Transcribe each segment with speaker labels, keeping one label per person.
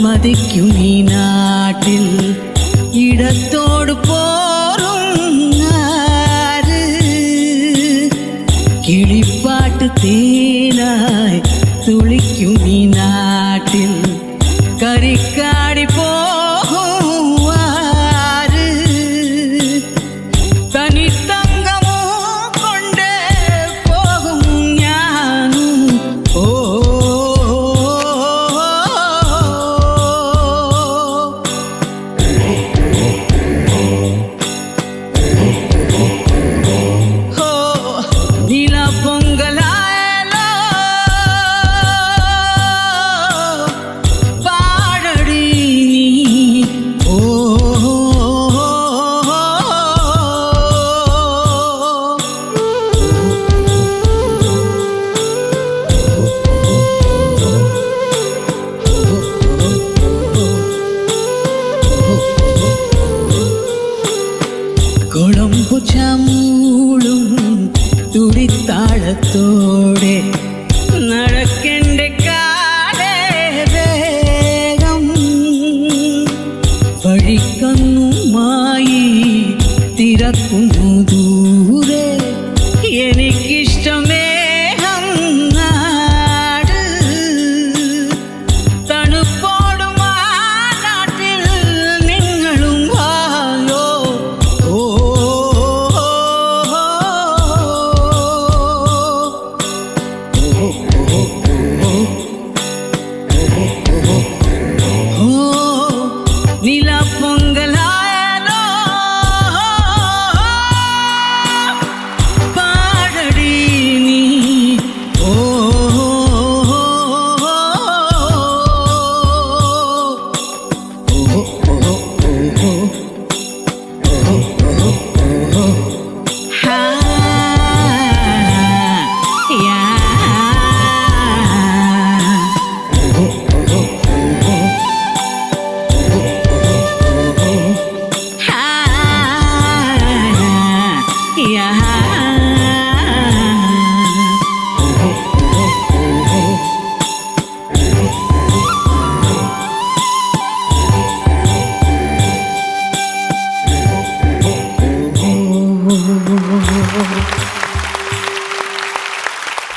Speaker 1: മതിക്കും ഈ നാട്ടിൽ ഇടത്തോട് പോറും ആര് കിളിപ്പാട്ട് തേനായി തുളിക്കും ഈ നാട്ടിൽ കരിക്കാടി പോകും ആര് തനിത്തങ്കമോ കൊണ്ട് പോകും ഞാനും ഓ കൊളമ്പു ചമൂളും തുടിത്താളത്തോടെ നടക്കേണ്ട കാലേ വേഗം വഴിക്കന്നുമായി തിരക്കുന്നു ദൂരെ എനിക്കിഷ്ടമേഹം നാട് തണുപ്പോടും ആ നാട്ടിൽ നിങ്ങളും വായോ ഓ നിലപ്പൊങ്കലായാലോ പാടടി നീ ഓ ഹാ യാ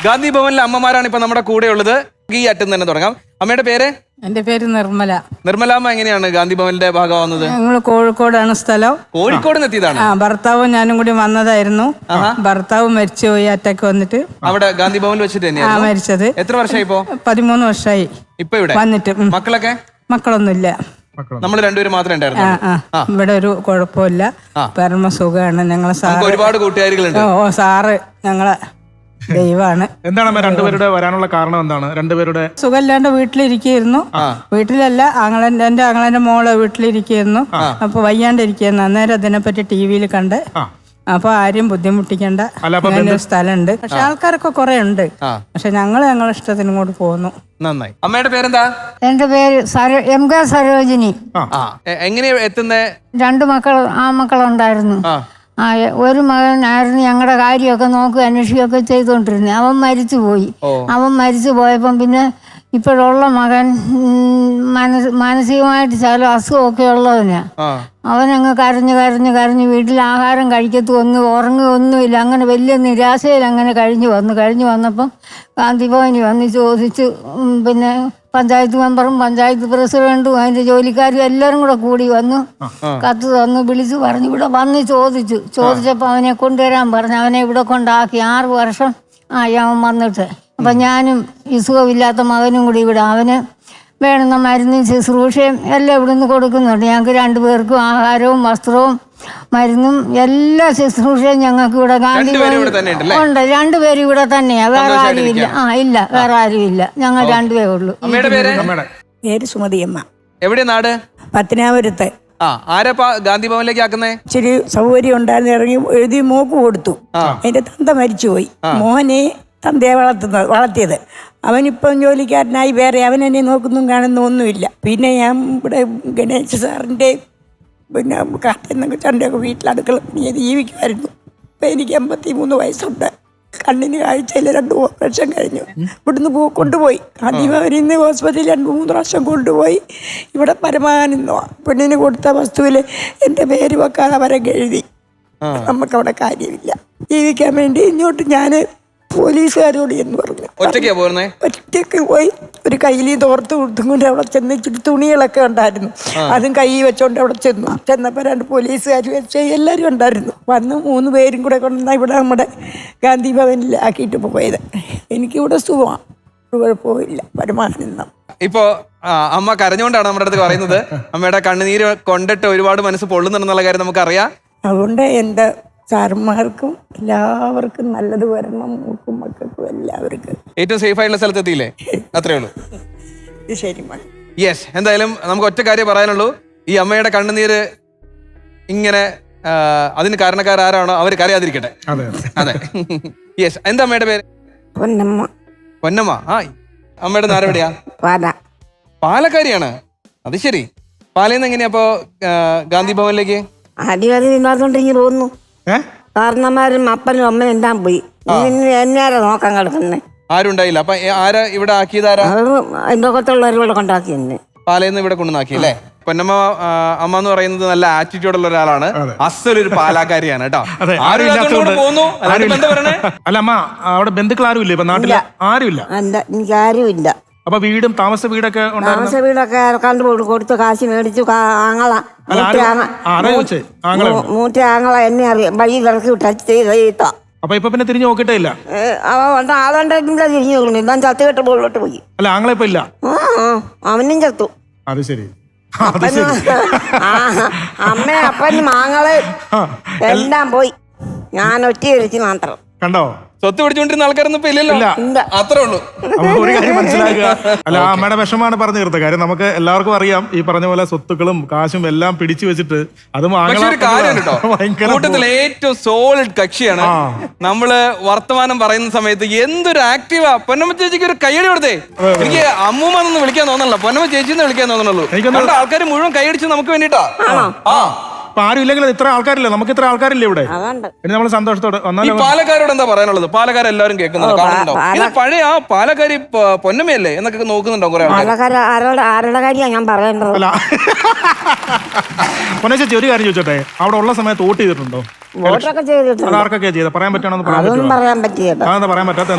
Speaker 2: ഗാന്ധി ഭവനിലെ അമ്മമാരാണ് ഇപ്പൊ നമ്മുടെ കൂടെ ഉള്ളത്. ഈ അറ്റം തന്നെ തുടങ്ങാം. അമ്മയുടെ പേര്?
Speaker 3: എന്റെ പേര് നിർമ്മല.
Speaker 2: നിർമ്മലാമ്മ എങ്ങനെയാണ് ഗാന്ധി ഭവനിന്റെ ഭാഗമാവുന്നത്?
Speaker 3: ഞങ്ങൾ കോഴിക്കോടാണ് സ്ഥലം.
Speaker 2: കോഴിക്കോട് എത്തിയതാണ്.
Speaker 3: ഭർത്താവും ഞാനും കൂടി വന്നതായിരുന്നു. ഭർത്താവ് മരിച്ചുപോയി, അറ്റാക്ക് വന്നിട്ട്.
Speaker 2: അവിടെ ഗാന്ധി ഭവനിൽ വെച്ചിട്ട് തന്നെയാണ്
Speaker 3: മരിച്ചത്.
Speaker 2: എത്ര വർഷമായി ഇപ്പോ?
Speaker 3: 13 വർഷമായി
Speaker 2: ഇപ്പൊ ഇവിടെ
Speaker 3: വന്നിട്ട്.
Speaker 2: മക്കളൊക്കെ?
Speaker 3: മക്കളൊന്നുമില്ല,
Speaker 2: നമ്മൾ രണ്ടുപേരും മാത്രമേ ഉണ്ടായിരുന്നു.
Speaker 3: ഇവിടെ ഒരു കുഴപ്പമില്ല, പരമ സുഖമാണ്. ഞങ്ങളെ സാറ്
Speaker 2: ഒരുപാട് കൂട്ടുകാരികളുണ്ട്.
Speaker 3: ഓ സാറ് ഞങ്ങളെ ദൈവമാണ്.
Speaker 4: എന്താണ് രണ്ടുപേരുടെ വരാനുള്ള കാരണം? എന്താണ് രണ്ടുപേരുടെ?
Speaker 3: സുഖമില്ലാണ്ട് വീട്ടിലിരിക്കുന്നു. വീട്ടിലല്ല, എന്റെ ആങ്ങളന്റെ മോള് വീട്ടിലിരിക്കുന്നു. അപ്പൊ വയ്യാണ്ടിരിക്കുന്നു. അന്നേരം അതിനെപ്പറ്റി TV-യിൽ കണ്ട്. അപ്പൊ ആരും ബുദ്ധിമുട്ടിക്കണ്ട, അങ്ങനൊരു സ്ഥലമുണ്ട്. പക്ഷെ ആൾക്കാരൊക്കെ കുറെ ഉണ്ട്. പക്ഷെ ഞങ്ങളെ ഇഷ്ടത്തിനും കൂടി പോകുന്നു.
Speaker 2: നന്നായി. അമ്മയുടെ പേരെന്താ?
Speaker 5: എന്റെ പേര് MK സരോജിനി.
Speaker 2: എങ്ങനെയാ എത്തുന്നേ?
Speaker 5: 2 ആൺമക്കളുണ്ടായിരുന്നു. ഒരു മകനായിരുന്നു ഞങ്ങളുടെ കാര്യമൊക്കെ നോക്കുക അന്വേഷിക്കുകയൊക്കെ ചെയ്തുകൊണ്ടിരുന്നത്. അവൻ മരിച്ചുപോയി. അവൻ മരിച്ചു പോയപ്പം പിന്നെ ഇപ്പോഴുള്ള മകൻ മാനസികമായിട്ട് ചില അസുഖമൊക്കെ ഉള്ളവനാ. അവനങ്ങ് കരഞ്ഞ് വീട്ടിൽ ആഹാരം ഉറങ്ങുകയൊന്നുമില്ല. അങ്ങനെ വലിയ നിരാശയിൽ അങ്ങനെ കഴിഞ്ഞു വന്നപ്പം ഗാന്ധിഭവനിൽ വന്ന് ചോദിച്ചു. പിന്നെ പഞ്ചായത്ത് മെമ്പറും പഞ്ചായത്ത് പ്രസിഡന്റും അതിന്റെ ജോലിക്കാരും എല്ലാവരും കൂടി വന്നു, കത്ത് തന്നു, വിളിച്ചു പറഞ്ഞു. ഇവിടെ വന്ന് ചോദിച്ചപ്പോൾ അവനെ കൊണ്ടുവരാൻ പറഞ്ഞു. അവനെ ഇവിടെ കൊണ്ടാക്കി. 6 വർഷം ആയി അവൻ വന്നിട്ട്. അപ്പം ഞാനും ഈ സുഖമില്ലാത്ത മകനും കൂടി ഇവിടെ. അവന് വേണ്ടുന്ന മരുന്നും ശുശ്രൂഷയും എല്ലാം ഇവിടുന്ന് കൊടുക്കുന്നുണ്ട്. ഞങ്ങൾക്ക് 2 പേർക്കും ആഹാരവും വസ്ത്രവും മരുന്നും എല്ലാ ശുശ്രൂഷയും ഞങ്ങൾക്ക് ഇവിടെ ഗാന്ധി ഉണ്ട്. 2 പേരും ഇവിടെ തന്നെയാ, വേറെ ആരുമില്ല. ഇല്ല, വേറെ ആരുമില്ല. ഞങ്ങൾ 2 പേരേ ഉള്ളൂ.
Speaker 6: പേര് സുമതിയമ്മ.
Speaker 2: എവിടെ നാട്?
Speaker 6: പത്തനാപുരത്ത്.
Speaker 2: ആരാ ഗാന്ധി ഭവനിലേക്ക് ആക്കുന്നേ?
Speaker 6: ഇച്ചിരി സൗകര്യം ഉണ്ടായിരുന്നു, ഇറങ്ങി എഴുതി മോക്ക് കൊടുത്തു. അതിന്റെ തന്ത മരിച്ചുപോയി. മോനെ തന്തയെ വളർത്തിയത്. അവനിപ്പം ജോലിക്കാരനായി, വേറെ അവൻ എന്നെ നോക്കുന്നു കാണുന്നു ഒന്നുമില്ല. പിന്നെ ഞാൻ ഇവിടെ ഗണേശ സാറിൻ്റെ പിന്നെ കാട്ടെന്നൊക്കെ ചണ്ടയൊക്കെ വീട്ടിൽ അടുക്കള ജീവിക്കുമായിരുന്നു. ഇപ്പം എനിക്ക് 83 വയസ്സുണ്ട്. കണ്ണിന് കാഴ്ചയിൽ 2 ഓപ്പറേഷൻ കഴിഞ്ഞു. ഇവിടുന്ന് കൊണ്ടുപോയി ഗാന്ധിഭവനിൽ നിന്ന് ഹോസ്പിറ്റലിൽ 2-3 പ്രാവശ്യം കൊണ്ടുപോയി. ഇവിടെ പരമാനന്ദ പെണ്ണിന് കൊടുത്ത വസ്തുവിൽ എൻ്റെ പേര് വെക്കാതെ അവരൊക്കെ എഴുതി. നമുക്കവിടെ കാര്യമില്ല. ജീവിക്കാൻ വേണ്ടി ഇങ്ങോട്ട് ഞാൻ പോലീസുകാരോട് എന്ന് പറഞ്ഞു.
Speaker 2: ഒറ്റയ്ക്കാ പോരുന്നേ?
Speaker 6: ഒറ്റയ്ക്ക് പോയി ഒരു കയ്യിൽ തോർത്ത് കൊടുത്തും കൊണ്ട് അവിടെ ചെന്ന് ഇച്ചിരി തുണികളൊക്കെ ഉണ്ടായിരുന്നു. അതും കൈ വെച്ചോണ്ട് അവിടെ ചെന്നപ്പോൾ 2 പോലീസുകാർ വെച്ച് എല്ലാവരും ഉണ്ടായിരുന്നു. വന്ന് 3 പേരും കൂടെ കൊണ്ടുവന്നാൽ ഇവിടെ നമ്മുടെ ഗാന്ധി ഭവനിൽ ആക്കിയിട്ട് പോയത്. എനിക്കിവിടെ സുഖമാണ്, കുഴപ്പമില്ല, പരമാനന്ദം.
Speaker 2: ഇപ്പോ അമ്മ കരഞ്ഞുകൊണ്ടാണ് നമ്മുടെ അടുത്ത് പറയുന്നത്. അമ്മയുടെ കണ്ണുനീര് കൊണ്ടിട്ട് ഒരുപാട് മനസ്സ് പൊള്ളുന്നുണ്ടെന്നുള്ള കാര്യം നമുക്കറിയാം.
Speaker 6: അതുകൊണ്ട് എൻ്റെ സാറന്മാർക്കും എല്ലാവർക്കും നല്ലത് വരണം, മൂക്കും മക്കൾക്കും എല്ലാവർക്കും.
Speaker 2: ഏറ്റവും സേഫ് ആയിട്ടുള്ള സ്ഥലത്ത് എത്തിയില്ലേ? അത്രേ ഉള്ളൂ.
Speaker 6: ശരി മോൻ.
Speaker 2: യെസ്, എന്തായാലും നമുക്ക് ഒറ്റ കാര്യം പറയാനുള്ളൂ. ഈ അമ്മയുടെ കണ്ണുനീര് ഇങ്ങനെ അതിന് കാരണക്കാരാണോ അവർ കരയാതിരിക്കട്ടെ. അതെ. യെസ്, എന്താ അമ്മയുടെ പേര്?
Speaker 6: പൊന്നമ്മ.
Speaker 2: പൊന്നമ്മ. അമ്മയുടെ നാട് എവിടെയാ? പാലക്കാരിയാണ്. അത് ശരി. പാലയിൽ എങ്ങനെയാ അപ്പോ ഗാന്ധി ഭവനിലേക്ക്?
Speaker 7: അടിവരെ ഇല്ലാത്തോണ്ടെങ്കിൽ തോന്നുന്നു. കാരണന്മാരും അപ്പനും അമ്മയും എല്ലാം പോയി. എന്നാരാ നോക്കാൻ കിടക്കുന്നേ?
Speaker 2: ആരും ഉണ്ടായില്ല. അപ്പൊ ആരാ ഇവിടെ ആക്കിയത്? ആരാ?
Speaker 7: എന്തൊക്കെയുള്ളവരോട് കൊണ്ടാക്കി തന്നെ
Speaker 2: പാലയിൽ ഇവിടെ കൊണ്ടുവന്നാക്കി അല്ലേ? പൊന്നമ്മ അമ്മ എന്ന് പറയുന്നത് നല്ല ആറ്റിറ്റ്യൂഡ് ഉള്ള ഒരാളാണ്. അസലൊരു പാലാക്കാരിയാണ് കേട്ടോ.
Speaker 4: അല്ല അമ്മ, അവിടെ ബന്ധുക്കൾ ആരും ഇല്ലേ ഇപ്പൊ നാട്ടില്? ആരുമില്ല.
Speaker 7: എനിക്ക് ആരുമില്ല.
Speaker 4: അപ്പൊ വീടും താമസ വീടൊക്കെ
Speaker 7: താമസ വീടൊക്കെ കണ്ടു കൊടുത്ത് കാശ് മേടിച്ചു. മൂറ്റ ആങ്ങള എന്നെ അറിയാം, വഴി കിടക്കി ടച്ച് ചെയ്ത.
Speaker 4: അപ്പൊ ഇപ്പൊ പിന്നെ തിരിഞ്ഞു നോക്കിട്ടേ ഇല്ല?
Speaker 7: അതുകൊണ്ടെങ്കിലും തിരിഞ്ഞു നോക്കണേ. ഞാൻ ചത്തുകെട്ട് പോളിലോട്ട് പോയി.
Speaker 4: അല്ല ആങ്ങളെ ഇപ്പൊ ഇല്ല?
Speaker 7: അവനും ചത്തു.
Speaker 4: അത് ശരി.
Speaker 7: അമ്മ അപ്പനും ആങ്ങളെ എല്ലാം പോയി. ഞാൻ ഒറ്റ ഇരിച്ചു മാത്രം.
Speaker 4: കണ്ടോ?
Speaker 2: സ്വത്ത് പിടിച്ചോണ്ടിരുന്ന ആൾക്കാരൊന്നും ഇപ്പൊ ഇല്ലല്ലോ. അത്രേ ഉള്ളൂ.
Speaker 4: ഒരു കാര്യം മനസ്സിലാക്കുക. അല്ല അമ്മയുടെ വിഷമാണ് പറഞ്ഞു തീർത്ത കാര്യം. നമുക്ക് എല്ലാവർക്കും അറിയാം, ഈ പറഞ്ഞ പോലെ സ്വത്തുക്കളും കാശും എല്ലാം പിടിച്ചു വെച്ചിട്ട് അതും
Speaker 2: കൂട്ടത്തിൽ ഏറ്റവും സോളിഡ് കക്ഷിയാണ്. നമ്മള് വർത്തമാനം പറയുന്ന സമയത്ത് എന്തൊരു ആക്റ്റീവാ. പൊന്നമ്മ ചേച്ചിക്ക് ഒരു കൈയടി കൊടുത്തേ. എനിക്ക് അമ്മൂമ്മന്നൊന്നും വിളിക്കാൻ തോന്നണല്ലോ, പൊന്നമ്മ ചേച്ചിന്ന് വിളിക്കാൻ തോന്നണുള്ളൂ. ആൾക്കാർ മുഴുവൻ കൈയടിച്ച് നമുക്ക് വേണ്ടിട്ടാ.
Speaker 4: ആരും ഇല്ലെങ്കിലും ഇത്ര ആൾക്കാരില്ല, നമുക്ക് ഇത്ര ആൾക്കാരില്ല ഇവിടെ. ഇനി നമ്മൾ സന്തോഷത്തോടെ
Speaker 2: പാലക്കാരോട് എന്താ പറയാനുള്ളത്? പാലക്കാരെല്ലാരും കേൾക്കുന്നുണ്ടോ, കാണുന്നുണ്ടോ? പഴയ പാലക്കാരി പൊന്നമ്മയല്ലേ എന്നൊക്കെ നോക്കുന്നുണ്ടോ? കുറെ
Speaker 7: ആരുടെ കാര്യമാണ് ഞാൻ പറയേണ്ടത്?
Speaker 4: പൊന്ന ചേച്ചി ഒരു കാര്യം ചോദിച്ചോട്ടെ, അവിടെ ഉള്ള സമയത്ത് വോട്ട് ചെയ്തിട്ടുണ്ടോ?
Speaker 7: വോട്ടൊക്കെ ചെയ്തിട്ടുണ്ട്.
Speaker 4: ആർക്കൊക്കെ ചെയ്ത പറയാൻ പറ്റണമെന്ന്
Speaker 7: പറയാൻ പറ്റില്ല.
Speaker 4: അതെന്താ പറയാൻ പറ്റാത്ത?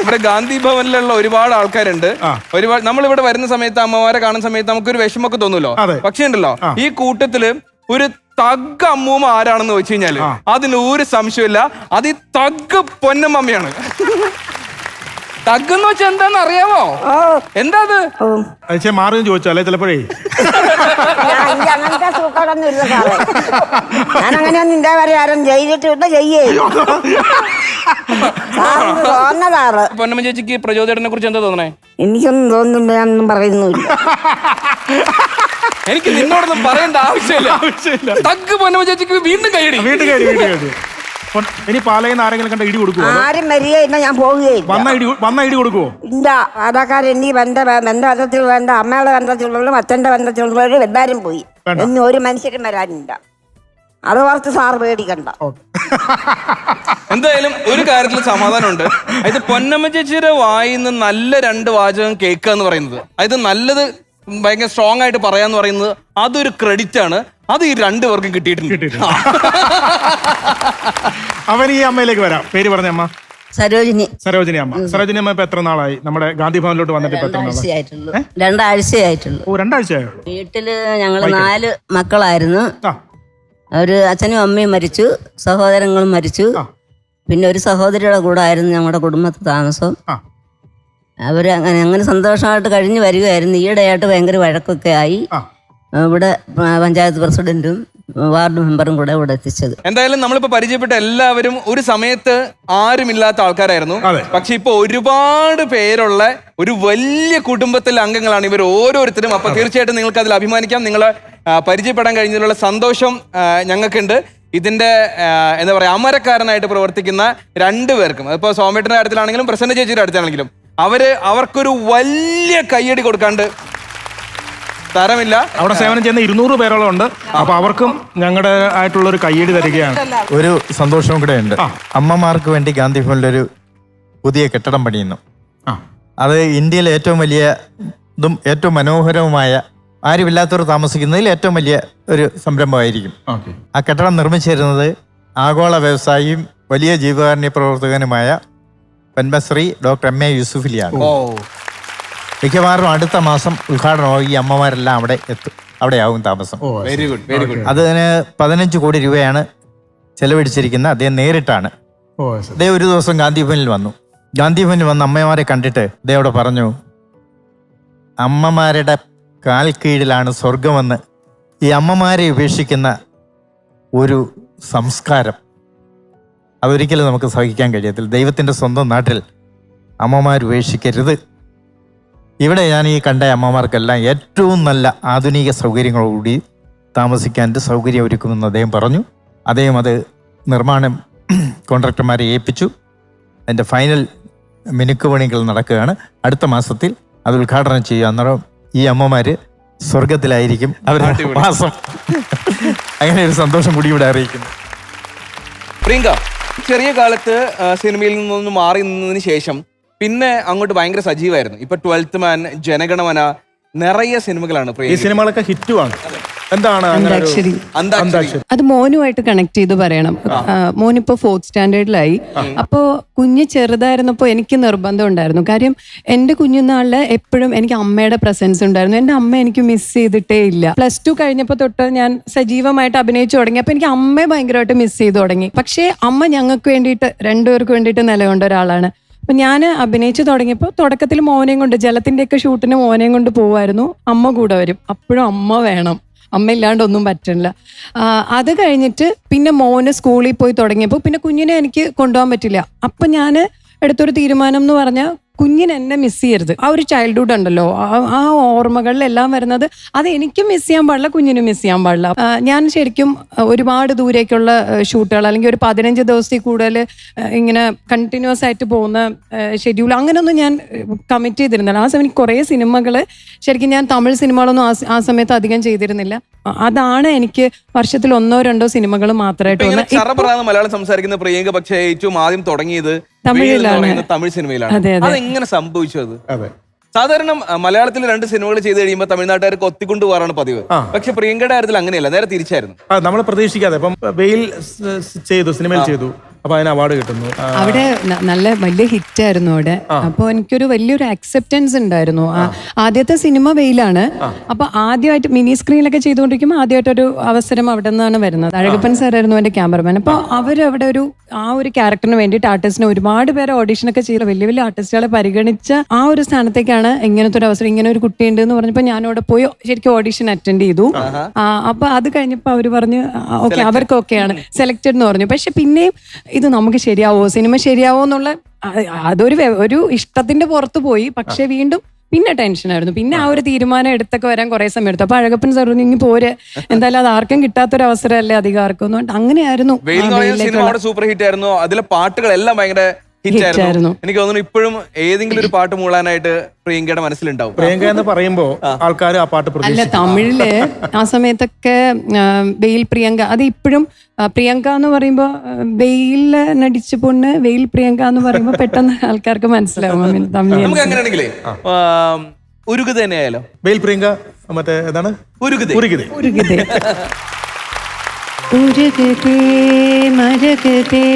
Speaker 2: ഇവിടെ ഗാന്ധി ഭവനിലുള്ള ഒരുപാട് ആൾക്കാരുണ്ട്. ഒരുപാട് നമ്മളിവിടെ വരുന്ന സമയത്ത് അമ്മമാരെ കാണുന്ന സമയത്ത് നമുക്കൊരു വിഷമൊക്കെ തോന്നുമല്ലോ. പക്ഷേ ഉണ്ടല്ലോ, ഈ കൂട്ടത്തില് ഒരു തഗ് അമ്മൂമ്മ ആരാണെന്ന് വെച്ച് കഴിഞ്ഞാല് അതിന് ഒരു സംശയമില്ല, അത് ഈ തഗ് പൊന്നമ്മയാണ്. തഗ് എന്ന് വെച്ചാൽ എന്താന്ന് അറിയാമോ? എന്താ അത്?
Speaker 4: മാറും ചോദിച്ചാലേ ചിലപ്പോഴേ
Speaker 7: അങ്ങനത്തെ സൂക്കടൊന്നും ഇല്ല സാറേ. ഞാൻ അങ്ങനെയൊന്നും ഇതേ വരെ ആരും ചെയ്തിട്ടില്ല, ചെയ്യേ തോന്നതാറ്.
Speaker 2: പൊന്നമ്മ ചേച്ചിക്ക് പ്രചോദനത്തിനെ കുറിച്ച് എന്താ തോന്നണേ?
Speaker 7: എനിക്കൊന്നും തോന്നുന്നില്ല, ഞാനൊന്നും പറയുന്നില്ല.
Speaker 2: എനിക്ക് നിന്നോടൊന്നും പറയേണ്ട ആവശ്യമില്ല. തഗ് പൊന്നമ്മ ചേച്ചിക്ക് വീണ്ടും കൈയടി.
Speaker 4: ഇനി പാലയിൽ ആരെങ്കിലും കണ്ട ഇടി കൊടുക്കുവോ?
Speaker 7: ആരും വരികയില്ല, ഞാൻ പോവുകയില്ല.
Speaker 4: വന്ന ഇടി കൊടുക്കുവോ?
Speaker 7: ഇല്ല. പാലക്കാർ എനിക്ക് ബന്ധത്തിൽ വേണ്ട, അമ്മയുടെ ബന്ധത്തിലുള്ളവരും അച്ഛന്റെ ബന്ധത്തിലുള്ളവരും എല്ലാരും പോയി. ഇനി ഒരു മനുഷ്യരും വരാനില്ല. അത് ഓർത്ത് സാറ് പേടിക്കണ്ട.
Speaker 2: എന്തായാലും ഒരു കാര്യത്തിൽ സമാധാനമുണ്ട്. അത് പൊന്നമ്മ ചേച്ചിയുടെ വായിന്ന് നല്ല 2 വാചകം കേൾക്കുക എന്ന് പറയുന്നത്, അത് നല്ലത് ഭയങ്കര സ്ട്രോങ് ആയിട്ട് പറയാന്ന് പറയുന്നത് അതൊരു ക്രെഡിറ്റ് ആണ്. അത് ഈ 2 പേർക്കും കിട്ടിയിട്ടുണ്ട്.
Speaker 4: അവൻ ഈ അമ്മയിലേക്ക് വരാം. പേര് പറഞ്ഞ അമ്മ?
Speaker 7: സരോജിനി.
Speaker 4: സരോജിനി അമ്മ. സരോജിനി അമ്മ ഇപ്പൊ എത്ര നാളായി നമ്മുടെ ഗാന്ധി ഭവനിലോട്ട് വന്നിട്ട്?
Speaker 8: 2 ആഴ്ചയായിട്ടുള്ളൂ.
Speaker 4: 2 ആഴ്ചയായുള്ളൂ.
Speaker 8: വീട്ടില് ഞങ്ങള് 4 മക്കളായിരുന്നു. ഒരു അച്ഛനും അമ്മയും മരിച്ചു, സഹോദരങ്ങളും മരിച്ചു. പിന്നെ ഒരു സഹോദരിയുടെ കൂടെ ആയിരുന്നു ഞങ്ങളുടെ കുടുംബത്തിൽ താമസം. അവര് അങ്ങനെ സന്തോഷമായിട്ട് കഴിഞ്ഞു വരികയായിരുന്നു. ഈയിടെയായിട്ട് ഭയങ്കര വഴക്കൊക്കെ ആയി. ഇവിടെ പഞ്ചായത്ത് പ്രസിഡന്റും വാർഡ് മെമ്പറും കൂടെ ഇവിടെ എത്തിച്ചത്.
Speaker 2: എന്തായാലും നമ്മളിപ്പോ പരിചയപ്പെട്ട എല്ലാവരും ഒരു സമയത്ത് ആരുമില്ലാത്ത ആൾക്കാരായിരുന്നു. പക്ഷെ ഇപ്പൊ ഒരുപാട് പേരുള്ള ഒരു വലിയ കുടുംബത്തിലെ അംഗങ്ങളാണ് ഇവർ ഓരോരുത്തരും. അപ്പൊ തീർച്ചയായിട്ടും നിങ്ങൾക്ക് അതിൽ അഭിമാനിക്കാം. നിങ്ങളെ പരിചയപ്പെടാൻ കഴിഞ്ഞതിലുള്ള സന്തോഷം ഞങ്ങൾക്കുണ്ട്. ഇതിന്റെ എന്താ പറയാ, അമരക്കാരനായിട്ട് പ്രവർത്തിക്കുന്ന 2 പേർക്കും, അതിപ്പോ സോമേട്ടന്റെ കാര്യത്തിലാണെങ്കിലും പ്രസന്ന ചേച്ചിയുടെ കാര്യത്തിലാണെങ്കിലും അവർക്കൊരു വലിയ കയ്യടി കൊടുക്കാണ്ട് തരമില്ല.
Speaker 4: അവിടെ സേവനം ചെയ്യുന്ന 200 പേരോളം ഉണ്ട്. അപ്പൊ അവർക്കും ഞങ്ങളുടെ ആയിട്ടുള്ള ഒരു കയ്യടി തരികയാണ്.
Speaker 9: ഒരു സന്തോഷവും കൂടെ ഉണ്ട്. അമ്മമാർക്ക് വേണ്ടി ഗാന്ധി ഭവനിലൊരു പുതിയ കെട്ടിടം പണിയുന്നു. അത് ഇന്ത്യയിലെ ഏറ്റവും വലിയതും ഏറ്റവും മനോഹരവുമായ, ആരുമില്ലാത്തവർ താമസിക്കുന്നതിൽ ഏറ്റവും വലിയ ഒരു സംരംഭമായിരിക്കും. ആ കെട്ടിടം നിർമ്മിച്ചു തരുന്നത് ആഗോള വ്യവസായിയും വലിയ ജീവകാരുണ്യ പ്രവർത്തകനുമായ പത്മശ്രീ ഡോക്ടർ M.A. യൂസുഫലിയാണ്. മിക്കവാറും അടുത്ത മാസം ഉദ്ഘാടനമായി ഈ അമ്മമാരെല്ലാം അവിടെയാവും താമസം.
Speaker 2: Very good, very good.
Speaker 9: അതിന് 15 കോടി രൂപയാണ് ചെലവഴിച്ചിരിക്കുന്നത്. അദ്ദേഹം നേരിട്ടാണ്. അദ്ദേഹം ഒരു ദിവസം ഗാന്ധി ഭവനിൽ വന്നു. ഗാന്ധി ഭവനിൽ വന്ന് അമ്മമാരെ കണ്ടിട്ട് അദ്ദേഹം പറഞ്ഞു, അമ്മമാരുടെ കാൽ കീഴിലാണ് സ്വർഗമെന്ന്. ഈ അമ്മമാരെ ഉപേക്ഷിക്കുന്ന ഒരു സംസ്കാരം അതൊരിക്കലും നമുക്ക് സഹിക്കാൻ കഴിയത്തില്ല. ദൈവത്തിൻ്റെ സ്വന്തം നാട്ടിൽ അമ്മമാർ ഉപേക്ഷിക്കരുത്. ഇവിടെ ഞാൻ ഈ കണ്ട അമ്മമാർക്കെല്ലാം ഏറ്റവും നല്ല ആധുനിക സൗകര്യങ്ങളോടുകൂടി താമസിക്കാൻ സൗകര്യം ഒരുക്കുമെന്ന് അദ്ദേഹം പറഞ്ഞു. അദ്ദേഹം അത് നിർമ്മാണം കോൺട്രാക്ടർമാരെ ഏൽപ്പിച്ചു. അതിൻ്റെ ഫൈനൽ മിനുക്ക് പണികൾ നടക്കുകയാണ്. അടുത്ത മാസത്തിൽ അത് ഉദ്ഘാടനം ചെയ്യുക. അന്നേരം ഈ അമ്മമാര് സ്വർഗത്തിലായിരിക്കും അവരുടെ വാസം. അങ്ങനെ ഒരു സന്തോഷം കൂടി ഇവിടെ അറിയിക്കുന്നു.
Speaker 2: പ്രിയങ്ക, ചെറിയ കാലത്ത് സിനിമയിൽ നിന്നൊന്ന് മാറി നിന്നതിന് ശേഷം പിന്നെ അങ്ങോട്ട് ഭയങ്കര സജീവമായിരുന്നു. ഇപ്പൊ 12th മാൻ, ജനഗണമന, നിറയെ സിനിമകളാണ്.
Speaker 4: ഈ സിനിമകളൊക്കെ ഹിറ്റുമാണ്. എന്താണ്
Speaker 10: അന്താക്ഷരി? അത് മോനുമായിട്ട് കണക്ട് ചെയ്ത് പറയണം. മോനിപ്പോ 4th സ്റ്റാൻഡേർഡിലായി. അപ്പോ കുഞ്ഞ് ചെറുതായിരുന്നപ്പോ എനിക്ക് നിർബന്ധം ഉണ്ടായിരുന്നു. കാര്യം എന്റെ കുഞ്ഞുനാളില് എപ്പോഴും എനിക്ക് അമ്മയുടെ പ്രസൻസ് ഉണ്ടായിരുന്നു. എന്റെ അമ്മ എനിക്ക് മിസ് ചെയ്തിട്ടേ ഇല്ല. +2 കഴിഞ്ഞപ്പോ തൊട്ട് ഞാൻ സജീവമായിട്ട് അഭിനയിച്ചു തുടങ്ങി. അപ്പൊ എനിക്ക് അമ്മയെ ഭയങ്കരമായിട്ട് മിസ് ചെയ്ത് തുടങ്ങി. പക്ഷേ അമ്മ ഞങ്ങൾക്ക് വേണ്ടിയിട്ട്, രണ്ടുപേർക്ക് വേണ്ടിയിട്ട് നിലകൊണ്ട ഒരാളാണ്. അപ്പൊ ഞാൻ അഭിനയിച്ചു തുടങ്ങിയപ്പോൾ തുടക്കത്തിൽ മോനെയും കൊണ്ട്, ജലത്തിന്റെയൊക്കെ ഷൂട്ടിന് മോനെയും കൊണ്ട് പോവായിരുന്നു. അമ്മ കൂടെ വരും. അപ്പോഴും അമ്മ വേണം, അമ്മ ഇല്ലാണ്ട് ഒന്നും പറ്റില്ല. അത് കഴിഞ്ഞിട്ട് പിന്നെ മോന് സ്കൂളിൽ പോയി തുടങ്ങിയപ്പോൾ പിന്നെ കുഞ്ഞിനെ എനിക്ക് കൊണ്ടുപോകാൻ പറ്റില്ല. അപ്പൊ ഞാൻ എടുത്തൊരു തീരുമാനം എന്ന് പറഞ്ഞാൽ, കുഞ്ഞിനെ എന്നെ മിസ് ചെയ്യരുത്. ആ ഒരു ചൈൽഡ്ഹുഡ് ഉണ്ടല്ലോ, ആ ഓർമ്മകളിലെല്ലാം വരുന്നത്, അത് എനിക്കും മിസ് ചെയ്യാൻ പാടില്ല, കുഞ്ഞിനും മിസ് ചെയ്യാൻ പാടില്ല. ഞാൻ ശരിക്കും ഒരുപാട് ദൂരേക്കുള്ള ഷൂട്ടുകൾ, അല്ലെങ്കിൽ ഒരു 15 ദിവസത്തിൽ കൂടുതൽ ഇങ്ങനെ കണ്ടിന്യൂസ് ആയിട്ട് പോകുന്ന ഷെഡ്യൂൾ, അങ്ങനെയൊന്നും ഞാൻ കമ്മിറ്റ് ചെയ്തിരുന്നില്ല. ആ സമയം കുറേ സിനിമകൾ, ശരിക്കും ഞാൻ തമിഴ് സിനിമകളൊന്നും ആ സമയത്ത് അധികം ചെയ്തിരുന്നില്ല. അതാണ് എനിക്ക് വർഷത്തിൽ 1-2 സിനിമകൾ മാത്രമായിട്ട്
Speaker 2: മലയാളം സംസാരിക്കുന്ന പ്രിയങ്ക പക്ഷേ ഏറ്റവും ആദ്യം തുടങ്ങിയത് തമിഴ് സിനിമയിലാണ്. അതെങ്ങനെ സംഭവിച്ചത്? സാധാരണ മലയാളത്തിൽ 2 സിനിമകൾ ചെയ്ത് കഴിയുമ്പോൾ തമിഴ്നാട്ടുകാർക്ക് ഒത്തിക്കൊണ്ട് പോകാറാണ് പതിവ്. പക്ഷെ പ്രിയങ്കയുടെ കാര്യത്തിൽ അങ്ങനെയല്ല, നേരെ തിരിച്ചായിരുന്നു.
Speaker 4: നമ്മൾ പ്രതീക്ഷിക്കാതെ ഇപ്പം വെയിൽ ചെയ്തു, സിനിമയിൽ ചെയ്തു, അപ്പൊ അതിന് അവാർഡ് കിട്ടുന്നു.
Speaker 10: അവിടെ നല്ല വലിയ ഹിറ്റ് ആയിരുന്നു അവിടെ. അപ്പൊ എനിക്കൊരു വലിയൊരു അക്സെപ്റ്റൻസ് ഉണ്ടായിരുന്നു. ആദ്യത്തെ സിനിമ വെയിലാണ്. അപ്പൊ ആദ്യമായിട്ട് മിനി സ്ക്രീനിലൊക്കെ ചെയ്തുകൊണ്ടിരിക്കുമ്പോൾ ആദ്യമായിട്ടൊരു അവസരം അവിടെ നിന്നാണ് വരുന്നത്. അഴകപ്പൻ സാറായിരുന്നു എന്റെ ക്യാമറമാൻ. അപ്പൊ അവരവിടെ ആ ഒരു ക്യാരക്ടറിന് വേണ്ടിയിട്ട് ആർട്ടിസ്റ്റിനെ ഒരുപാട് പേരെ ഓഡീഷനൊക്കെ ചെയ്ത് വലിയ വലിയ ആർട്ടിസ്റ്റുകളെ പരിഗണിച്ച ആ ഒരു സ്ഥാനത്തേക്കാണ് ഇങ്ങനത്തെ ഒരു അവസരം, ഇങ്ങനെ ഒരു കുട്ടിയുണ്ട് എന്ന് പറഞ്ഞപ്പോൾ ഞാൻ അവിടെ പോയി ശരിക്കും ഓഡീഷൻ അറ്റൻഡ് ചെയ്തു. അപ്പൊ അത് കഴിഞ്ഞപ്പോൾ അവർ പറഞ്ഞു ഓക്കെ, അവർക്ക് ഓക്കെയാണ്, സെലക്റ്റഡ് എന്ന് പറഞ്ഞു. പക്ഷെ പിന്നെയും ഇത് നമുക്ക് ശരിയാവോ, സിനിമ ശരിയാവോ എന്നുള്ള ഒരു ഇഷ്ടത്തിന്റെ പുറത്ത് പോയി. പക്ഷെ വീണ്ടും പിന്നെ ടെൻഷനായിരുന്നു. പിന്നെ ആ ഒരു തീരുമാനം എടുത്തൊക്കെ വരാൻ കുറെ സമയം എടുത്തു. അപ്പൊ അഴകപ്പൻ സാർ ഇനി പോരെ, എന്തായാലും അത് ആർക്കും കിട്ടാത്തൊരു അവസരമല്ലേ അധികം ആർക്കും. അങ്ങനെയായിരുന്നു.
Speaker 2: സൂപ്പർ ഹിറ്റ് ആയിരുന്നു. അതിലെ പാട്ടുകളെല്ലാം ഭയങ്കര ഹിറ്റായിരുന്നു. എനിക്ക് തോന്നുന്നു ഇപ്പോഴും ഏതെങ്കിലും ഒരു പാട്ട് മൂളാനായിട്ട് പ്രിയങ്കയുടെ മനസ്സിലുണ്ടാവും.
Speaker 4: പ്രിയങ്ക എന്ന് പറയുമ്പോ ആൾക്കാർ ആ പാട്ട്
Speaker 10: അല്ല, തമിഴില് ആ സമയത്തൊക്കെ വെയിൽ പ്രിയങ്ക, അത് ഇപ്പോഴും പ്രിയങ്ക എന്ന് പറയുമ്പോ വെയില് നടിച്ച പൊണ്ണ്, വെയിൽ പ്രിയങ്ക എന്ന് പറയുമ്പോ പെട്ടെന്ന് ആൾക്കാർക്ക് മനസ്സിലാവും. തമിഴ്
Speaker 2: അങ്ങനെയാണെങ്കിലേ ഉരുകു തന്നെയായാലോ?
Speaker 4: വെയിൽ പ്രിയങ്ക മറ്റേ ഏതാണ്?
Speaker 10: ഉരുകുതേ മരകതേ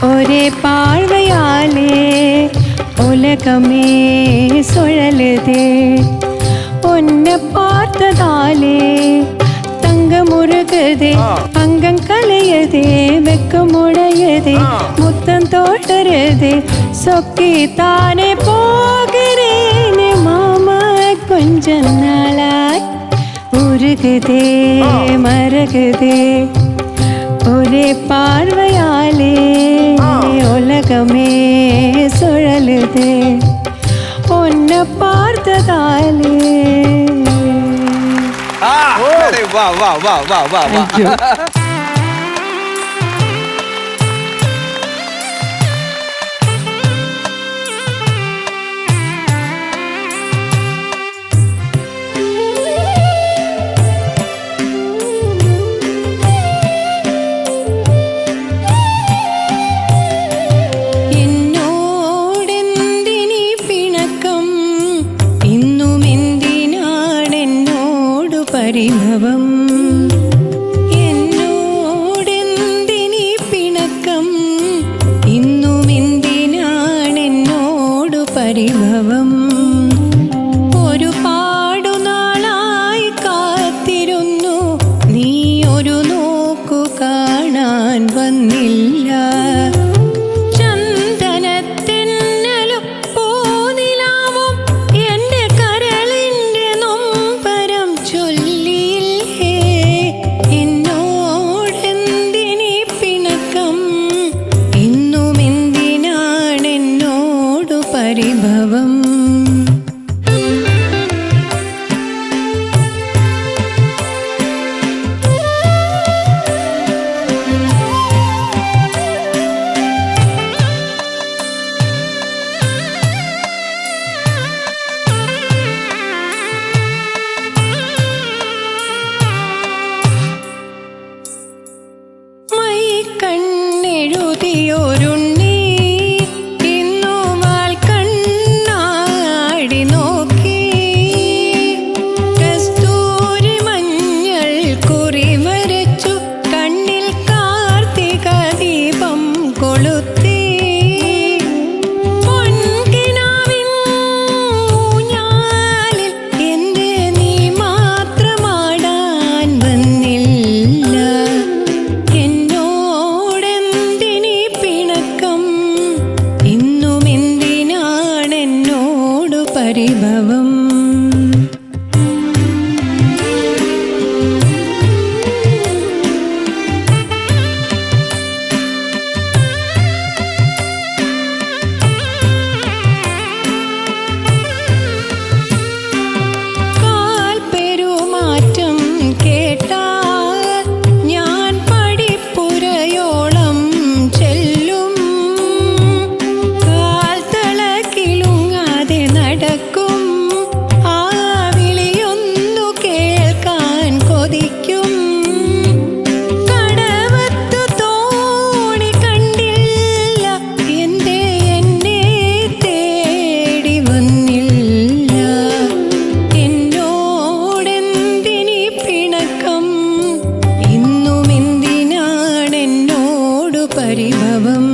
Speaker 10: ഒരേ പാഴ്വയാലേ ഉലകമേ സുഴലുതേ ഒന്നെ பார்த்ததாலே தங்கமுருகுதே அங்கம் கலையதே வெக்கமுடையதே முத்தம் தோட்டருதே சொக்கி தானே போகிறேனே மாமா கொஞ்ச நாளாய் உருகுதே மரகுதே ஒரே பார்வையாலே உலகமே சுழலுதே உன்னை பார்த்ததாலே.
Speaker 2: வா வா வா வா வா வா.
Speaker 10: പരിഭവം എന്നോടെന്തിനീ പിണക്കം ഇന്നും എന്തിനാണെന്നോടു പരിഭവം ഒരുപാടു നാളായി കാത്തിരുന്നു നീ ഒരു നോക്കു കാണാൻ വന്നില്ല ചന്ദനത്തെന്നലും പൂനിലാവും എന്റെ കരളിന്റെ നൊമ്പരം ചൊല്ലിയില്ലേ എന്നോടെന്തിനീ പിണക്കം ഇന്നും എന്തിനാണെന്നോടു പരിഭവം കണ്ണെഴുതിയൊരുണ്ണി ഇന്നു വാൽ കണ്ണാടി നോക്കി കസ്തൂരി മഞ്ഞൾ കുറി വരച്ചു കണ്ണിൽ കാർത്തിക ദീപം കൊളുത്തി പൊൻകിനാവിൻ ഊഞ്ഞാലിൽ എന്റെ നീ മാത്രമാടാൻ വന്നില്ല എന്നോടെന്തിനീ പിണക്കം ഇന്നും എന്തിനാണെന്നോടു പരിഭവം കാൽപ്പെരുമാറ്റം കേട്ടാൽ ഞാൻ പടിപ്പുരയോളം ചെല്ലും കാൽത്തള കിളുങ്ങാതെ നടക്കും ആ വിളിയൊന്നു കേൾക്കാൻ കൊതിക്കും കടവത്തു തോണി കണ്ടില്ല എന്റെ എന്നെ തേടി വന്നില്ല എന്നോടെന്തിനീ പിണക്കം ഇന്നും എന്തിനാണെന്നോടു പരിഭവം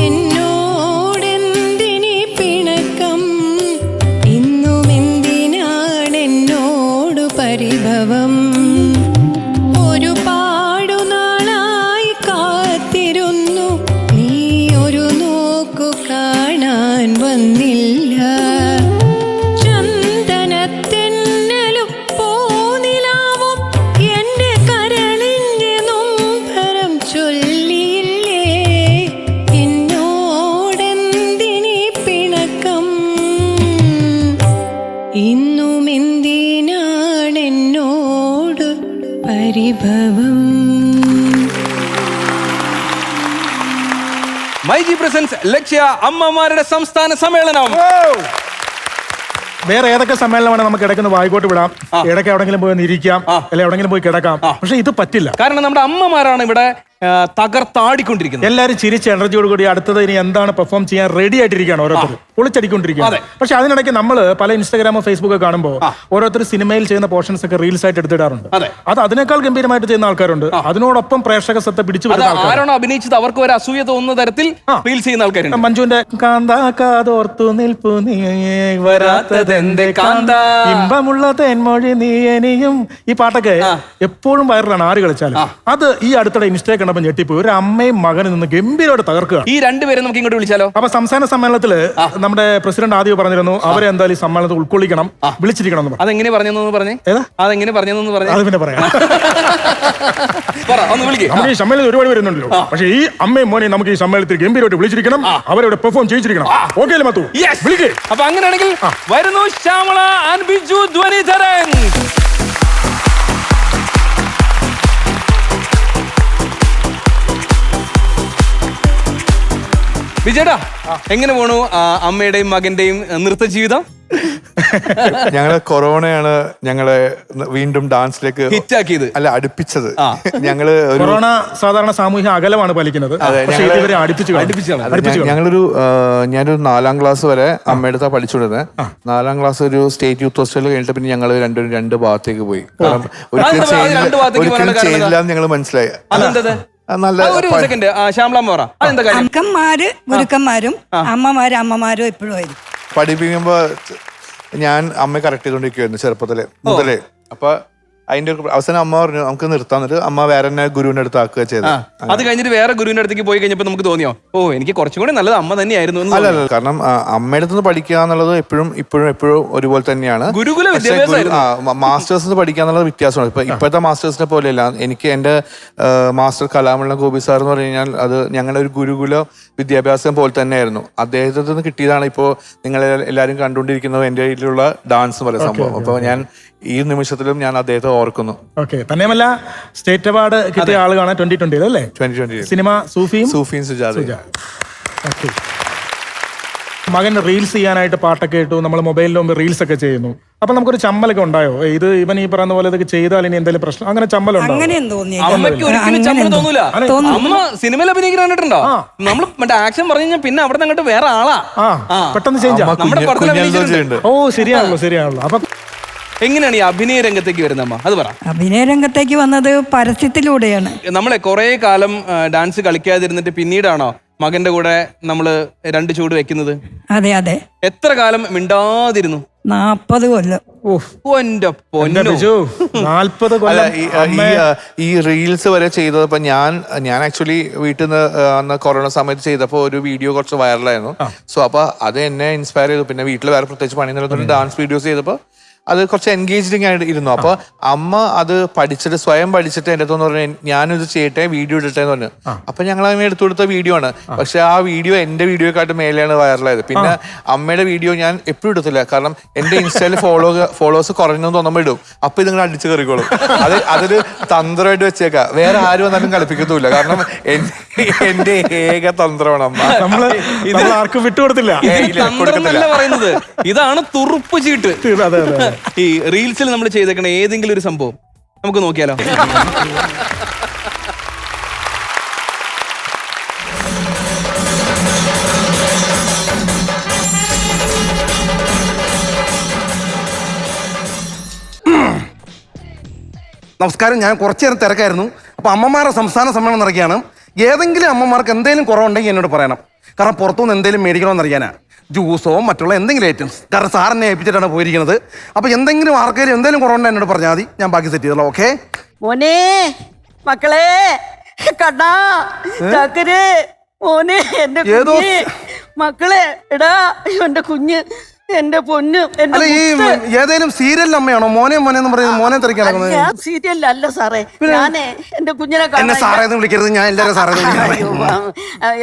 Speaker 10: എന്നോടെന്തിനീ പിണക്കം ഇന്നും എന്തിനാണെന്നോടു പരിഭവം ഒരുപാടു നാളായി കാത്തിരുന്നു നീ ഒരു നോക്കു കാണാൻ വന്നില്ല ചന്ദനത്തെന്നലും പൂനിലാവും എന്റെ കരളിന്റെ നൊമ്പരം ചൊല്ലിയില്ലേ എന്നോടെന്തിനീ പിണക്കം ഇന്നും എന്തിനാണെന്നോട് പരിഭവം
Speaker 2: മൈജി പ്രസൻസ് ലക്ഷ്യ അമ്മമാരുടെ സംസ്ഥാന സമ്മേളനം.
Speaker 4: വേറെ ഏതൊക്കെ സമ്മേളനമാണ് നമുക്ക് ഇടയ്ക്ക് വായിക്കോട്ട് വിടാം, ഇടയ്ക്ക് എവിടെങ്കിലും പോയി ഇരിക്കാം, അല്ലെ എവിടെങ്കിലും പോയി കിടക്കാം. പക്ഷെ ഇത് പറ്റില്ല.
Speaker 2: കാരണം നമ്മുടെ അമ്മമാരാണ് ഇവിടെ തകർത്താടിക്കൊണ്ടിരിക്കുന്നത്.
Speaker 4: എല്ലാവരും ചിരിച്ച എനർജിയോട് കൂടി അടുത്തത് ഇനി എന്താണ് പെർഫോം ചെയ്യാൻ റെഡി ആയിട്ടിരിക്കുകയാണ് ഓരോരുത്തർ, പൊളിച്ചടിക്കൊണ്ടിരിക്കുകയാണ്. പക്ഷെ അതിനിടയ്ക്ക് നമ്മൾ പല ഇൻസ്റ്റാഗ്രാമോ ഫേസ്ബുക്കോ കാണുമ്പോൾ ഓരോരുത്തർ സിനിമയിൽ ചെയ്യുന്ന പോർഷൻസ് ഒക്കെ റീൽസ് ആയിട്ട് എടുത്തിടാറുണ്ട്. അത് അതിനേക്കാൾ ഗംഭീരമായിട്ട് ചെയ്യുന്ന ആൾക്കാരുണ്ട്. അതിനോടൊപ്പം പ്രേക്ഷക ശ്രദ്ധ പിടിച്ചു
Speaker 2: ആരാണോ അഭിനയിച്ചത് അവർക്ക് ഒരു അസൂയ തോന്നുന്ന തരത്തിൽ റീൽസ് ചെയ്യുന്ന ആൾക്കാരുണ്ട്.
Speaker 4: മഞ്ജുവിന്റെ കാന്താക്കാതോർത്തു നിൽപ്പു നീ വരാത്തതെന്റെ കാന്ത ഇമ്പമുള്ള തെന്മൊഴി നീ എനിയും, ഈ പാട്ടൊക്കെ എപ്പോഴും വൈറലാണ് ആര് കളിച്ചാലും. അത് ഈ അടുത്തിടെ ഇൻസ്റ്റേ കണ്ടപ്പോൾ ഞെട്ടിപ്പോയി. ഒരു അമ്മയും മകനും നിന്ന് ഗംഭീരമായിട്ട് തകർക്കുക.
Speaker 2: ഈ രണ്ടുപേരും നമുക്ക് ഇങ്ങോട്ട് വിളിച്ചാലോ?
Speaker 4: അപ്പൊ സംസ്ഥാന സമ്മേളനത്തില് നമ്മുടെ പ്രസിഡന്റ് ആദ്യം പറഞ്ഞിരുന്നു അവരെ എന്തായാലും ഈ സമ്മേളനത്തിൽ ഉൾക്കൊള്ളിക്കണം, വിളിച്ചിരിക്കണം എന്ന്.
Speaker 2: അതെങ്ങനെ പറഞ്ഞു പറഞ്ഞേ? അതെങ്ങനെ പറഞ്ഞു പറഞ്ഞേ?
Speaker 4: അത് പിന്നെ പറയാം.
Speaker 2: നമുക്ക്
Speaker 4: ഈ സമ്മേളനം ഒരുപാട് വരുന്നുണ്ടല്ലോ, പക്ഷെ ഈ അമ്മയും മോനെയും നമുക്ക് ഈ സമ്മേളനത്തിൽ ഗംഭീരമായിട്ട് വിളിച്ചിരിക്കണം, അവരോട് പെർഫോം ചെയ്യിച്ചിരിക്കണം. ഓക്കെ അല്ലേ മത്തു? വിളിക്കേ.
Speaker 2: അപ്പൊ അങ്ങനെയാണെങ്കിൽ വരുന്നു ശ്യാമള ആൻഡ് ബിജു ധ്വനിധരൻ. വിജയേട്ടാ, എങ്ങനെ പോണു അമ്മയുടെയും മകന്റെയും നൃത്ത ജീവിതം?
Speaker 11: ഞങ്ങള് കൊറോണയാണ് ഞങ്ങളെ വീണ്ടും ഡാൻസിലേക്ക്
Speaker 2: ഹിറ്റാക്കിയത്.
Speaker 11: അല്ല, അടുപ്പിച്ചത്. ഞങ്ങള്
Speaker 4: കൊറോണ സാധാരണ സാമൂഹിക അകലമാണ് പാലിക്കുന്നത്.
Speaker 11: ഞാനൊരു 4ാം ക്ലാസ് വരെ അമ്മയുടെ അടുത്താ പഠിച്ചുകൊണ്ടിരുന്നത്. 4ാം ക്ലാസ് ഒരു സ്റ്റേറ്റ് യൂത്ത് ഫെസ്റ്റിവൽ കഴിഞ്ഞിട്ട് പിന്നെ ഞങ്ങൾ രണ്ടുപേരും 2 ഭാഗത്തേക്ക് പോയി. കാരണം ഒരിക്കലും ചെയ്യില്ല എന്ന് ഞങ്ങൾ മനസ്സിലായി.
Speaker 6: ഗുരുക്കന്മാരും അമ്മമാരും എപ്പോഴും ആയിരിക്കും.
Speaker 11: പഠിപ്പിക്കുമ്പോ ഞാൻ അമ്മയെ കറക്റ്റ് ചെയ്തോണ്ടിരിക്കുവായിരുന്നു ചെറുപ്പത്തിലെ മുതലേ. അപ്പൊ അതിന്റെ അവസാനം അമ്മ പറഞ്ഞു നമുക്ക് നിർത്താന്നിട്ട് അമ്മ വേറെ തന്നെ ഗുരുവിന്റെ അടുത്ത് ആക്കുക ചെയ്തു.
Speaker 2: അത് കഴിഞ്ഞിട്ട് വേറെ ഗുരുവിന്റെ അടുത്തേക്ക് പോയി കഴിഞ്ഞപ്പോ നമുക്ക് തോന്നിയോ എനിക്ക് കുറച്ചും കൂടി നല്ലത് അമ്മ തന്നെയായിരുന്നു?
Speaker 11: അല്ല, കാരണം അമ്മയുടെ അടുത്ത് പഠിക്കുക എന്നുള്ളത് എപ്പോഴും ഒരുപോലെ തന്നെയാണ്.
Speaker 2: ഗുരുകുല
Speaker 11: മാസ്റ്റേഴ്സ് പഠിക്കുക എന്നുള്ളത് വ്യത്യാസമാണ്. ഇപ്പോഴത്തെ മാസ്റ്റേഴ്സിനെ പോലെയല്ല. എനിക്ക് എന്റെ മാസ്റ്റർ കലാമണ്ഡലം ഗോപി സാർ എന്ന് പറഞ്ഞു കഴിഞ്ഞാൽ അത് ഞങ്ങളുടെ ഒരു ഗുരുകുല വിദ്യാഭ്യാസം പോലെ തന്നെയായിരുന്നു. അദ്ദേഹത്തിൽ നിന്ന് കിട്ടിയതാണ് ഇപ്പോൾ നിങ്ങൾ എല്ലാവരും കണ്ടുകൊണ്ടിരിക്കുന്നത് എൻ്റെ കയ്യിലുള്ള ഡാൻസ് പോലെ സംഭവം. അപ്പോൾ ഞാൻ ഈ നിമിഷത്തിലും ഞാൻ അദ്ദേഹത്തെ ഓർക്കുന്നു.
Speaker 4: തന്നെയുമല്ല, സ്റ്റേറ്റ് അവാർഡ് കിട്ടിയ ആളുകളാണ് 2020 അല്ലേ?
Speaker 11: 2020
Speaker 4: സിനിമ സൂഫിയും
Speaker 11: സുജാത.
Speaker 4: മകൻ റീൽസ് ചെയ്യാനായിട്ട് പാട്ടൊക്കെ ഇട്ടു, നമ്മൾ മൊബൈലിൽ മുമ്പ് റീൽസ് ഒക്കെ ചെയ്യുന്നു. അപ്പൊ നമുക്കൊരു ചമ്മലൊക്കെ ഉണ്ടായോ? ഇത് ഇവൻ ഈ പറയുന്ന പോലെ ഇതൊക്കെ ചെയ്താൽ ഇനി എന്തെങ്കിലും പ്രശ്നം അങ്ങനെ ചമ്മലുണ്ടോ?
Speaker 2: സിനിമയിൽ അഭിനയിക്കാനുണ്ടോ? നമ്മൾ മറ്റേ ആക്ഷൻ പറഞ്ഞു കഴിഞ്ഞാൽ പിന്നെ അവിടെ അങ്ങോട്ട് വേറെ ആളാ
Speaker 4: പെട്ടെന്ന് ചേഞ്ച്. ശരിയാണല്ലോ. അപ്പൊ
Speaker 2: എങ്ങനെയാണ് ഈ അഭിനയ രംഗത്തേക്ക് വരുന്നമ്മ? അത് പറ.
Speaker 6: അഭിനയ രംഗത്തേക്ക് വന്നത് പരസ്യത്തിലൂടെയാണ്.
Speaker 2: നമ്മളെ കുറെ കാലം ഡാൻസ് കളിക്കാതിരുന്നിട്ട് പിന്നീടാണോ മകന്റെ കൂടെ നമ്മള് 2 ചൂട് വെക്കുന്നത്?
Speaker 6: അതെ.
Speaker 2: എത്ര കാലം മിണ്ടാതിരുന്നു?
Speaker 6: 40 കൊല്ലം.
Speaker 11: ഈ റീൽസ് വരെ ചെയ്തപ്പോ ഞാൻ ആക്ച്വലി വീട്ടിൽ നിന്ന് അന്ന് കൊറോണ സമയത്ത് ചെയ്തപ്പോ ഒരു വീഡിയോ കുറച്ച് വൈറലായിരുന്നു. സോ അപ്പൊ അത് എന്നെ ഇൻസ്പയർ ചെയ്തു. പിന്നെ വീട്ടിൽ വേറെ പ്രത്യേകിച്ച് പണിയുന്ന ഡാൻസ് വീഡിയോസ് ചെയ്തപ്പോ അത് കുറച്ച് എൻഗേജിങ് ആയിട്ട് ഇരുന്നു. അപ്പൊ അമ്മ അത് സ്വയം പഠിച്ചിട്ട് എൻ്റെ അടുത്ത് പറഞ്ഞു ഞാനിത് ചെയ്യട്ടെ, വീഡിയോ ഇടട്ടെ എന്ന് പറഞ്ഞു. അപ്പൊ ഞങ്ങൾ അങ്ങനെ എടുത്തു കൊടുത്ത വീഡിയോ ആണ്. പക്ഷെ ആ വീഡിയോ എന്റെ വീഡിയോക്കാട്ട് മേലെയാണ് വൈറലായത്. പിന്നെ അമ്മയുടെ വീഡിയോ ഞാൻ എപ്പോഴും എടുത്തില്ല. കാരണം എന്റെ ഇൻസ്റ്റയിൽ ഫോളോവേഴ്സ് കുറഞ്ഞെന്ന് തോന്നുമ്പോൾ ഇടും. അപ്പൊ ഇതിങ്ങനെ അടിച്ചു കയറിക്കോളും. അതൊരു തന്ത്രമായിട്ട് വെച്ചേക്കാം. വേറെ ആരും വന്നാലും കളിപ്പിക്കത്തുമില്ല. കാരണം എന്റെ ഏക തന്ത്രമാണ് അമ്മ.
Speaker 4: ആർക്കും വിട്ടുകൊടുത്തില്ല.
Speaker 2: പറയുന്നത് ഇതാണ് തുറുപ്പ് ചീട്ട്. ഈ റീൽസിൽ നമ്മൾ ചെയ്തേക്കണ ഏതെങ്കിലും ഒരു സംഭവം നമുക്ക് നോക്കിയാലോ?
Speaker 12: നമസ്കാരം. ഞാൻ കുറച്ചു നേരം തിരക്കായിരുന്നു. അപ്പോൾ അമ്മമാരുടെ സംസ്ഥാന സമ്മേളനം നടക്കുകയാണ്. ഏതെങ്കിലും അമ്മമാർക്ക് എന്തെങ്കിലും കുറവുണ്ടെങ്കിൽ എന്നോട് പറയണം. കാരണം പുറത്തുനിന്ന് എന്തെങ്കിലും മേടിക്കണമെന്ന് അറിയാനാണ്. ജ്യൂസോ മറ്റുള്ള എന്തെങ്കിലും ഐറ്റംസ്. കാരണം സാറിനെ ഏൽപ്പിച്ചിട്ടാണ് പോയിരിക്കുന്നത്. അപ്പോൾ എന്തെങ്കിലും ആർക്കെങ്കിലും എന്തെങ്കിലും കുറവുണ്ടെങ്കിൽ എന്നോട് പറഞ്ഞാൽ മതി, ഞാൻ ബാക്കി സെറ്റ് ചെയ്തോളാം. ഓക്കെ
Speaker 13: മോനെ, മക്കളെ, കണ്ണാ, ചക്കര്, മോനെ, എന്റെ മക്കളെ, എടാ എന്റെ കുഞ്ഞ്, എന്റെ പൊന്ന്.
Speaker 12: ഏതെങ്കിലും സീരിയലിൽ അമ്മയാണോ മോനെ എന്ന് പറയുന്നത്? മോനെ തിരക്കാണ്.
Speaker 13: സീരിയലല്ല സാറേ, ഞാനേ എന്റെ കുഞ്ഞിനെ
Speaker 12: വിളിക്കരുത്. ഞാൻ എല്ലാവരും സാറേ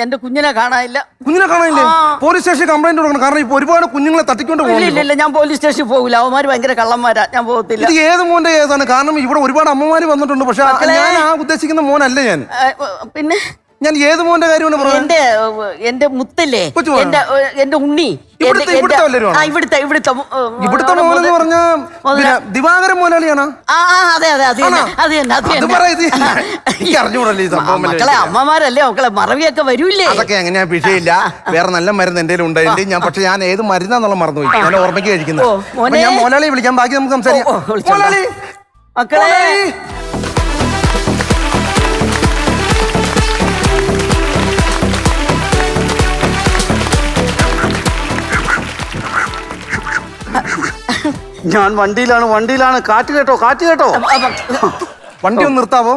Speaker 13: എന്റെ കുഞ്ഞിനെ കാണാനില്ല.
Speaker 12: കുഞ്ഞിനെ കാണാനില്ലേ? പോലീസ് സ്റ്റേഷൻ കംപ്ലൈന്റ് കൊടുക്കണം. കാരണം ഇപ്പൊ ഒരുപാട് കുഞ്ഞുങ്ങളെ തട്ടിക്കൊണ്ട്
Speaker 13: ഇല്ല, ഞാൻ പോലീസ് സ്റ്റേഷനിൽ പോകില്ല. അവന്മാര് ഭയങ്കര കള്ളന്മാരാ, ഞാൻ പോകത്തില്ല.
Speaker 12: ഇത് ഏത് മോന്റെ ഏതാണ്? കാരണം ഇവിടെ ഒരുപാട് അമ്മമാര് വന്നിട്ടുണ്ട്. പക്ഷെ ഞാൻ ആ ഉദ്ദേശിക്കുന്ന മോനല്ല ഞാൻ.
Speaker 13: പിന്നെ
Speaker 12: ഞാൻ ഏത് മോന്റെ കാര്യമാണ്?
Speaker 13: എന്റെ മുത്തല്ലേ, എന്റെ ഉണ്ണി,
Speaker 12: ഇവിടുത്തെ മോനെന്ന് പറഞ്ഞ ദിവാകരൻ മോനാളിയാണോ?
Speaker 13: മക്കളെ, അമ്മമാരല്ലേ മക്കളെ, മറവിയൊക്കെ വരൂല്ലേ?
Speaker 12: അതൊക്കെ എങ്ങനെയാ വിഷയമില്ല. വേറെ നല്ല മരുന്ന് എന്റെ ഉണ്ട്. പക്ഷെ ഞാൻ ഏത് മരുന്നാന്നുള്ള മറന്നുപോയി. ഞാൻ ഓർമ്മയ്ക്ക് കഴിക്കുന്നത്. ഞാൻ മോനാളിയെ വിളിക്കാം. ബാക്കി നമുക്ക് സംസാരിക്കാം.
Speaker 13: മക്കളെ,
Speaker 12: ഞാൻ വണ്ടിയിലാണ്. കാറ്റ് കേട്ടോ. വണ്ടി ഒന്ന് നിർത്താവോ?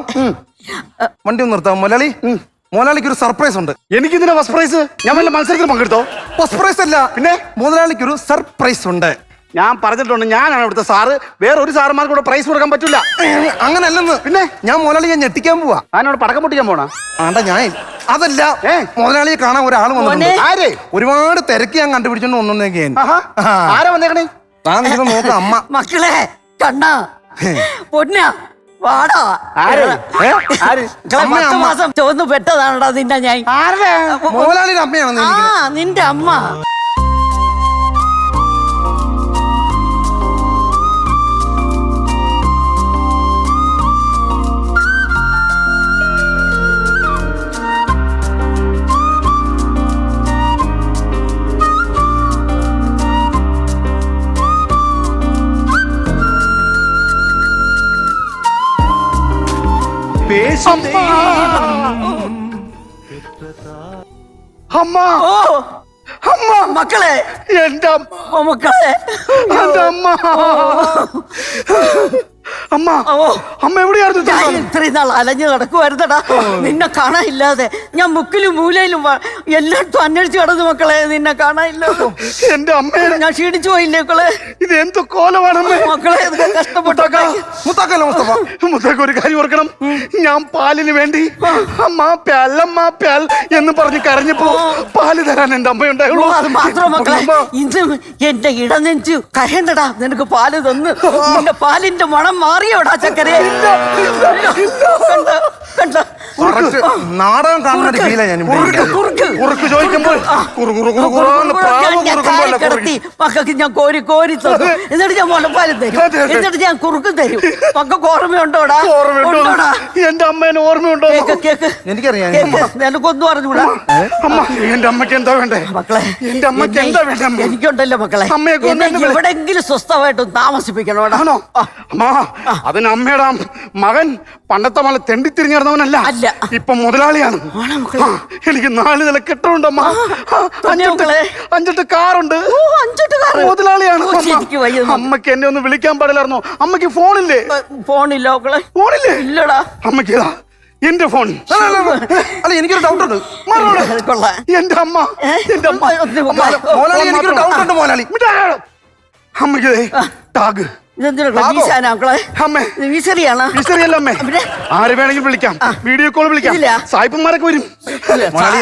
Speaker 12: മുതലാളിക്ക് ഒരു സർപ്രൈസ് ഉണ്ട്.
Speaker 14: എനിക്കിതിന് ഫസ്റ്റ് പ്രൈസ്? ഞാൻ വല്ല മത്സരത്തിൽ പങ്കെടുത്തോ?
Speaker 12: ഫസ്റ്റ് പ്രൈസ് അല്ല, പിന്നെ മുതലാളിക്ക് ഒരു സർപ്രൈസ് ഉണ്ട്.
Speaker 14: ഞാൻ പറഞ്ഞിട്ടുണ്ട്, ഞാനാണ് ഇവിടുത്തെ സാറ്. വേറെ ഒരു സാറുമാർക്ക് കൂടെ പ്രൈസ് കൊടുക്കാൻ പറ്റില്ല.
Speaker 12: അങ്ങനല്ലെന്ന്. പിന്നെ ഞാൻ മുതലാളിയെ ഞെട്ടിക്കാൻ പോവാ.
Speaker 14: അതിനോട് പടക്കം പൊട്ടിക്കാൻ പോണ?
Speaker 12: ഞാൻ അതല്ല, മുതലാളിയെ കാണാൻ ഒരാൾ വന്നിട്ടുണ്ട്. ഒരുപാട് തിരക്ക് ഞാൻ കണ്ടുപിടിച്ചോണ്ട് വന്നോണ്ടേക്ക്.
Speaker 14: ആരാ വന്നേക്കണേ?
Speaker 12: നോക്കാം അമ്മ.
Speaker 13: മക്കളെ, കണ്ണാ, പൊന്നാ, വാടാ. മാസം ചോന്ന് പെട്ടതാണടാ നിന്നെ ഞാൻ.
Speaker 12: മുതലാളിയുടെ അമ്മയാണ്
Speaker 13: നിന്റെ അമ്മ.
Speaker 14: അമ്മ
Speaker 13: ഓ
Speaker 14: അമ്മ
Speaker 13: മക്കളെ,
Speaker 14: എന്റെ
Speaker 13: മക്കളെ,
Speaker 14: എന്റെ അമ്മ അമ്മ അമ്മ എവിടെയായിരുന്നു
Speaker 13: ഞാൻ ഇത്രയും നാൾ അലഞ്ഞു നടക്കുവായിരുന്നടാ. നിന്നെ കാണാനില്ലാതെ ഞാൻ മുക്കിലും മൂലയിലും എല്ലായിടത്തും അന്വേഷിച്ച് കിടന്നു മക്കളെ. നിന്നെ കാണാനില്ലാതെ
Speaker 14: എന്റെ അമ്മ
Speaker 13: ഞാൻ ക്ഷീണിച്ചു പോയില്ലേ മക്കളെ?
Speaker 14: ഇത് എന്ത് കോലമാണ്
Speaker 13: മക്കളെ കഷ്ടപ്പെട്ടൊക്കെ.
Speaker 14: മുത്തക്ക ഒരു കാര്യം ഓർക്കണം, ഞാൻ പാലിന് വേണ്ടി അമ്മ പ്യാൽ എന്ന് പറഞ്ഞ് കരഞ്ഞപ്പോ പാല് തരാൻ എന്റെ അമ്മയുണ്ടായുള്ളൂ.
Speaker 13: അത് മാത്രം മക്കളെ, ഇന്ന് എന്റെ ഇടനെഞ്ചു കരണ്ടടാ. നിനക്ക് പാല് തന്ന് നിന്റെ പാലിന്റെ മണം മാറിയോടാ ചക്കരെ.
Speaker 12: നാടകം കാണുന്ന ഫീലാ ഞാൻ
Speaker 14: കുറുക്ക് ചോദിക്കുമ്പോൾ
Speaker 13: കിടത്തി മക്കൾക്ക് ഞാൻ കോരി കോരി തന്നു. എന്നിട്ട് ഞാൻ മുലപ്പാലും തരും, എന്നിട്ട് ഞാൻ കുറുക്കും തരും. മക്കൾക്ക് ഓർമ്മയുണ്ടോടാ?
Speaker 14: എന്റെ അമ്മേനെ ഓർമ്മയുണ്ടോ?
Speaker 13: കേക്ക്
Speaker 12: എനിക്കറിയാം.
Speaker 13: നിനക്കൊന്നും അറിഞ്ഞൂടാ.
Speaker 14: അമ്മ എന്റെ അമ്മക്ക് എന്താ വേണ്ടേ?
Speaker 13: മക്കളെ
Speaker 14: എന്റെ അമ്മക്ക് എന്താ വേണ്ടേ?
Speaker 13: എനിക്കുണ്ടല്ലോ മക്കളെ, എവിടെങ്കിലും സ്വസ്ഥമായിട്ടും താമസിപ്പിക്കണോടാ.
Speaker 14: അമ്മ അതിന് അമ്മയുടെ മകൻ പണ്ടത്തെ മല തെണ്ടിത്തിരിഞ്ഞിരുന്നവനല്ല, ഇപ്പൊ മുതലാളിയാണ്. എനിക്ക് 4 നില കെട്ടുണ്ടമ്മ, 5-8 കാറുണ്ട്, മുതലാളിയാണ്. അമ്മക്ക് എന്നെ ഒന്ന് വിളിക്കാൻ പാടില്ലായിരുന്നോ? അമ്മക്ക് ഫോണില്ലേ?
Speaker 13: ഫോണില്ല
Speaker 14: ഫോണില്ലേ?
Speaker 13: ഇല്ലടാ.
Speaker 14: അമ്മക്ക് എന്റെ ഫോൺ.
Speaker 12: അല്ല എനിക്കൊരു ഡൗട്ട് ഉണ്ട്.
Speaker 14: എന്റെ അമ്മ
Speaker 12: എനിക്കൊരു ഡൗട്ട് ഉണ്ട് മോലാളി.
Speaker 14: അമ്മക്ക് ടാഗ് ആരെ വേണമെങ്കിലും വിളിക്കാം, വീഡിയോ കോൾ വിളിക്കാം, സായിപ്പന്മാരൊക്കെ വരും.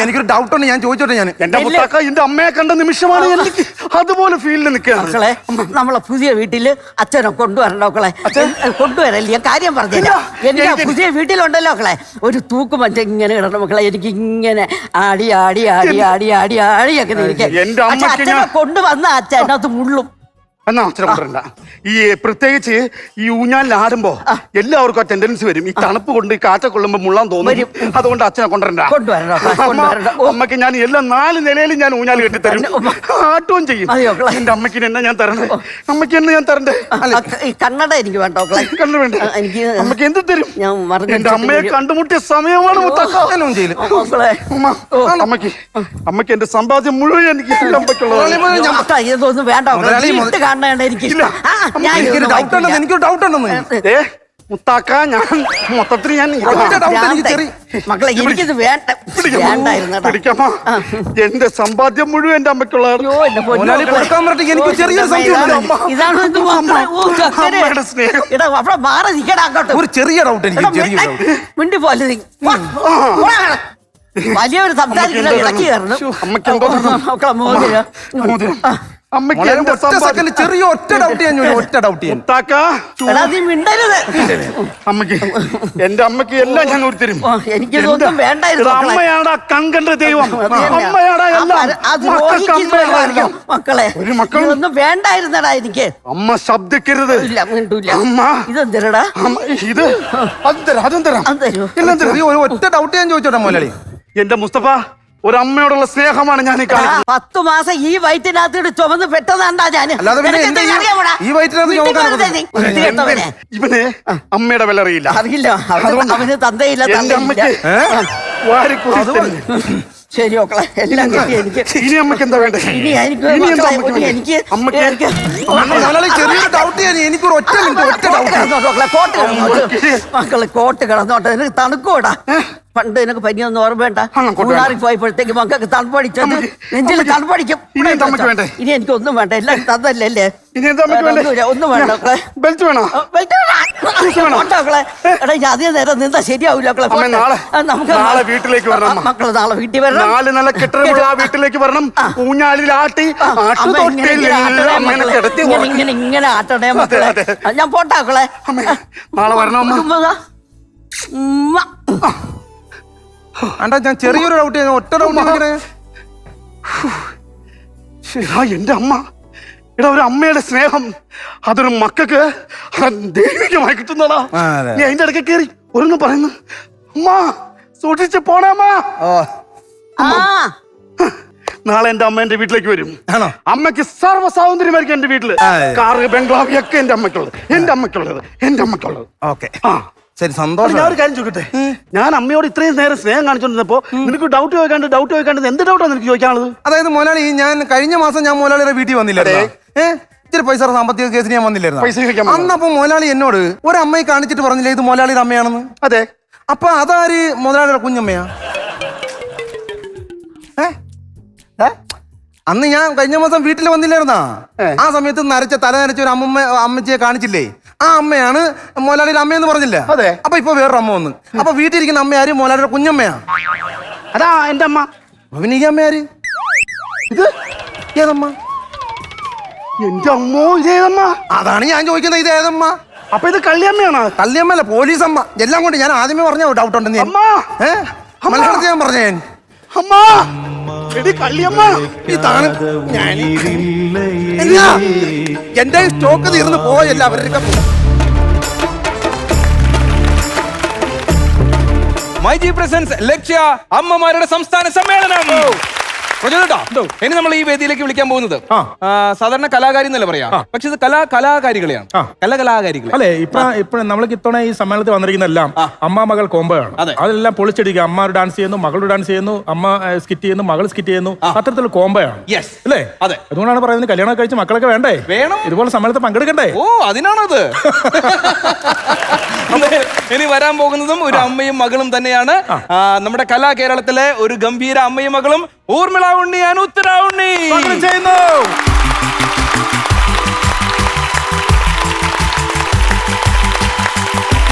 Speaker 12: എനിക്കൊരു ഡൗട്ട് ഉണ്ട്, ഞാൻ ചോദിച്ചോട്ടെ. ഞാൻ
Speaker 14: എന്റെ മുത്താക്ക എന്റെ അമ്മയെ കണ്ട നിമിഷമാണ് എനിക്ക് അതുപോലെ ഫീലിൽ നിൽക്കുകയാണ്.
Speaker 13: നമ്മളെ പുതിയ വീട്ടില് അച്ഛനെ കൊണ്ടുവരണം മക്കളെ. കൊണ്ടുവരല്ലേ, ഞാൻ കാര്യം പറഞ്ഞില്ല. എനിക്ക് പുതിയ വീട്ടിലുണ്ടല്ലോ മക്കളെ ഒരു തൂക്കുമഞ്ച ഇങ്ങനെ ഇടണം മക്കളെ. എനിക്ക് ഇങ്ങനെ ആടി ആടി ആടി ആടി ആടി ആടി അങ്ങനെ ഇരിക്കാം. അച്ഛനെ കൊണ്ടുവന്ന അച്ഛൻ അത് മുള്ളും.
Speaker 14: എന്നാ അച്ഛനെ കൊണ്ടുവരണ്ട. ഈ പ്രത്യേകിച്ച് ഈ ഊഞ്ഞാലിൽ ആടുമ്പോ എല്ലാവർക്കും ആ ടെൻഡൻസി വരും. ഈ തണുപ്പ് കൊണ്ട് ഈ കാറ്റ കൊള്ളുമ്പോ മുള്ളാൻ തോന്നും. അതുകൊണ്ട് അച്ഛനെ കൊണ്ടുവരണ്ട. അമ്മക്ക് ഞാൻ എല്ലാ 4 നിലയിലും ഞാൻ ഊഞ്ഞാൽ കെട്ടിത്തരും, ആട്ടുകയും ചെയ്യും. എന്റെ അമ്മയ്ക്ക് എന്നെ ഞാൻ തരണ്ടേ? അമ്മയ്ക്ക് എന്നെ ഞാൻ തരണ്ടേ?
Speaker 13: കണ്ണട എനിക്ക് വേണ്ട.
Speaker 14: കണ്ണു വേണ്ട. അമ്മക്ക് എന്ത് തരും? എന്റെ അമ്മയെ കണ്ടുമുട്ടിയ സമയമാണ്. അമ്മയ്ക്ക് എന്റെ സമ്പാദ്യം മുഴുവൻ എനിക്ക്
Speaker 13: ഇതൊന്നും വേണ്ട.
Speaker 12: എനിക്കൊരു ഡൗട്ട് ഉണ്ടെന്ന്.
Speaker 14: മുത്താക്ക ഞാൻ മൊത്തത്തിൽ ഞാൻ
Speaker 13: മക്കളെ എനിക്കിത്
Speaker 14: പിടിക്കാമോ? എന്റെ സമ്പാദ്യം മുഴുവൻ എന്റെ അമ്മയ്ക്കുള്ളതാണ്.
Speaker 12: എനിക്ക് ചെറിയൊരു സംശയം. ഒരു ചെറിയ ഡൗട്ട് എനിക്ക്.
Speaker 13: മിണ്ടി പോലെ വലിയൊരു സംസാരിക്കുന്ന ഇടയ്ക്ക് കയറണം. മക്കളെ മോതിരം
Speaker 12: ചെറിയ ഒറ്റ ഡൗട്ട്
Speaker 14: അമ്മക്ക് എന്റെ അമ്മക്ക് എല്ലാം ഞാൻ ഉരുത്തരും.
Speaker 13: എനിക്കിതൊന്നും വേണ്ടായിരുന്നു.
Speaker 14: അമ്മയാടാ കങ്കന്റെ ദൈവം, അമ്മയാടാ
Speaker 13: മക്കളെ. ഒരു മക്കളൊന്നും വേണ്ടായിരുന്നടാ എനിക്ക്.
Speaker 14: അമ്മ ശബ്ദിക്കരുത്.
Speaker 13: അമ്മ ഇതെന്തരടാ?
Speaker 14: ഇത് അതും തരാം.
Speaker 12: ഒറ്റ ഡൗട്ട് ഞാൻ ചോദിച്ചോട്ടെ മോലാളി.
Speaker 14: എന്റെ മുസ്തഫ, ഒരമ്മയോടുള്ള സ്നേഹമാണ് ഞാൻ ഈ കാണിക്കുന്നത്.
Speaker 13: 10 മാസം ഈ വയറ്റിനകത്തോട് ചുമന്ന് പെട്ടതാണ്ടാ ഞാൻ.
Speaker 14: ഇവന് അമ്മയുടെ വില അറിയില്ല.
Speaker 13: അവന് തന്തയില്ല.
Speaker 14: എന്റെ അമ്മയ്ക്ക്
Speaker 13: ശരി മക്കളെ, എല്ലാം കിട്ടി എനിക്ക്.
Speaker 14: ഇനി അമ്മക്ക് എന്താ വേണ്ടേ?
Speaker 12: ചെറിയൊരു ഡൗട്ട്. എനിക്കൊരു ഒറ്റ
Speaker 13: മക്കളെ കോട്ട് കിടന്നോട്ടെ. എനിക്ക് തണുക്കൂടാ. പണ്ട് എനിക്ക് പനിയൊന്നും ഓർമ്മ വേണ്ട. മൂന്നാറിൽ പോയപ്പോഴത്തേക്ക് മക്കൾക്ക് തണുപ്പടിച്ചത് നെഞ്ചിൽ തണുപ്പടിക്കും. ഇനി എനിക്ക് ഒന്നും വേണ്ട. എല്ലാം തന്നല്ലേ. ഒന്നും വേണ്ട.
Speaker 14: ബെൽറ്റ് വേണോ?
Speaker 13: മക്കളെ എടാ അധികം നേരം നിന്നാ ശരിയാവില്ല മക്കളെ. നമുക്ക്
Speaker 14: നാളെ വീട്ടിലേക്ക് വരണം.
Speaker 13: മക്കള് നാളെ വീട്ടിൽ വരണം.
Speaker 14: 4 നില കെട്ടിടമുള്ള ആ വീട്ടിലേക്ക് വരണം. ഊഞ്ഞാലിലാട്ടി
Speaker 13: ഇങ്ങനെ ആട്ടണേ മക്കളെ. ഞാൻ പോട്ടാക്കളെ.
Speaker 14: നാളെ വരണം.
Speaker 12: ഞാൻ ചെറിയൊരു ഡൗട്ട്, ഒറ്റ ഡൗട്ട്.
Speaker 14: എന്റെ അമ്മ, എടാ ഒരു അമ്മയുടെ സ്നേഹം അതൊരു മക്കൾക്ക് ദൈവികമായി കിട്ടുന്നതാ. നീ അതിന്റെ ഇടയ്ക്ക് കയറി ഒരെന്ന് പറയുന്നു. അമ്മ സൂക്ഷിച്ച് പോണമ്മ. നാളെ എന്റെ അമ്മ എന്റെ വീട്ടിലേക്ക് വരും. അമ്മയ്ക്ക് സർവ്വ സ്വാതന്ത്ര്യമായിരിക്കും എന്റെ വീട്ടില്. കാറ് ബംഗ്ലാവ് ഒക്കെ എന്റെ അമ്മയ്ക്കുള്ളത്. എന്റെ അമ്മയ്ക്കുള്ളത്.
Speaker 12: ഓക്കെ ശരി,
Speaker 14: അപ്പൊ
Speaker 12: സന്തോഷം.
Speaker 14: ഞാൻ ഒരു കാര്യം ചോദിക്കട്ടെ, ഞാൻ അമ്മയോട് ഇത്രയും നേരം സ്നേഹം കാണിച്ചോണ്ടിരുന്നപ്പോ നിനക്ക് ഡൗട്ട് ചോദിക്കാണ്ട് എന്ത് ഡൗട്ടാണ് നിനക്ക് ചോദിക്കാനുള്ളത്?
Speaker 12: അതായത് മുതലാളി, ഞാൻ കഴിഞ്ഞ മാസം ഞാൻ മുതലാളിയുടെ വീട്ടിൽ വന്നില്ലായിരുന്നു. ഇച്ചിരി പൈസ സാമ്പത്തിക കേസിന് ഞാൻ വന്നില്ലായിരുന്നു. അന്നപ്പോ മുതലാളി എന്നോട് ഒരു അമ്മയെ കാണിച്ചിട്ട് പറഞ്ഞില്ലേ ഇത് മുതലാളിയുടെ അമ്മയാണെന്ന്?
Speaker 14: അതെ.
Speaker 12: അപ്പൊ അതാര് മുതലാളിയുടെ കുഞ്ഞമ്മയാ? അന്ന് ഞാൻ കഴിഞ്ഞ മാസം വീട്ടിൽ വന്നില്ലായിരുന്നാ? ആ സമയത്ത് തല നരച്ച ഒരു അമ്മച്ചിയെ കാണിച്ചില്ലേ? ആ അമ്മയാണ് മോലാളിയുടെ അമ്മയെന്ന് പറഞ്ഞില്ല?
Speaker 14: അതെ.
Speaker 12: അപ്പൊ ഇപ്പൊ വേറൊരു അമ്മ വന്ന്. അപ്പൊ വീട്ടിലിരിക്കുന്ന അമ്മ ആര്? മോലാളിയുടെ കുഞ്ഞമ്മയാ.
Speaker 14: അതാ എന്റെ അമ്മ.
Speaker 12: പിന്നെ ഈ അമ്മ ആര്?
Speaker 14: ഇത്
Speaker 12: ഏതമ്മ?
Speaker 14: എന്റെ അമ്മോ, ഇതേതമ്മ?
Speaker 12: അതാണ് ഞാൻ ചോദിക്കുന്നത്, ഇത് ഏതമ്മ?
Speaker 14: അപ്പൊ ഇത് കള്ളിയമ്മയാണോ?
Speaker 12: കള്ളിയമ്മല്ല, പോലീസ് അമ്മ. എല്ലാം കൊണ്ട് ഞാൻ ആദ്യമേ പറഞ്ഞ ഡൗട്ട് ഉണ്ടെന്ന്. മലയാളത്തിൽ ഞാൻ പറഞ്ഞ
Speaker 14: അമ്മ, എടി കള്ളിയമ്മ.
Speaker 12: എന്റെ സ്റ്റോക്ക് തീർന്ന് പോയല്ല അവരുടെ.
Speaker 2: മൈജി പ്രസൻസ് ലക്ഷ്യ അമ്മമാരുടെ സംസ്ഥാന സമ്മേളനം. ഇനി നമ്മൾ ഈ വേദിയിലേക്ക് വിളിക്കാൻ പോകുന്നത് സാധാരണ കലാകാരി എന്നല്ല പറയാ, പക്ഷെ ഇത് കലാകാരികളെയാണ്. കലാകാരികളെ
Speaker 4: അല്ലെ. ഇപ്പൊ നമ്മൾക്ക് ഇത്തവണ ഈ സമ്മേളനത്തിൽ വന്നിരിക്കുന്ന എല്ലാം അമ്മ മകൾ കോംബോയാണ്. അതെല്ലാം പൊളിച്ചടിക്കുക. അമ്മ ഒരു ഡാൻസ് ചെയ്യുന്നു, മകളുടെ ഡാൻസ് ചെയ്യുന്നു, അമ്മ സ്കിറ്റ് ചെയ്യുന്നു, മകൾ സ്കിറ്റ് ചെയ്യുന്നു. അത്തരത്തിലുള്ള കോംബോയാണ് അല്ലേ? അതെ. അതുകൊണ്ടാണ് പറയുന്നത് കല്യാണം കഴിച്ച് മക്കളൊക്കെ വേണ്ടേ?
Speaker 2: വേണം.
Speaker 4: ഇതുപോലെ സമ്മേളനത്തിൽ പങ്കെടുക്കണ്ടേ?
Speaker 2: ഓ, അതിനാണത്. ഇനി വരാൻ പോകുന്നതും ഒരു അമ്മയും മകളും തന്നെയാണ്. നമ്മുടെ കലാകേരളത്തിലെ ഒരു ഗംഭീര അമ്മയും മകളും ഊർമിള ഉണ്ണി, അനുത്തര ഉണ്ണി
Speaker 4: ചെയ്യുന്നു.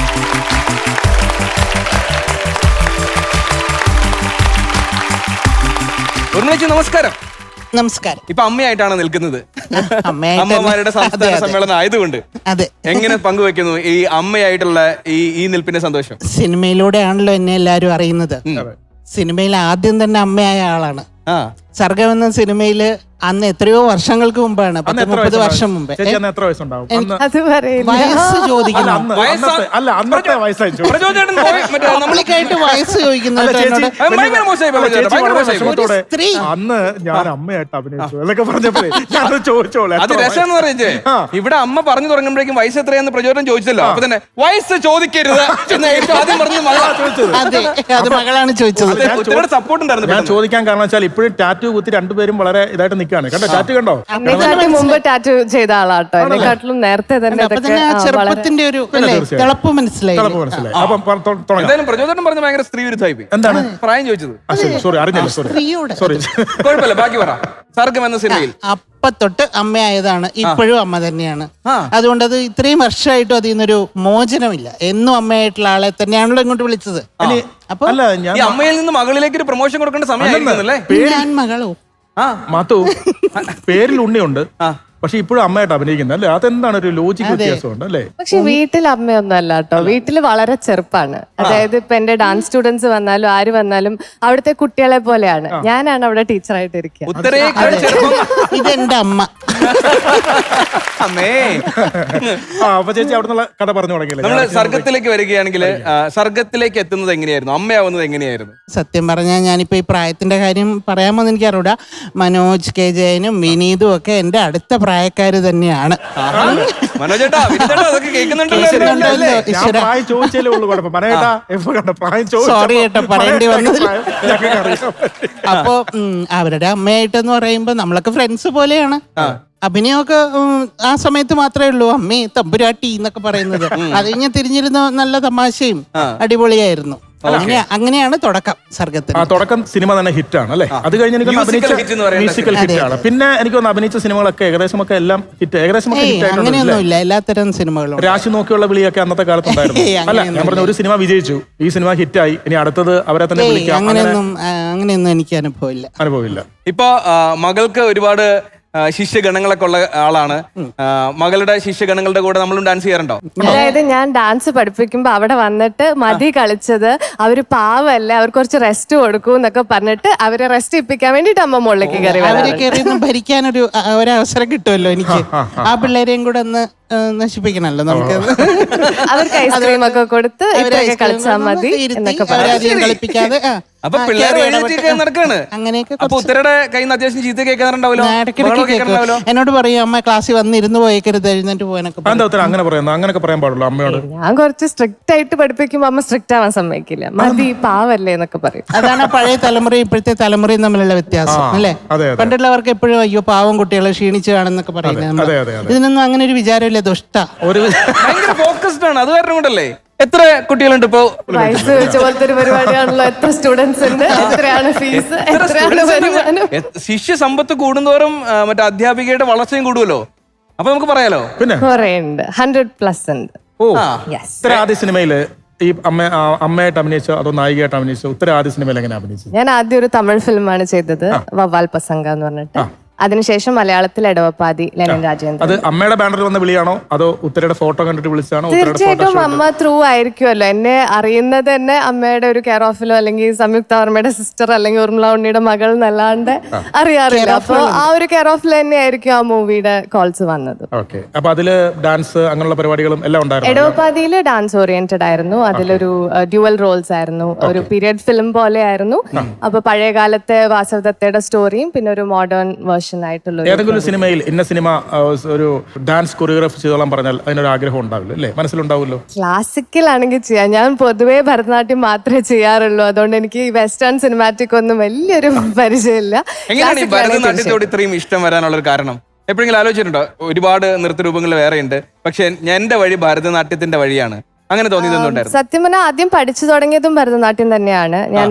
Speaker 2: ഊർമിള, നമസ്കാരം.
Speaker 15: നമസ്കാരം.
Speaker 2: ഇപ്പൊ അമ്മയായിട്ടാണ് നിൽക്കുന്നത്. അമ്മമാരുടെ സംസ്ഥാന സമ്മേളനം ആയതുകൊണ്ട് എങ്ങനെ പങ്കുവെക്കുന്നു ഈ അമ്മയായിട്ടുള്ള ഈ നിൽപ്പിന്റെ സന്തോഷം?
Speaker 15: സിനിമയിലൂടെയാണല്ലോ എന്നെ എല്ലാരും അറിയുന്നത്. സിനിമയിൽ ആദ്യം തന്നെ അമ്മയായ ആളാണ്. സർഗം എന്ന സിനിമയില് അന്ന് എത്രയോ വർഷങ്ങൾക്ക് മുമ്പാണ്, 30 വർഷം മുമ്പേ. വയസ്സ് ചോദിക്കണം. പബ്ലിക്കായിട്ട് വയസ്സ് ചോദിക്കുന്നത് സ്ത്രീ.
Speaker 4: അന്ന് ഞാൻ അമ്മയായിട്ട് അഭിനയിച്ചു എന്നൊക്കെ പറഞ്ഞപ്പോഴേ ഞാൻ ചോദിച്ചോളെ.
Speaker 2: അത് രസം പറഞ്ഞേ, ഇവിടെ അമ്മ പറഞ്ഞു തുടങ്ങുമ്പോഴേക്കും വയസ്സ് എത്രയാന്ന് പ്രചോദനം ചോദിച്ചല്ലോ. അപ്പൊ തന്നെ വയസ്സ് ചോദിക്കരുത് എന്ന് ഏറ്റവും ആദ്യം പറഞ്ഞ് മകളാ ചോദിച്ചത്.
Speaker 15: അത് മകളാണ് ചോദിച്ചത്.
Speaker 2: സപ്പോർട്ട് ഉണ്ടായിരുന്നു.
Speaker 4: ഞാൻ ചോദിക്കാൻ കാരണം വെച്ചാൽ ഇപ്പോഴും ടാറ്റു കുത്തി രണ്ടുപേരും വളരെ ഇതായിട്ട് നിൽക്കുകയാണ്. കണ്ടോ ടാറ്റു കണ്ടോ?
Speaker 10: മുമ്പ് ടാറ്റു ചെയ്ത ആളാട്ടോ. എന്നെക്കാട്ടിലും നേരത്തെ തന്നെ
Speaker 15: ചെറുപ്പത്തിന്റെ ഒരു തിളപ്പ് മനസ്സിലായി.
Speaker 2: എന്തായാലും പ്രചോദനം പറഞ്ഞ ഭയങ്കര സ്ത്രീ വിരുദ്ധായി.
Speaker 4: എന്താണ്
Speaker 2: പ്രായം ചോദിച്ചത്?
Speaker 4: സോറി, അറിഞ്ഞില്ല. സോറി.
Speaker 2: കുഴപ്പമില്ല, ബാക്കി പറ. സർഗം എന്ന സിനിമയിൽ
Speaker 15: അപ്പൊ തൊട്ട് അമ്മയായതാണ്, ഇപ്പോഴും അമ്മ തന്നെയാണ്. അതുകൊണ്ട് അത് ഇത്രയും വർഷമായിട്ടും അതിൽ നിന്നൊരു മോചനമില്ല. എന്നും അമ്മയായിട്ടുള്ള ആളെ തന്നെയാണല്ലോ ഇങ്ങോട്ട് വിളിച്ചത്.
Speaker 2: അപ്പൊ ഈ അമ്മയിൽ നിന്ന് മകളിലേക്ക് ഒരു പ്രൊമോഷൻ കൊടുക്കേണ്ട സമയമായിരുന്നല്ലേ?
Speaker 15: ഞാൻ മകളോ
Speaker 4: മാത്തു, പേരിൽ ഉണ്ണിയുണ്ട്, പക്ഷെ ഇപ്പോഴും അമ്മയായിട്ട് അഭിനയിക്കുന്നത് അല്ലേ? അതെന്താണ് ഒരു ലോജിക് വ്യത്യാസമുണ്ട് അല്ലേ?
Speaker 10: പക്ഷെ വീട്ടിൽ അമ്മയൊന്നും അല്ല കേട്ടോ. വീട്ടില് വളരെ ചെറുപ്പാണ്. അതായത് ഇപ്പൊ എന്റെ ഡാൻസ് സ്റ്റുഡൻസ് വന്നാലും ആര് വന്നാലും അവിടുത്തെ കുട്ടികളെ പോലെയാണ്. ഞാനാണ് അവിടെ ടീച്ചറായിട്ട് ഇരിക്കുക.
Speaker 15: ഇതെന്റെ അമ്മ.
Speaker 2: അമ്മേ.
Speaker 4: അപ്പൊ ചേച്ചി അവിടുന്ന് കഥ പറഞ്ഞു തുടങ്ങിയില്ലേ?
Speaker 2: നമ്മള് സർഗത്തിലേക്ക് വരികയാണെങ്കിൽ സർഗത്തിലേക്ക് എത്തുന്നത് എങ്ങനെയായിരുന്നു? അമ്മയാവുന്നത് എങ്ങനെയായിരുന്നു?
Speaker 15: സത്യം പറഞ്ഞാൽ ഞാനിപ്പോ ഈ പ്രായത്തിന്റെ കാര്യം പറയാമോന്ന് എനിക്ക് അറിയൂടാ. മനോജ് കെ ജയനും വിനീതും ഒക്കെ എന്റെ അടുത്ത പ്രായക്കാര് തന്നെയാണ്. സോറി കേട്ടോ പറയേണ്ടി വന്നത്. അപ്പൊ അവരുടെ അമ്മയായിട്ടെന്ന് പറയുമ്പോ നമ്മളൊക്കെ ഫ്രണ്ട്സ് പോലെയാണ്. അഭിനയമൊക്കെ ആ സമയത്ത് മാത്രമേ ഉള്ളൂ അമ്മേ തമ്പുരാട്ടി എന്നൊക്കെ പറയുന്നത്. അത് കഴിഞ്ഞ് തിരിഞ്ഞിരുന്ന നല്ല തമാശയും അടിപൊളിയായിരുന്നു. അങ്ങനെയാണ് തുടക്കം സർഗത്തിൽ.
Speaker 4: തുടക്കം സിനിമ തന്നെ ഹിറ്റാണ് അല്ലെ? അത് കഴിഞ്ഞ് എനിക്ക് മ്യൂസിക്കൽ ഹിറ്റാണ്. പിന്നെ എനിക്കൊന്ന് അഭിനയിച്ച സിനിമകളൊക്കെ ഏകദേശം ഒക്കെ എല്ലാം ഹിറ്റ്. ഏകദേശം
Speaker 15: അങ്ങനെയൊന്നുമില്ല, എല്ലാത്തരം സിനിമകളും.
Speaker 4: രാശി നോക്കിയുള്ള വിളിയൊക്കെ അന്നത്തെ കാലത്തുണ്ടായിരുന്നു. അല്ല, ഞാൻ പറഞ്ഞ ഒരു സിനിമ വിജയിച്ചു, ഈ സിനിമ ഹിറ്റായി, ഇനി അടുത്തത് അവരെ തന്നെ വിളിക്കാം.
Speaker 15: അങ്ങനെയൊന്നും എനിക്ക് അനുഭവമില്ല.
Speaker 2: ഇപ്പൊ മകൾക്ക് ഒരുപാട് ശിഷ്യഗണങ്ങളൊക്കെ ഉള്ള ആളാണ്. മകളുടെ ശിഷ്യഗണങ്ങളുടെ കൂടെ നമ്മളും ഡാൻസ് ചെയ്യാറുണ്ടോ?
Speaker 10: അതായത് ഞാൻ ഡാൻസ് പഠിപ്പിക്കുമ്പോ അവിടെ വന്നിട്ട് മതി കളിച്ചത് അവര് പാവല്ലേ, അവർക്ക് കുറച്ച് റെസ്റ്റ് കൊടുക്കൂ എന്നൊക്കെ പറഞ്ഞിട്ട് അവരെ റെസ്റ്റ് ഇപ്പിക്കാൻ വേണ്ടിട്ട് അമ്മ മുകളിലേക്ക് കയറി
Speaker 15: അവരെ കയറി ഭരിക്കാനൊരു അവസരം കിട്ടുമല്ലോ എനിക്ക്. ആ പിള്ളേരെയും കൂടെ ഒന്ന് നശിപ്പിക്കണല്ലോ നമുക്ക്.
Speaker 16: അവർക്ക് ഐസ്ക്രീം ഒക്കെ കൊടുത്ത് ഇത്രയൊക്കെ കളിച്ചാൽ മതി എന്നൊക്കെ
Speaker 15: അവരധികം കളിപ്പിക്കാതെ
Speaker 2: അപ്പൊ പിള്ളേർ നടക്കാണ്
Speaker 15: അങ്ങനെയൊക്കെ.
Speaker 2: അപ്പൊ ഉത്തരയുടെ കയ്യിൽ നിന്ന് അത്യാവശ്യം ചീത്ത കേൾക്കാറുണ്ടാവല്ലോ.
Speaker 15: എന്നോട് പറയും അമ്മ ക്ലാസ്സിൽ വന്നിരുന്ന് പോയേക്കരുത് എഴുന്നേറ്റ് പോകാനൊക്കെ.
Speaker 4: അങ്ങനെ പറയുന്നത് അങ്ങനെയൊക്കെ പറയാൻ പാടുള്ളൂ അമ്മയോട്.
Speaker 16: ഞാൻ കുറച്ച് സ്ട്രിക്റ്റ് ആയിട്ട് പഠിപ്പിക്കുമ്പോ അമ്മ സ്ട്രിക്റ്റ് ആവാൻ സമ്മതിക്കില്ല. മതി പാവല്ലേ എന്നൊക്കെ പറയും.
Speaker 15: അതാണ് പഴയ തലമുറയും ഇപ്പോഴത്തെ തലമുറയും തമ്മിലുള്ള വ്യത്യാസം അല്ലേ? പണ്ടുള്ളവർക്ക് എപ്പോഴും അയ്യോ പാവം കുട്ടികളെ ക്ഷീണിച്ചു കാണുന്നൊക്കെ പറയുന്നത്. ഇതിനൊന്നും അങ്ങനെ ഒരു വിചാരമില്ല. ദുഷ്ട ഒരു
Speaker 2: ഭയങ്കര ഫോക്കസ്ഡ് ആണ്. അത് കാരണം കൊണ്ടല്ലേ. എത്ര കുട്ടികളുണ്ട് ഇപ്പോ?
Speaker 16: വയസ്സ് വെച്ച പോലത്തെ ഒരു പരിപാടിയാണല്ലോ. എത്ര സ്റ്റുഡൻസ് ഉണ്ട്, എത്രയാണ് ഫീസ്, എത്രയാണ് വരുമാനം.
Speaker 2: ശിഷ്യ സമ്പത്ത് കൂടുന്തോറും മറ്റേ അധ്യാപികയുടെ വളർച്ചയും കൂടുമല്ലോ. അപ്പൊ നമുക്ക് പറയാലോ.
Speaker 16: പിന്നെ കുറെ ഉണ്ട്, 100+ ഉണ്ട്.
Speaker 4: ഉത്തര ആദ്യ സിനിമയില് ഈ അമ്മയായിട്ട് അഭിനയിച്ചോ അതോ നായികയായിട്ട് അഭിനയിച്ചോ? ഉത്തര ആദ്യ സിനിമയിൽ എങ്ങനെ അഭിനയിച്ചു?
Speaker 16: ഞാൻ ആദ്യം ഒരു തമിഴ് ഫിലിമാണ് ചെയ്തത്, വവ്വാൽ പസംഗ എന്ന് പറഞ്ഞിട്ട്. അതിനുശേഷം മലയാളത്തിൽ എടവപ്പാതി, ലെനിൻ രാജേന്ദ്രൻ.
Speaker 4: അത് അമ്മയുടെ ബാനറിൽ വന്ന വിളിയാണോ അതോ ഉത്തരയുടെ ഫോട്ടോ കണ്ടിട്ട് വിളിച്ചാണോ?
Speaker 16: തീർച്ചയായിട്ടും അമ്മ ത്രൂ ആയിരിക്കുമല്ലോ. എന്നെ അറിയുന്നത് തന്നെ അമ്മയുടെ ഒരു കെയർ ഓഫിലോ അല്ലെങ്കിൽ സംയുക്ത വർമ്മയുടെ സിസ്റ്റർ അല്ലെങ്കിൽ ഉർമിള ഉണ്ണിയുടെ മകൾ എന്നല്ലാണ്ട് അറിയാറില്ല. അപ്പൊ ആ ഒരു കെയർ ഓഫിൽ തന്നെ ആയിരിക്കും ആ മൂവിയുടെ കോൾസ് വന്നത്.
Speaker 4: അപ്പൊ അതില് ഡാൻസ് അങ്ങനെയുള്ള പരിപാടികളും എല്ലാം ഉണ്ടായിരുന്നു.
Speaker 16: എടവപ്പാതിയില് ഡാൻസ് ഓറിയന്റഡ് ആയിരുന്നു. അതിലൊരു ഡ്യുവൽ റോൾസ് ആയിരുന്നു. ഒരു പീരിയഡ് ഫിലിം പോലെ ആയിരുന്നു. അപ്പൊ പഴയ കാലത്തെ വാസവദത്തയുടെ സ്റ്റോറിയും പിന്നെ ഒരു മോഡേൺ വേർഷൻ ആയിട്ടുള്ള
Speaker 4: ഏതെങ്കിലും സിനിമയിൽ ഇന്ന സിനിമ ഒരു ഡാൻസ് കൊറിയോഗ്രാഫ് ചെയ്തോളാൻ പറഞ്ഞാൽ അതിനൊരു ആഗ്രഹം ഉണ്ടാവില്ല അല്ലേ? മനസ്സിലുണ്ടാവുമല്ലോ.
Speaker 16: ക്ലാസിക്കൽ ആണെങ്കിൽ ചെയ്യാം. ഞാൻ പൊതുവേ ഭരതനാട്യം മാത്രമേ ചെയ്യാറുള്ളൂ. അതുകൊണ്ട് എനിക്ക് വെസ്റ്റേൺ സിനിമാറ്റിക് ഒന്നും വലിയൊരു പരിചയമില്ല.
Speaker 2: എങ്ങനെയാണ് ഈ ഭരതനാട്യത്തോട് ഇത്രയും ഇഷ്ടം വരാനുള്ള ഒരു കാരണം? എപ്പോഴെങ്കിലും ആലോചിച്ചിട്ടുണ്ടോ? ഒരുപാട് നൃത്തരൂപങ്ങൾ വേറെ ഉണ്ട്, പക്ഷെ എന്റെ വഴി ഭരതനാട്യത്തിന്റെ വഴിയാണ്. അങ്ങനെ തോന്നിയിട്ടുണ്ടായിരുന്നു?
Speaker 16: സത്യം പറഞ്ഞാൽ ആദ്യം പഠിച്ചു തുടങ്ങിയതും ഭരതനാട്യം തന്നെയാണ്. ഞാൻ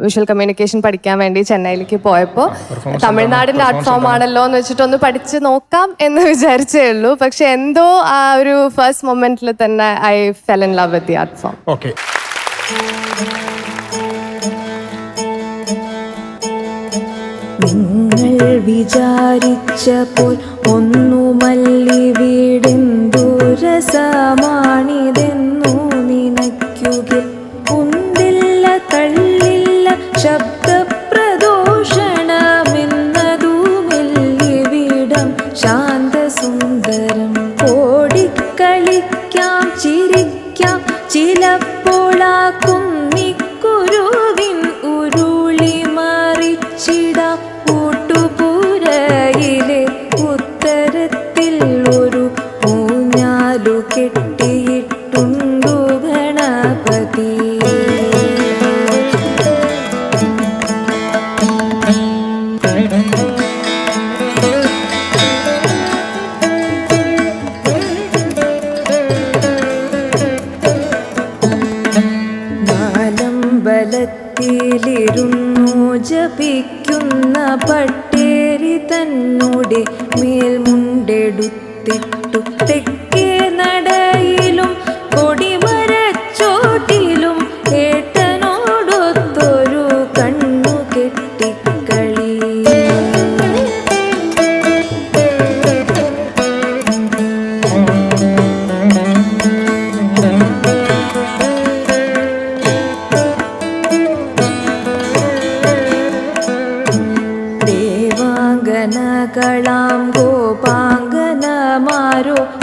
Speaker 16: വിഷ്വൽ കമ്മ്യൂണിക്കേഷൻ പഠിക്കാൻ വേണ്ടി ചെന്നൈയിലേക്ക് പോയപ്പോൾ തമിഴ്നാടിന്റെ ആർട്ട് ഫോം ആണല്ലോ എന്ന് വെച്ചിട്ടൊന്ന് പഠിച്ച് നോക്കാം എന്ന് വിചാരിച്ചേ ഉള്ളൂ. പക്ഷെ എന്തോ ആ ഒരു ഫസ്റ്റ് മൊമെന്റിൽ തന്നെ I fell in love with the art form.
Speaker 4: Okay.
Speaker 17: നിങ്ങൾ വിചാരിച്ചപ്പോൾ ഒന്നുമല്ലി വീടെന്തുരസമാണിതെന്നു നിനയ്ക്കുക. കുന്തില്ല തള്ളില്ല ശബ്ദപ്രദൂഷണമെന്നതുമില്ലിവിടം ശാന്തസുന്ദരം. ഓടിക്കളിക്കാം ചിരിക്കാം ചിലപ്പോളാ കുന്നിക്കുരുവിൻ ഉരുളി മറിച്ചിടാം. കൂട്ടുപുരയിലെ ഉത്തരത്തിൽ ഒരു ഊഞ്ഞാലു കെട്ടിയിട്ടുണ്ടു ഗണപതി. നാലമ്പലത്തിലിരുന്നു ജപിക്കുന്ന പട്ടേരി തന്നോടെ മേൽമുണ്ടെടുത്തിട്ടു തെക്കേ നടയിലും കൊടിമരച്ചോട്ടിലും ഏട്ടനോടൊത്തൊരു കണ്ണു കെട്ടിക്കളി. കളാം ഗോപാംഗനമാരോ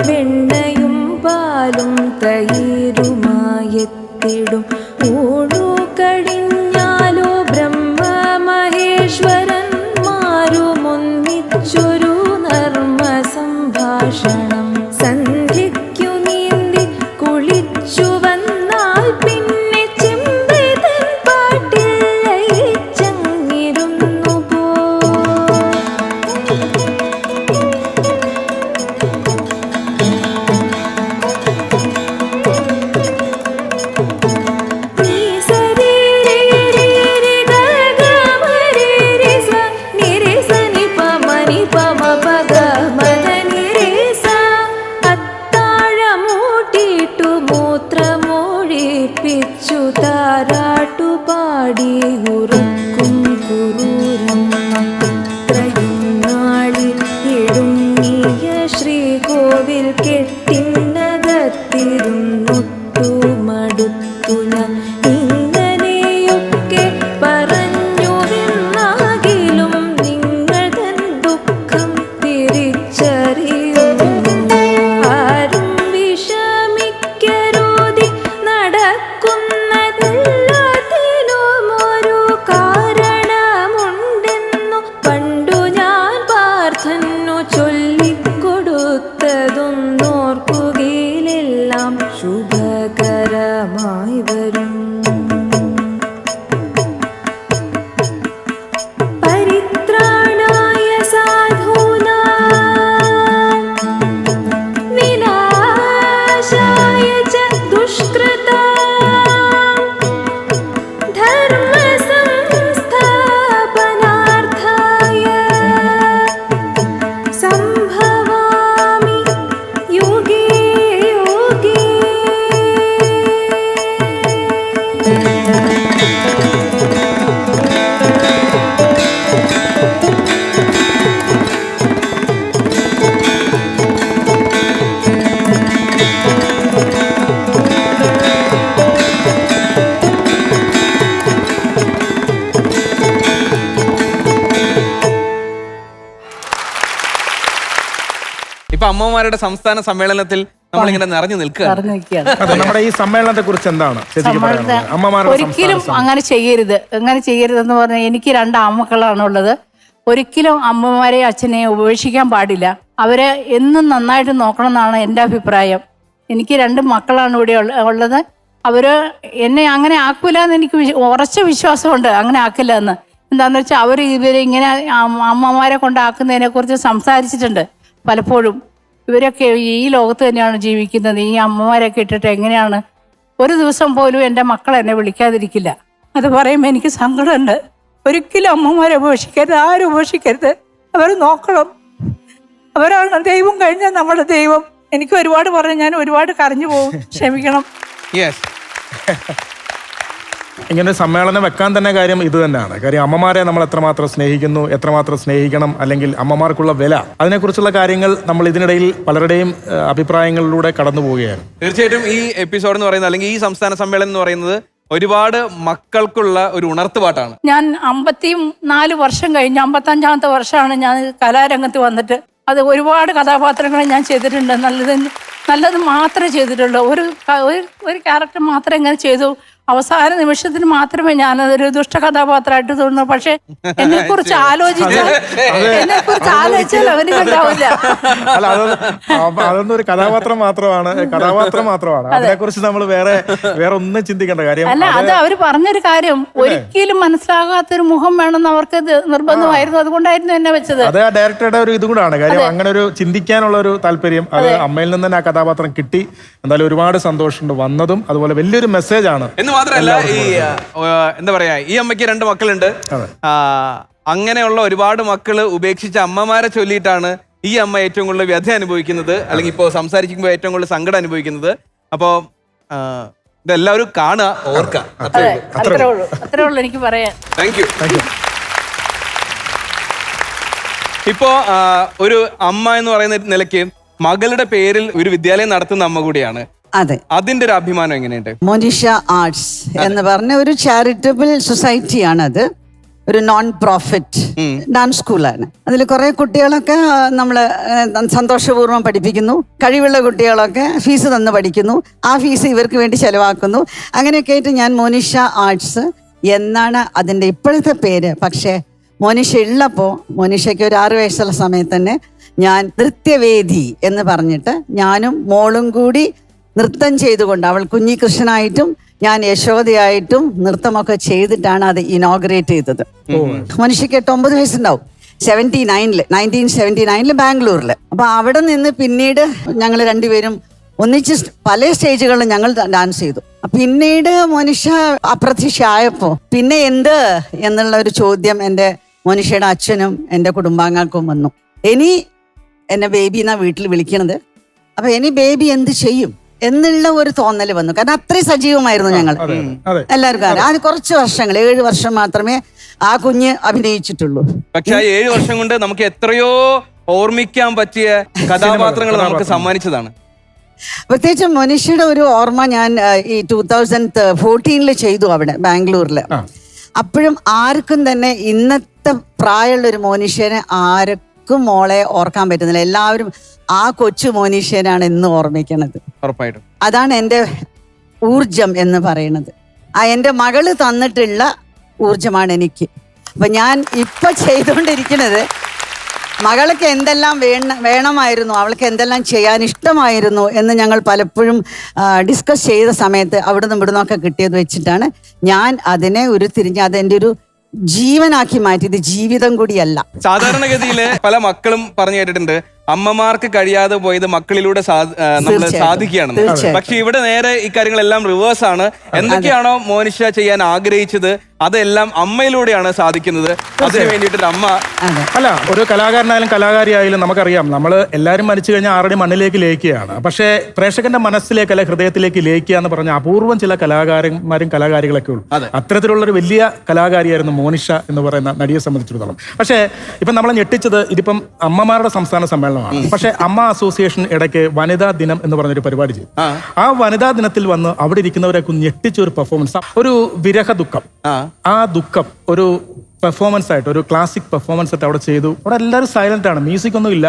Speaker 17: വെണ്ണയും പാലും തൈരുമായെത്തിടും. ഊണു കഴിഞ്ഞാലോ ബ്രഹ്മമഹേശ്വരന്മാരുമൊന്നിച്ചൊരു നർമ്മ സംഭാഷണം. സന്ധ്യയ്ക്കു നീന്തി കുളിച്ചു വന്നാൽ പിന്നെ ചെമ്പൈതൻ പാട്ടിൽ ലയിച്ചങ്ങിരുന്നു പോ. മൂത്രമൊഴിപ്പിച്ചു താരാട്ടുപാടി ഉറക്കും കുരൂരമ്മ. ഇത്രയും നാളിൽ ഇടുങ്ങിയ ശ്രീകോവിൽ കെട്ടിനകത്തിരുന്നൊട്ടു മടുത്തു ഞാൻ. ഇങ്ങനെയൊക്കെ പറഞ്ഞുവെന്നാകിലും നിങ്ങൾ തൻ ദുഃഖം തിരിച്ചറിയുന്നു. നോർക്കുകയിലെല്ലാം ശുഭകരമായി വരും. പരിത്രാണായ സാധൂനാം വിനാശായ ച ദുഷ്കൃതാം ധർമ്മ സംസ്ഥാപനാർത്ഥായ സംഭവാമി യുഗേ യുഗേ.
Speaker 2: ഇപ്പൊ അമ്മമാരുടെ സംസ്ഥാന സമ്മേളനത്തിൽ നമ്മളിങ്ങനെ നിറഞ്ഞു നിൽക്കുകയാണ്.
Speaker 4: അതെ, നമ്മുടെ ഈ സമ്മേളനത്തെ കുറിച്ച് എന്താണ് ചേച്ചിക്ക് പറയാനുള്ളത്? അമ്മമാരുടെ
Speaker 3: ഒരിക്കലും അങ്ങനെ ചെയ്യരുതെന്ന് പറഞ്ഞാൽ എനിക്ക് 2 ആൺമക്കളാണുള്ളത്. ഒരിക്കലും അമ്മമാരെയും അച്ഛനെയും ഉപേക്ഷിക്കാൻ പാടില്ല. അവരെ എന്നും നന്നായിട്ട് നോക്കണം എന്നാണ് എൻ്റെ അഭിപ്രായം. എനിക്ക് 2 മക്കളാണ് ഇവിടെ ഉള്ളത്. അവര് എന്നെ അങ്ങനെ ആക്കൂല എന്ന് എനിക്ക് ഉറച്ച വിശ്വാസമുണ്ട്. അങ്ങനെ ആക്കില്ല എന്ന്. എന്താണെന്ന് വെച്ചാൽ അവർ ഇവരെ ഇങ്ങനെ അമ്മമാരെ കൊണ്ടാക്കുന്നതിനെ കുറിച്ച് സംസാരിച്ചിട്ടുണ്ട് പലപ്പോഴും. ഇവരൊക്കെ ഈ ലോകത്ത് തന്നെയാണ് ജീവിക്കുന്നത്. ഈ അമ്മമാരൊക്കെ ഇട്ടിട്ട് എങ്ങനെയാണ്? ഒരു ദിവസം പോലും എൻ്റെ മക്കൾ എന്നെ വിളിക്കാതിരിക്കില്ല. അത് പറയുമ്പോൾ എനിക്ക് സങ്കടമുണ്ട്. ഒരിക്കലും അമ്മമാരെ ഉപേക്ഷിക്കരുത്, ആരും ഉപേക്ഷിക്കരുത്. അവർ നോക്കണം. അവരാണ് ദൈവം കഴിഞ്ഞാൽ നമ്മുടെ ദൈവം. എനിക്ക് ഒരുപാട് പറഞ്ഞു, ഞാൻ ഒരുപാട് കരഞ്ഞു പോകും, ക്ഷമിക്കണം.
Speaker 4: ഇങ്ങനെ ഒരു സമ്മേളനം വെക്കാൻ തന്നെ കാര്യം ഇത് തന്നെയാണ്. കാര്യം അമ്മമാരെ നമ്മൾ എത്രമാത്രം സ്നേഹിക്കുന്നു, എത്രമാത്രം സ്നേഹിക്കണം, അല്ലെങ്കിൽ അമ്മമാർക്കുള്ള വില, അതിനെക്കുറിച്ചുള്ള കാര്യങ്ങൾ നമ്മൾ ഇതിനിടയിൽ പലരുടെയും അഭിപ്രായങ്ങളിലൂടെ കടന്നു പോവുകയാണ്.
Speaker 2: തീർച്ചയായിട്ടും ഈ എപ്പിസോഡ് എന്ന് പറയുന്നത്, അല്ലെങ്കിൽ ഈ സംസ്ഥാന സമ്മേളനം എന്ന് പറയുന്നത് ഒരുപാട് മക്കൾക്കുള്ള ഒരു ഉണർത്തുപാട്ടാണ്.
Speaker 3: ഞാൻ 54 വർഷം കഴിഞ്ഞ് 55-ാമത്തെ വർഷമാണ് ഞാൻ കലാരംഗത്ത് വന്നിട്ട്. അത് ഒരുപാട് കഥാപാത്രങ്ങൾ ഞാൻ ചെയ്തിട്ടുണ്ട്. നല്ലത് മാത്രമേ ചെയ്തിട്ടുള്ളൂ. ഒരു ക്യാരക്ടർ മാത്രമേ ഇങ്ങനെ ചെയ്തു. അവസാന നിമിഷത്തിന് മാത്രമേ ഞാനതൊരു ദുഷ്ട കഥാപാത്രമായിട്ട് തോന്നുന്നു. പക്ഷെ എന്നെ കുറിച്ച് ആലോചിച്ചാൽ അവന് കണ്ടാവില്ല.
Speaker 4: അല്ല, അതൊന്നും ഒരു കഥാപാത്രം മാത്രമാണ്. അതിനെക്കുറിച്ച് നമ്മൾ വേറെ ഒന്നും ചിന്തിക്കേണ്ട കാര്യം
Speaker 3: അല്ല. അത് അവര് പറഞ്ഞൊരു കാര്യം ഒരിക്കലും മനസ്സിലാകാത്തൊരു മുഖം വേണമെന്ന് അവർക്ക് നിർബന്ധമായിരുന്നു. അതുകൊണ്ടായിരുന്നു എന്നെ വെച്ചത്.
Speaker 4: അത് ആ ഡയറക്ടറുടെ ഒരു ഇതുകൂടാണ്. കാര്യം അങ്ങനെ ഒരു ചിന്തിക്കാനുള്ള ഒരു താല്പര്യം അത് അമ്മയിൽ നിന്ന് തന്നെ ആ കഥാപാത്രം കിട്ടി. എന്തായാലും ഒരുപാട് സന്തോഷമുണ്ട് വന്നതും. അതുപോലെ വലിയൊരു മെസ്സേജ് ആണ്.
Speaker 2: മാത്രമല്ല ഈ എന്താ പറയാ, ഈ അമ്മയ്ക്ക് 2 മക്കളുണ്ട്. അങ്ങനെയുള്ള ഒരുപാട് മക്കള് ഉപേക്ഷിച്ച അമ്മമാരെ ചൊല്ലിയിട്ടാണ് ഈ അമ്മ ഏറ്റവും കൂടുതൽ വ്യഥ അനുഭവിക്കുന്നത്, അല്ലെങ്കിൽ ഇപ്പോൾ സംസാരിക്കുമ്പോൾ ഏറ്റവും കൂടുതൽ സങ്കടം അനുഭവിക്കുന്നത്. അപ്പോ ഇതെല്ലാവരും കാണുക, ഓർക്കുക.
Speaker 3: അത്രേ ഉള്ളൂ എനിക്ക് പറയാൻ.
Speaker 2: Thank you. ഇപ്പോ ഒരു അമ്മ എന്ന് പറയുന്ന നിലയ്ക്ക് മകളുടെ പേരിൽ ഒരു വിദ്യാലയം നടത്തുന്ന അമ്മ കൂടിയാണ്.
Speaker 18: അതെ,
Speaker 2: അതിന്റെ ഒരു അഭിമാനം എങ്ങനെയുണ്ട്?
Speaker 18: മോനിഷ ആർട്സ് എന്ന് പറഞ്ഞ ഒരു ചാരിറ്റബിൾ സൊസൈറ്റിയാണ്. അത് ഒരു നോൺ പ്രോഫിറ്റ് ഡാൻസ് സ്കൂളാണ്. അതിൽ കുറെ കുട്ടികളൊക്കെ നമ്മൾ സന്തോഷപൂർവ്വം പഠിപ്പിക്കുന്നു. കഴിവുള്ള കുട്ടികളൊക്കെ ഫീസ് തന്ന് പഠിക്കുന്നു. ആ ഫീസ് ഇവർക്ക് വേണ്ടി ചെലവാക്കുന്നു. അങ്ങനെയൊക്കെ ആയിട്ട് ഞാൻ മോനിഷ ആർട്സ് എന്നാണ് അതിൻ്റെ ഇപ്പോഴത്തെ പേര്. പക്ഷേ മോനിഷ ഉള്ളപ്പോൾ, മോനിഷയ്ക്ക് ഒരു 6 വയസ്സുള്ള സമയത്ത് തന്നെ ഞാൻ നൃത്യവേദി എന്ന് പറഞ്ഞിട്ട് ഞാനും മോളും കൂടി നൃത്തം ചെയ്തുകൊണ്ട്, അവൾ കുഞ്ഞികൃഷ്ണനായിട്ടും ഞാൻ യശോദയായിട്ടും നൃത്തമൊക്കെ ചെയ്തിട്ടാണ് അത് ഇനോഗ്രേറ്റ് ചെയ്തത്. മനുഷ്യക്ക് 8-9 വയസ്സുണ്ടാവും. 1979 ബാംഗ്ലൂരിൽ. അപ്പൊ അവിടെ നിന്ന് പിന്നീട് ഞങ്ങൾ 2 പേരും ഒന്നിച്ച് പല സ്റ്റേജുകളിലും ഞങ്ങൾ ഡാൻസ് ചെയ്തു. പിന്നീട് മനുഷ്യ അപ്രത്യക്ഷമായപ്പോ പിന്നെ എന്ത് എന്നുള്ള ഒരു ചോദ്യം എൻ്റെ മോനിഷയുടെ അച്ഛനും എൻ്റെ കുടുംബാംഗങ്ങൾക്കും വന്നു. ഇനി എന്നെ ബേബി എന്നാ വീട്ടിൽ വിളിക്കണത്. അപ്പൊ ഇനി ബേബി എന്ത് ചെയ്യും എന്നുള്ള ഒരു തോന്നൽ വന്നു. കാരണം അത്രയും സജീവമായിരുന്നു ഞങ്ങൾ എല്ലാവർക്കും. അത് കുറച്ച് വർഷങ്ങൾ, 7 വർഷം മാത്രമേ ആ കുഞ്ഞ് അഭിനയിച്ചിട്ടുള്ളൂ.
Speaker 2: പക്ഷെ ആ 7 വർഷം കൊണ്ട് നമുക്ക് എത്രയോ ഓർമ്മിക്കാൻ പറ്റിയ കഥാപാത്രങ്ങൾ നമുക്ക് സമ്മാനിച്ചതാണ്.
Speaker 18: പ്രത്യേകിച്ച് മനുഷ്യയുടെ ഒരു ഓർമ്മ ഞാൻ ഈ 2014 ചെയ്തു അവിടെ ബാംഗ്ലൂരിൽ. അപ്പോഴും ആർക്കും തന്നെ ഇന്നത്തെ പ്രായമുള്ള ഒരു മോനിഷ്യനെ ആർക്കും മോളെ ഓർക്കാൻ പറ്റുന്നില്ല. എല്ലാവരും ആ കൊച്ചു മോനിഷ്യനാണ് ഇന്ന് ഓർമ്മിക്കണത്. അതാണ് എൻ്റെ ഊർജം എന്ന് പറയുന്നത്. ആ എൻ്റെ മകള് തന്നിട്ടുള്ള ഊർജമാണ് എനിക്ക്. അപ്പൊ ഞാൻ ഇപ്പൊ ചെയ്തുകൊണ്ടിരിക്കുന്നത് മകൾക്ക് എന്തെല്ലാം വേണമായിരുന്നു, അവൾക്ക് എന്തെല്ലാം ചെയ്യാൻ ഇഷ്ടമായിരുന്നു എന്ന് ഞങ്ങൾ പലപ്പോഴും ഡിസ്കസ് ചെയ്ത സമയത്ത് അവിടുന്ന് ഇവിടുന്നൊക്കെ കിട്ടിയത് വെച്ചിട്ടാണ് ഞാൻ അതിനെ ഉരുത്തിരിഞ്ഞ് അതെൻ്റെ ഒരു ജീവനാക്കി മാറ്റിയത്. ജീവിതം കൂടിയല്ല.
Speaker 2: സാധാരണഗതിയില് പല മക്കളും പറഞ്ഞു കേട്ടിട്ടുണ്ട് അമ്മമാർക്ക് കഴിയാതെ പോയത് മക്കളിലൂടെ നമ്മൾ സാധിക്കുകയാണെന്ന്. പക്ഷെ ഇവിടെ നേരെ ഇക്കാര്യങ്ങളെല്ലാം റിവേഴ്സ് ആണ്. എന്തൊക്കെയാണോ മോനിഷ ചെയ്യാൻ ആഗ്രഹിച്ചത് അതെല്ലാം അമ്മയിലൂടെയാണ് സാധിക്കുന്നത്. അതിനു വേണ്ടിയിട്ടൊരു അമ്മ
Speaker 4: അല്ല, ഒരു കലാകാരനായാലും കലാകാരിയായാലും നമുക്കറിയാം, നമ്മൾ എല്ലാവരും മരിച്ചു കഴിഞ്ഞാൽ ആരുടെ മണ്ണിലേക്ക് ലയിക്കുകയാണ്. പക്ഷേ പ്രേക്ഷകന്റെ മനസ്സിലേക്ക് അല്ലെ ഹൃദയത്തിലേക്ക് ലയിക്കുക എന്ന് പറഞ്ഞ അപൂർവം ചില കലാകാരന്മാരും കലാകാരികളൊക്കെ ഉള്ളൂ. അത്തരത്തിലുള്ളൊരു വലിയ കലാകാരിയായിരുന്നു മോനിഷ എന്ന് പറയുന്ന നടിയെ സംബന്ധിച്ചിടത്തോളം. പക്ഷേ ഇപ്പം നമ്മളെ ഞെട്ടിച്ചത് ഇതിപ്പം അമ്മമാരുടെ സംസ്ഥാന സമ്മേളനം. പക്ഷെ അമ്മ അസോസിയേഷൻ ഇടയ്ക്ക് വനിതാ ദിനം എന്ന് പറഞ്ഞൊരു പരിപാടി ചെയ്തു. ആ വനിതാ ദിനത്തിൽ വന്ന് അവിടെ ഇരിക്കുന്നവരൊക്കെ ഞെട്ടിച്ച ഒരു പെർഫോമൻസ്, ഒരു വിരഹ ദുഃഖം. ആ ദുഃഖം ഒരു പെർഫോമൻസ് ആയിട്ട്, ഒരു ക്ലാസിക് പെർഫോമൻസ് ആയിട്ട് അവിടെ ചെയ്തു. അവിടെ എല്ലാവരും സൈലന്റ് ആണ്, മ്യൂസിക് ഒന്നും ഇല്ല.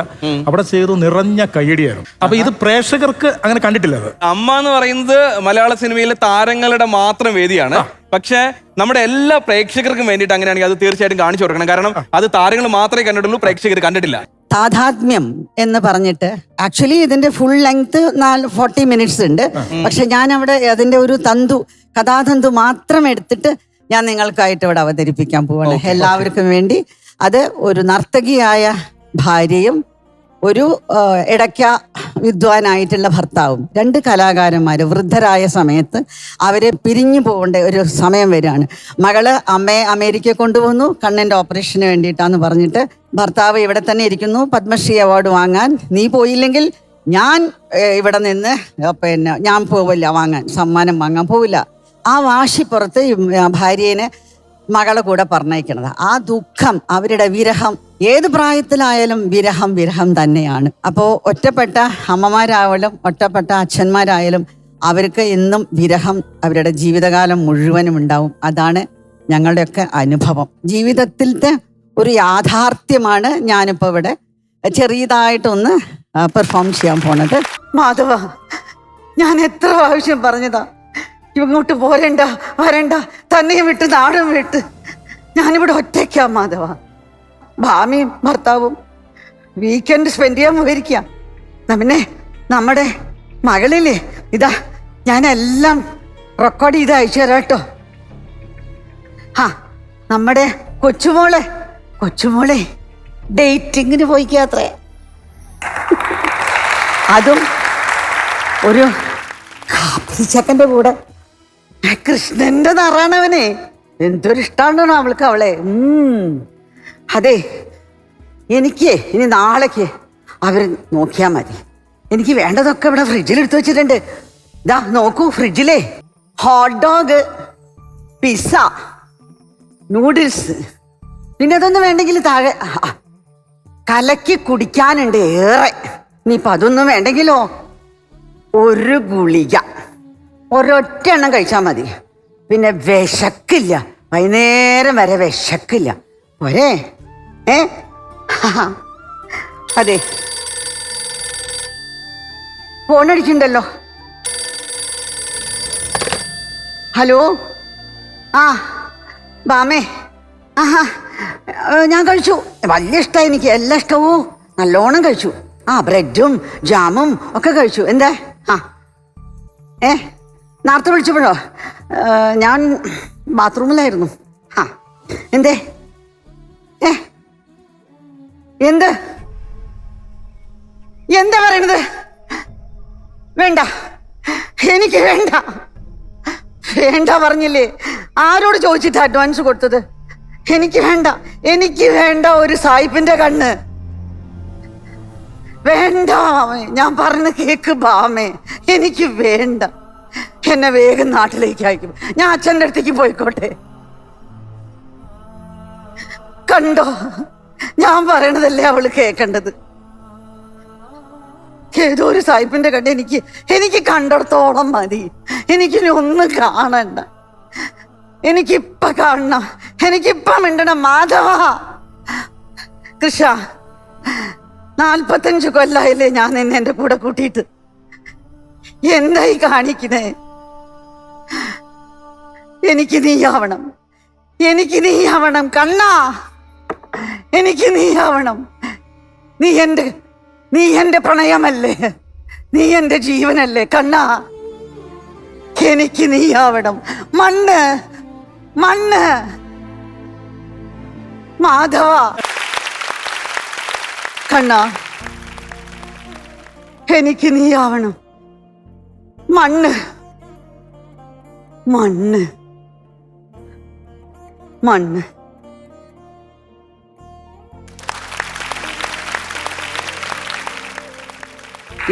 Speaker 4: അവിടെ ചെയ്തു, നിറഞ്ഞ കയ്യടിയായിരുന്നു. അപ്പൊ ഇത് പ്രേക്ഷകർക്ക് അങ്ങനെ കണ്ടിട്ടില്ല. അത്
Speaker 2: അമ്മ എന്ന് പറയുന്നത് മലയാള സിനിമയിലെ താരങ്ങളുടെ മാത്രം വേദിയാണ്. പക്ഷെ നമ്മുടെ എല്ലാ പ്രേക്ഷകർക്കും വേണ്ടിയിട്ട് അങ്ങനെയാണെങ്കിൽ അത് തീർച്ചയായിട്ടും കാണിച്ചു കൊടുക്കണം. കാരണം അത് താരങ്ങൾ മാത്രമേ കണ്ടിട്ടുള്ളൂ, പ്രേക്ഷകർ കണ്ടിട്ടില്ല.
Speaker 18: താതാത്മ്യം എന്ന് പറഞ്ഞിട്ട് ആക്ച്വലി ഇതിന്റെ ഫുൾ ലെങ്ത് 40 മിനിറ്റ്സ് ഉണ്ട്. പക്ഷെ ഞാൻ അവിടെ അതിന്റെ ഒരു കഥാതന്തു മാത്രം എടുത്തിട്ട് ഞാൻ നിങ്ങൾക്കായിട്ട് ഇവിടെ അവതരിപ്പിക്കാൻ പോവാണ് എല്ലാവർക്കും വേണ്ടി. അത് ഒരു നർത്തകിയായ ഭാര്യയും ഒരു ഇടയ്ക്ക വിദ്വാനായിട്ടുള്ള ഭർത്താവും, 2 കലാകാരന്മാർ വൃദ്ധരായ സമയത്ത് അവരെ പിരിഞ്ഞു പോകേണ്ട ഒരു സമയം വരികയാണ്. മകള് അമ്മയെ അമേരിക്കയിൽ കൊണ്ടുപോകുന്നു കണ്ണിൻ്റെ ഓപ്പറേഷന് വേണ്ടിയിട്ടാന്ന് പറഞ്ഞിട്ട്. ഭർത്താവ് ഇവിടെ തന്നെ ഇരിക്കുന്നു, പത്മശ്രീ അവാർഡ് വാങ്ങാൻ. നീ പോയില്ലെങ്കിൽ ഞാൻ ഇവിടെ നിന്ന് ഞാൻ പോവില്ല, സമ്മാനം വാങ്ങാൻ പോവില്ല. ആ വാശിപ്പുറത്ത് ഭാര്യേനെ മകളെ കൂടെ പറഞ്ഞയക്കണത്. ആ ദുഃഖം, അവരുടെ വിരഹം, ഏത് പ്രായത്തിലായാലും വിരഹം തന്നെയാണ്. അപ്പോൾ ഒറ്റപ്പെട്ട അമ്മമാരായാലും ഒറ്റപ്പെട്ട അച്ഛന്മാരായാലും അവർക്ക് എന്നും വിരഹം അവരുടെ ജീവിതകാലം മുഴുവനും ഉണ്ടാവും. അതാണ് ഞങ്ങളുടെയൊക്കെ അനുഭവം. ജീവിതത്തിലത്തെ ഒരു യാഥാർത്ഥ്യമാണ് ഞാനിപ്പോൾ ഇവിടെ ചെറിയതായിട്ടൊന്ന് പെർഫോം ചെയ്യാൻ പോണത്.
Speaker 13: മാധവ, ഞാൻ എത്ര പ്രാവശ്യം പറഞ്ഞതാ ഇങ്ങോട്ട് പോരണ്ട, വരണ്ട, തന്നെയും വിട്ട് നാടും വിട്ട്. ഞാനിവിടെ ഒറ്റയ്ക്കാ മാധവ. ഭാമിയും ഭർത്താവും വീക്കെൻഡ് സ്പെൻഡ് ചെയ്യാൻ പോയിരിക്കാം. പിന്നെ നമ്മുടെ മകളില്ലേ, ഇതാ ഞാനെല്ലാം റെക്കോർഡ് ചെയ്ത് അയച്ചു തരാം കേട്ടോ. നമ്മുടെ കൊച്ചുമോളെ ഡേറ്റിങ്ങിന് പോയിക്കാത്രേ. അതും ഒരു ചെക്കൻ്റെ കൂടെ. കൃഷ്ണന്റെ നിറാണവനെ, എന്തൊരു ഇഷ്ടമാണോ അവൾക്ക് അവളെ. അതെ, എനിക്ക് ഇനി നാളേക്ക് അവർ നോക്കിയാൽ മതി. എനിക്ക് വേണ്ടതൊക്കെ ഇവിടെ ഫ്രിഡ്ജിൽ എടുത്തു വെച്ചിട്ടുണ്ട്. ഇതാ നോക്കൂ, ഫ്രിഡ്ജിലേ ഹോട്ട് ഡോഗ്, പിസ്സ, നൂഡിൽസ്, പിന്നെ അതൊന്നും വേണ്ടെങ്കിൽ താഴെ കലക്കി കുടിക്കാനുണ്ട് ഏറെ. ഇനിയിപ്പോൾ അതൊന്നും വേണ്ടെങ്കിലോ ഒരു ഗുളിക, ഒരൊറ്റ എണ്ണം കഴിച്ചാൽ മതി. പിന്നെ വിശക്കില്ല, വൈകുന്നേരം വരെ വിശക്കില്ല. ഒരേ അതെ, ഫോണടിച്ചിട്ടുണ്ടല്ലോ. ഹലോ, ബാമേ, ഞാൻ കഴിച്ചു. വലിയ ഇഷ്ടമായി എനിക്ക്, എല്ലാ ഇഷ്ടവും നല്ലോണം കഴിച്ചു. ബ്രെഡും ജാമും ഒക്കെ കഴിച്ചു. എന്താ നേരത്തെ വിളിച്ചപ്പോഴോ ഞാൻ ബാത്റൂമിലായിരുന്നു. എന്തേ എന്താ പറയണത്? വേണ്ട, എനിക്ക് വേണ്ട പറഞ്ഞില്ലേ. ആരോട് ചോദിച്ചിട്ട് അഡ്വാൻസ് കൊടുത്തത്? എനിക്ക് വേണ്ട ഒരു സായിപ്പിന്റെ കണ്ണ്. വേണ്ട, ഞാൻ പറഞ്ഞ കേക്ക് ബാമേ, എനിക്ക് വേണ്ട. എന്നെ വേഗം നാട്ടിലേക്ക് അയക്കും. ഞാൻ അച്ഛൻ്റെ അടുത്തേക്ക് പോയിക്കോട്ടെ. കണ്ടോ, ഞാൻ പറയണതല്ലേ അവള് കേൾക്കേണ്ടത്. ഏതോ ഒരു സായിപ്പിന്റെ കണ്ട് എനിക്ക് കണ്ടിടത്തോളം മതി. എനിക്കിനി ഒന്നും കാണണ്ട. എനിക്കിപ്പ കാണണം, എനിക്കിപ്പ മിണ്ടണം. മാധവ, കൃഷ്ണ, 45 കൊല്ലായില്ലേ ഞാൻ നിന്നെ എൻ്റെ കൂടെ കൂട്ടിയിട്ട്. എന്തായി കാണിക്കണേ? എനിക്ക് നീയാവണം കണ്ണാ, എനിക്ക് നീയാവണം.
Speaker 18: നീ എന്റെ പ്രണയമല്ലേ, നീ എന്റെ ജീവനല്ലേ കണ്ണാ. എനിക്ക് നീയാവണം. മണ്ണ് മണ്ണ് മാധവ കണ്ണാ, എനിക്ക് നീയാവണം. മണ്ണ് മണ്ണ് മണ്ണ്.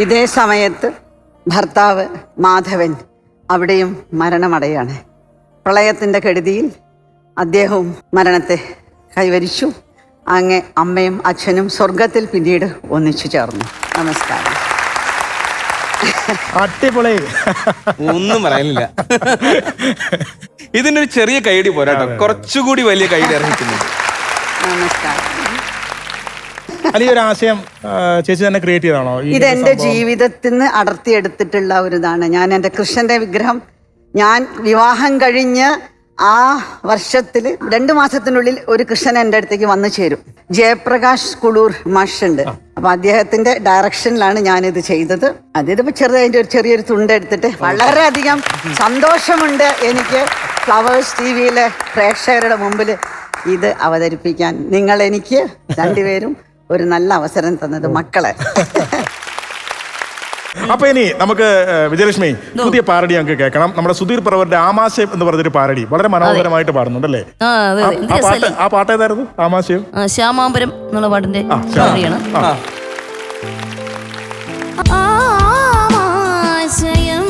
Speaker 18: ഇതേ സമയത്ത് ഭർത്താവ് മാധവൻ അവിടെയും മരണമടയാണ്. പ്രളയത്തിൻ്റെ കെടുതിയിൽ അദ്ദേഹവും മരണത്തെ കൈവരിച്ചു. അങ്ങ് അമ്മയും അച്ഛനും സ്വർഗത്തിൽ പിന്നീട് ഒന്നിച്ചു ചേർന്നു. നമസ്കാരം.
Speaker 4: അടിപൊളി.
Speaker 2: ഒന്നും പറയാനില്ല. ഇതിനൊരു ചെറിയ കൈയടി പോരാട്ടോ, കുറച്ചുകൂടി വലിയ കൈയടി അർഹിക്കുന്നുണ്ട്.
Speaker 18: നമസ്കാരം.
Speaker 4: അല്ലെങ്കിൽ ഒരു ആശയം ചേച്ചി തന്നെ ക്രിയേറ്റ് ചെയ്താണോ?
Speaker 18: ഇത് എൻ്റെ ജീവിതത്തിൽ നിന്ന് അടർത്തിയെടുത്തിട്ടുള്ള ഒരു ഇതാണ്. ഞാൻ എൻ്റെ കൃഷ്ണന്റെ വിഗ്രഹം ഞാൻ വിവാഹം കഴിഞ്ഞ് ആ വർഷത്തിൽ 2 മാസത്തിനുള്ളിൽ ഒരു കൃഷ്ണൻ എൻ്റെ അടുത്തേക്ക് വന്നു ചേരും. ജയപ്രകാശ് കുളൂർ മാഷുണ്ട്. അപ്പൊ അദ്ദേഹത്തിന്റെ ഡയറക്ഷനിലാണ് ഞാനിത് ചെയ്തത്. അതിപ്പോ ചെറുതായിട്ട് ഒരു ചെറിയൊരു തുണ്ട് എടുത്തിട്ട് വളരെയധികം സന്തോഷമുണ്ട് എനിക്ക് ഫ്ലവേഴ്സ് ടിവിയിലെ പ്രേക്ഷകരുടെ മുമ്പിൽ ഇത് അവതരിപ്പിക്കാൻ. നിങ്ങൾ എനിക്ക് രണ്ടുപേരും ഒരു നല്ല അവസരം തന്നത് മക്കളെ.
Speaker 4: അപ്പൊ ഇനി നമുക്ക് വിജയലക്ഷ്മി പുതിയ പാരഡി ഞങ്ങൾക്ക് കേൾക്കണം. നമ്മുടെ സുധീർ പ്രവറിന്റെ ആമാശയം എന്ന് പറഞ്ഞൊരു പാരഡി വളരെ മനോഹരമായിട്ട് പാടുന്നുണ്ടല്ലേ? ആ പാട്ട് ഏതായിരുന്നു? ആമാശയം
Speaker 19: ശ്യാമാംബരം എന്നുള്ള പാട്ടിന്റെ പാരഡിയാണ്. ആമാശയം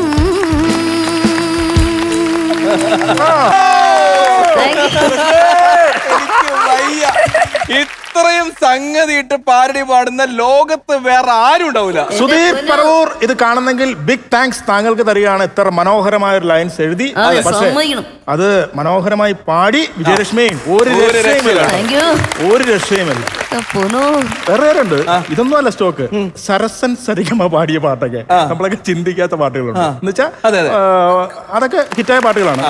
Speaker 2: ഇത്രയും സംഗതി ഇട്ട് പാരഡി പാടുന്ന ലോകത്ത് വേറെ ആരും ഉണ്ടാവില്ല.
Speaker 4: സുധീർ പറവൂർ ഇത് കാണുന്നെങ്കിൽ ബിഗ് താങ്ക്സ് താങ്കൾക്ക് തരികയാണ്. ഇത്ര മനോഹരമായ ഒരു ലൈൻസ് എഴുതി, പക്ഷേ അത് മനോഹരമായി പാടി. വിജയലക്ഷ്മി ഒരു രക്ഷയുമില്ല. വേറെ ഉണ്ട്. ഇതൊന്നും അല്ല സ്റ്റോക്ക്. സരസൻ സരിഗമ പാടിയ പാട്ടൊക്കെ നമ്മളൊക്കെ ചിന്തിക്കാത്ത പാട്ടുകളുണ്ട്. എന്നുവെച്ചാ അതൊക്കെ ഹിറ്റായ പാട്ടുകളാണ്.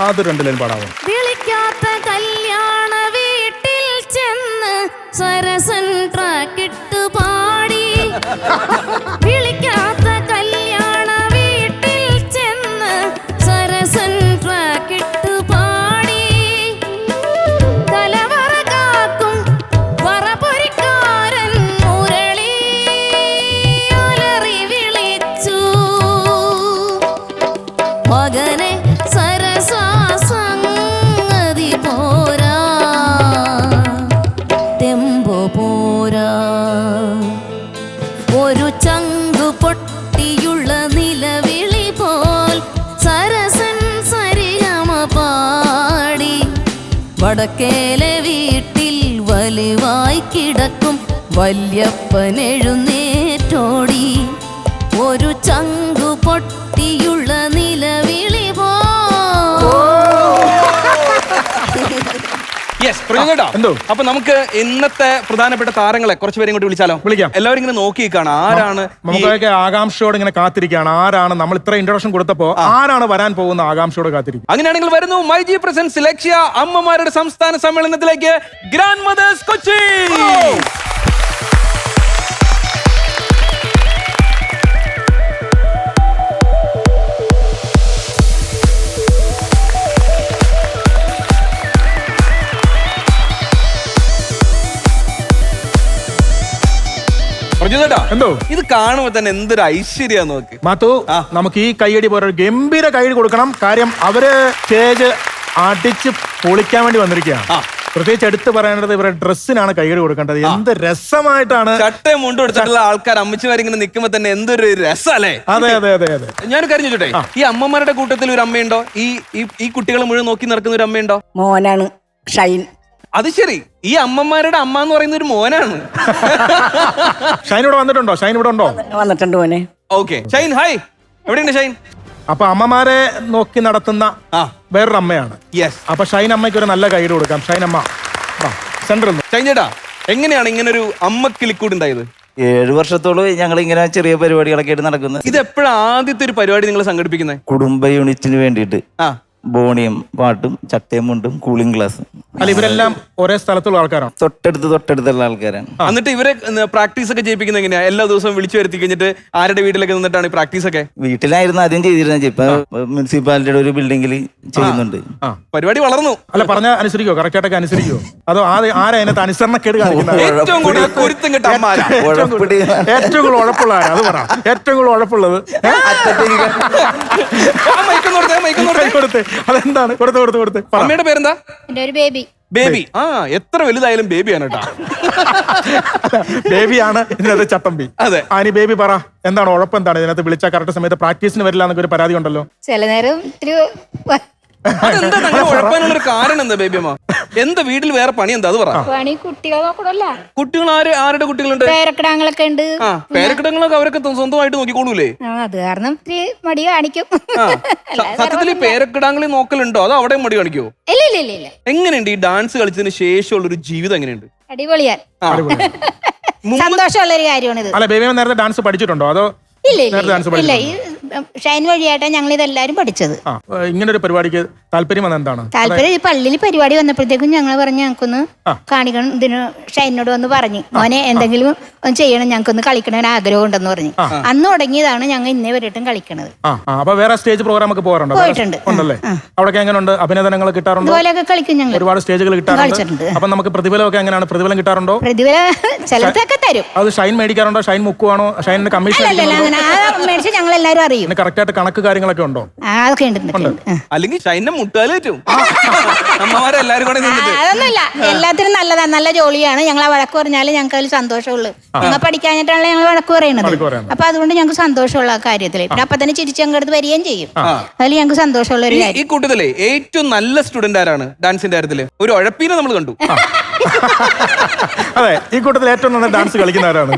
Speaker 4: അത് 2 ലൈൻ പാടാമോ?
Speaker 17: വിളിക്കാത്ത കല്യാണ വീട്ടിൽ ചെന്ന് സരസൻ ട്രാക്കിട്ട് പാടി. വിളിക്കാത്ത കല്യാണ വീട്ടിൽ ചെന്ന് സരസൻ ട്രാക്കിട്ട് പാടി. കലവറ കാക്കും വറപൊരിക്കാരൻ മുരളി അലറി വിളിച്ചു മകനെ സരസാസംഗതി പോരാ, തെമ്പോ പോരാ. ഒരു ചങ്കു പൊട്ടിയുള്ള നിലവിളി പോൽ സരസൻ സരിഗമ പാടി. വടക്കേലെ വീട്ടിൽ വലിവായി കിടക്കും വല്യപ്പൻ എഴുന്നേറ്റോടി. ഒരു ചങ്കു പൊട്ടിയുള്ള നിലവിളി പോ.
Speaker 2: അപ്പൊ നമുക്ക് ഇന്നത്തെ പ്രധാനപ്പെട്ട താരങ്ങളെ കുറച്ചുപേരെ ഇങ്ങോട്ട് വിളിച്ചാലോ?
Speaker 4: വിളിക്കാം.
Speaker 2: എല്ലാവരും ഇങ്ങനെ നോക്കിക്കാണ് ആരാണ്.
Speaker 4: നമുക്കൊക്കെ ആകാംക്ഷയോടെ ഇങ്ങനെ കാത്തിരിക്കുകയാണ്. ആരാണ് നമ്മൾ ഇത്ര ഇൻട്രൊഡക്ഷൻ കൊടുത്തപ്പോ ആരാണ് വരാൻ പോകുന്ന ആകാംക്ഷയോടെ കാത്തിരിക്കും.
Speaker 2: അങ്ങനെയാണെങ്കിൽ വരുന്നു മൈജി പ്രസൻസ് ലക്ഷ്യ അമ്മമാരുടെ സംസ്ഥാന സമ്മേളനത്തിലേക്ക് ഗ്രാൻഡ് മദേഴ്സ് കൊച്ചി.
Speaker 4: എന്തോ
Speaker 2: ഇത് കാണുമ്പോ തന്നെ എന്തൊരു ഐശ്വര്യ നോക്ക്
Speaker 4: മാത്തു. നമുക്ക് ഈ കൈയടി പോലെ ഒരു ഗംഭീര കൈയടി കൊടുക്കണം. കാര്യം അവര് സ്റ്റേജ് അടിച്ച് പൊളിക്കാൻ വേണ്ടി വന്നിരിക്കുകയാണ്. പ്രത്യേകിച്ച് എടുത്ത് പറയേണ്ടത് ഇവരുടെ ഡ്രസ്സിനാണ് കൈയടി കൊടുക്കേണ്ടത്. എന്ത് രസമായിട്ടാണ്
Speaker 2: ചട്ടയും മുണ്ടും എടുത്തിട്ടുള്ള ആൾക്കാർ അമ്മച്ചിമാരിങ്ങനെ നിൽക്കുമ്പോ തന്നെ എന്തൊരു രസല്ലേ.
Speaker 4: അതെ അതെ അതെ അതെ.
Speaker 2: ഞാൻ കാര്യം ചോട്ടെ, ഈ അമ്മമാരുടെ കൂട്ടത്തിൽ ഒരു അമ്മയുണ്ടോ? ഈ കുട്ടികളെ മുഴുവൻ നോക്കി നടക്കുന്ന ഒരു അമ്മയുണ്ടോ?
Speaker 6: മോനാണ് ഷൈൻ.
Speaker 2: അത് ശരി, ഈ അമ്മമാരുടെ അമ്മ എന്ന് പറയുന്ന ഒരു മോനാണ്.
Speaker 4: ഷൈൻ ഇവിടെ വന്നിട്ടുണ്ടോ? ഷൈൻ ഇവിടെ ഉണ്ടോ?
Speaker 6: വന്നിട്ടുണ്ട് മോനെ.
Speaker 2: Okay Shine, hi. എവിടെയുണ്ട് ഷൈൻ?
Speaker 4: അപ്പൊ അമ്മമാരെ നോക്കി നടത്തുന്ന വേറൊരു അമ്മയാണ്. അപ്പൊ ഷൈൻ അമ്മയ്ക്ക് ഒരു നല്ല കൈയ്യടി കൊടുക്കാം. ഷൈൻ അമ്മ സെന്ററിൽ.
Speaker 2: ഷൈൻ ചേട്ടാ, എങ്ങനെയാണ് ഇങ്ങനെ ഒരു അമ്മക്ക് ലിക്വിഡ് ഉണ്ടായത്?
Speaker 20: 7 വർഷത്തോളം ഞങ്ങൾ ഇങ്ങനെ ചെറിയ പരിപാടികളൊക്കെ ആയിട്ട് നടക്കുന്നത്.
Speaker 2: ഇത് എപ്പോഴാണ് ആദ്യത്തെ ഒരു പരിപാടി നിങ്ങൾ സംഘടിപ്പിക്കുന്നത്?
Speaker 20: കുടുംബ യൂണിറ്റിന് വേണ്ടിയിട്ട് ബോണിയും പാട്ടും ചട്ടയും മുണ്ടും കൂളിംഗ് ഗ്ലാസും.
Speaker 4: അല്ല, ഇവരെല്ലാം ഒരേ സ്ഥലത്തുള്ള ആൾക്കാരാണ്?
Speaker 20: തൊട്ടടുത്തുള്ള ആൾക്കാരാണ്.
Speaker 2: എന്നിട്ട് ഇവരെ പ്രാക്ടീസ് ഒക്കെ ചെയ്യിപ്പിക്കുന്നത് എങ്ങനെയാ? എല്ലാ ദിവസവും വിളിച്ചു വരുത്തി കഴിഞ്ഞിട്ട് ആരുടെ വീട്ടിലൊക്കെ നിന്നിട്ടാണ് പ്രാക്ടീസ് ഒക്കെ?
Speaker 20: വീട്ടിലായിരുന്നു ആദ്യം ചെയ്തിരുന്നത്, ഇപ്പൊ മുനിസിപ്പാലിറ്റിയുടെ ഒരു ബിൽഡിംഗിൽ ചെയ്യുന്നുണ്ട്.
Speaker 2: പരിപാടി വളർന്നു.
Speaker 4: അല്ല, പറഞ്ഞ അനുസരിക്കോ? കറക്റ്റ് ആയിട്ടൊക്കെ അനുസരിക്കോ? അതോ ആരാ അതിനകത്ത് അനുസരണക്കേട് കാണിക്കുന്നത്?
Speaker 2: ഏറ്റവും കൂടുതൽ കുരുത്തം കിട്ട അമ്മാരാ.
Speaker 4: ഏറ്റവും കൂടുതൽ ഉഴപ്പുള്ള ആരാ? അത് പറ. ഏറ്റവും കൂടുതൽ ഉഴപ്പുള്ളത് കൊടുത്ത്. അതെന്താണ്? കൊടുത്ത്.
Speaker 2: അമ്മയുടെ പേരെന്താ?
Speaker 5: എൻ്റെ ഒരു ബേബി.
Speaker 2: ബേബി. എത്ര വലുതായാലും ബേബിയാണ് കേട്ടോ.
Speaker 4: ബേബിയാണ് ഇതിനകത്ത് ചട്ടമ്പി.
Speaker 2: അതെ.
Speaker 4: ആനി ബേബി പറ, എന്താണ് ഉഴപ്പം? എന്താണ് ഇതിനകത്ത്? വിളിച്ച കറക്റ്റ് സമയത്ത് പ്രാക്ടീസിന് വരില്ല എന്നൊക്കെ ഒരു പരാതി ഉണ്ടല്ലോ.
Speaker 5: ചില നേരം ഇത്തിരി
Speaker 2: അതെന്താ അങ്ങനെ ഉഴപ്പാനുള്ള കാരണം എന്താ ബേബിയമ്മ? എന്താ വീട്ടിൽ വേറെ പണി എന്താ? അത് പറ.
Speaker 5: പണി കുട്ടികളെ നോക്കണല്ല.
Speaker 2: കുട്ടികൾ ആരുടെ കുട്ടികളുണ്ട്?
Speaker 5: പേരക്കിടാങ്ങളൊക്കെ ഉണ്ട്.
Speaker 2: പേരക്കിടങ്ങളൊക്കെ അവരൊക്കെ സ്വന്തമായിട്ട് നോക്കിക്കോളൂലേ?
Speaker 5: അത് കാരണം ഇത്തിരി മടി കാണിക്കും.
Speaker 2: സത്യത്തിൽ ഈ പേരക്കിടാങ്ങളെ നോക്കലുണ്ടോ അതോ അവിടെ മടി കാണിക്കോ?
Speaker 5: ഇല്ല.
Speaker 2: എങ്ങനെയുണ്ട് ഈ ഡാൻസ് കളിച്ചതിന് ശേഷമുള്ള ഒരു ജീവിതം? എങ്ങനെയുണ്ട്?
Speaker 5: അടിപൊളിയാൻ. സന്തോഷമുള്ള ഒരു കാര്യമാണിത്.
Speaker 4: അല്ല, ബേബിയമ്മ നേരത്തെ ഡാൻസ് പഠിച്ചിട്ടുണ്ടോ? അതോ
Speaker 5: ഇല്ല, ഈ ഷൈൻ വഴിയായിട്ടാണ് ഞങ്ങൾ ഇതെല്ലാരും പഠിച്ചത്.
Speaker 4: ഇങ്ങനെ ഒരു പരിപാടിക്ക് താല്പര്യം എന്താണ്?
Speaker 5: താല്പര്യം ഈ പള്ളിയിൽ പരിപാടി വന്നപ്പോഴത്തേക്കും ഞങ്ങൾ പറഞ്ഞു ഞങ്ങൾക്കൊന്ന് കാണിക്കണം. ഇതിന് ഷൈനോട് വന്ന് പറഞ്ഞു, മോനെ എന്തെങ്കിലും ഒന്ന് ചെയ്യണം, ഞങ്ങൾക്കൊന്ന് കളിക്കണ ആഗ്രഹം ഉണ്ടെന്ന് പറഞ്ഞു. അന്ന് തുടങ്ങിയതാണ് ഞങ്ങൾ ഇന്നേ വരെയായിട്ടും കളിക്കണത്.
Speaker 4: അപ്പൊ വേറെ സ്റ്റേജ് പ്രോഗ്രാം ഒക്കെ
Speaker 5: പോയിട്ടുണ്ട്.
Speaker 4: ഉണ്ടല്ലേ? അവിടെ എങ്ങനെയുണ്ട്? അഭിനന്ദനങ്ങൾ കിട്ടാറുണ്ടോ?
Speaker 5: ഇതുപോലെയൊക്കെ കളിക്കും ഞങ്ങൾ.
Speaker 4: ഒരുപാട് സ്റ്റേജുകൾ കിട്ടാറുണ്ട്. അപ്പൊ നമുക്ക് പ്രതിഫലമൊക്കെ എങ്ങനെയാണ്? പ്രതിഫലം കിട്ടാറുണ്ടോ?
Speaker 5: പ്രതിഫലം ചിലതൊക്കെ തരും.
Speaker 4: അത് ഷൈൻ മേടിക്കാറുണ്ടോ? ഷൈൻ മുക്കുവാണോ? ഷൈനിന്റെ കമ്മീഷൻ
Speaker 5: മേടിച്ച് ഞങ്ങൾ എല്ലാവരും അറിയും.
Speaker 4: കറക്റ്റ് ആയിട്ട് കണക്ക് കാര്യങ്ങളൊക്കെ ഉണ്ടോ?
Speaker 5: അതൊക്കെ ഉണ്ട്.
Speaker 2: അല്ലെങ്കിൽ ഷൈനെ മുട്ടാലും അമ്മമാരെല്ലാരും കൂടെ
Speaker 5: അതൊന്നുമില്ല, എല്ലാത്തിനും നല്ലതാണ്, നല്ല ജോലിയാണ്. ഞങ്ങൾ ആ വഴക്ക് പറഞ്ഞാലും ഞങ്ങൾക്ക് അതിൽ സന്തോഷമുള്ളൂ. ഞങ്ങൾ പഠിക്കാനായിട്ടാണല്ലോ ഞങ്ങൾ വഴക്ക് പറയുന്നത്. അപ്പൊ അതുകൊണ്ട് ഞങ്ങൾക്ക് സന്തോഷമുള്ള ആ കാര്യത്തില്. പിന്നെ അപ്പൊ തന്നെ ചിരിച്ച് ഞങ്ങളുടെ അടുത്ത് വരികയും ചെയ്യും. അതിൽ ഞങ്ങൾക്ക് സന്തോഷമുള്ള ഒരു കാര്യം.
Speaker 2: ഈ കൂട്ടത്തിലെ ഏറ്റവും നല്ല സ്റ്റുഡന്റ് ആരാണ് ഡാൻസിന്റെ കാര്യത്തില്? ഒരു ഉഴപ്പീനെ നമ്മൾ കണ്ടു.
Speaker 4: അതെ, ഈ കൂട്ടത്തിൽ ഏറ്റവും നന്നായി ഡാൻസ് കളിക്കുന്നവരാണ്.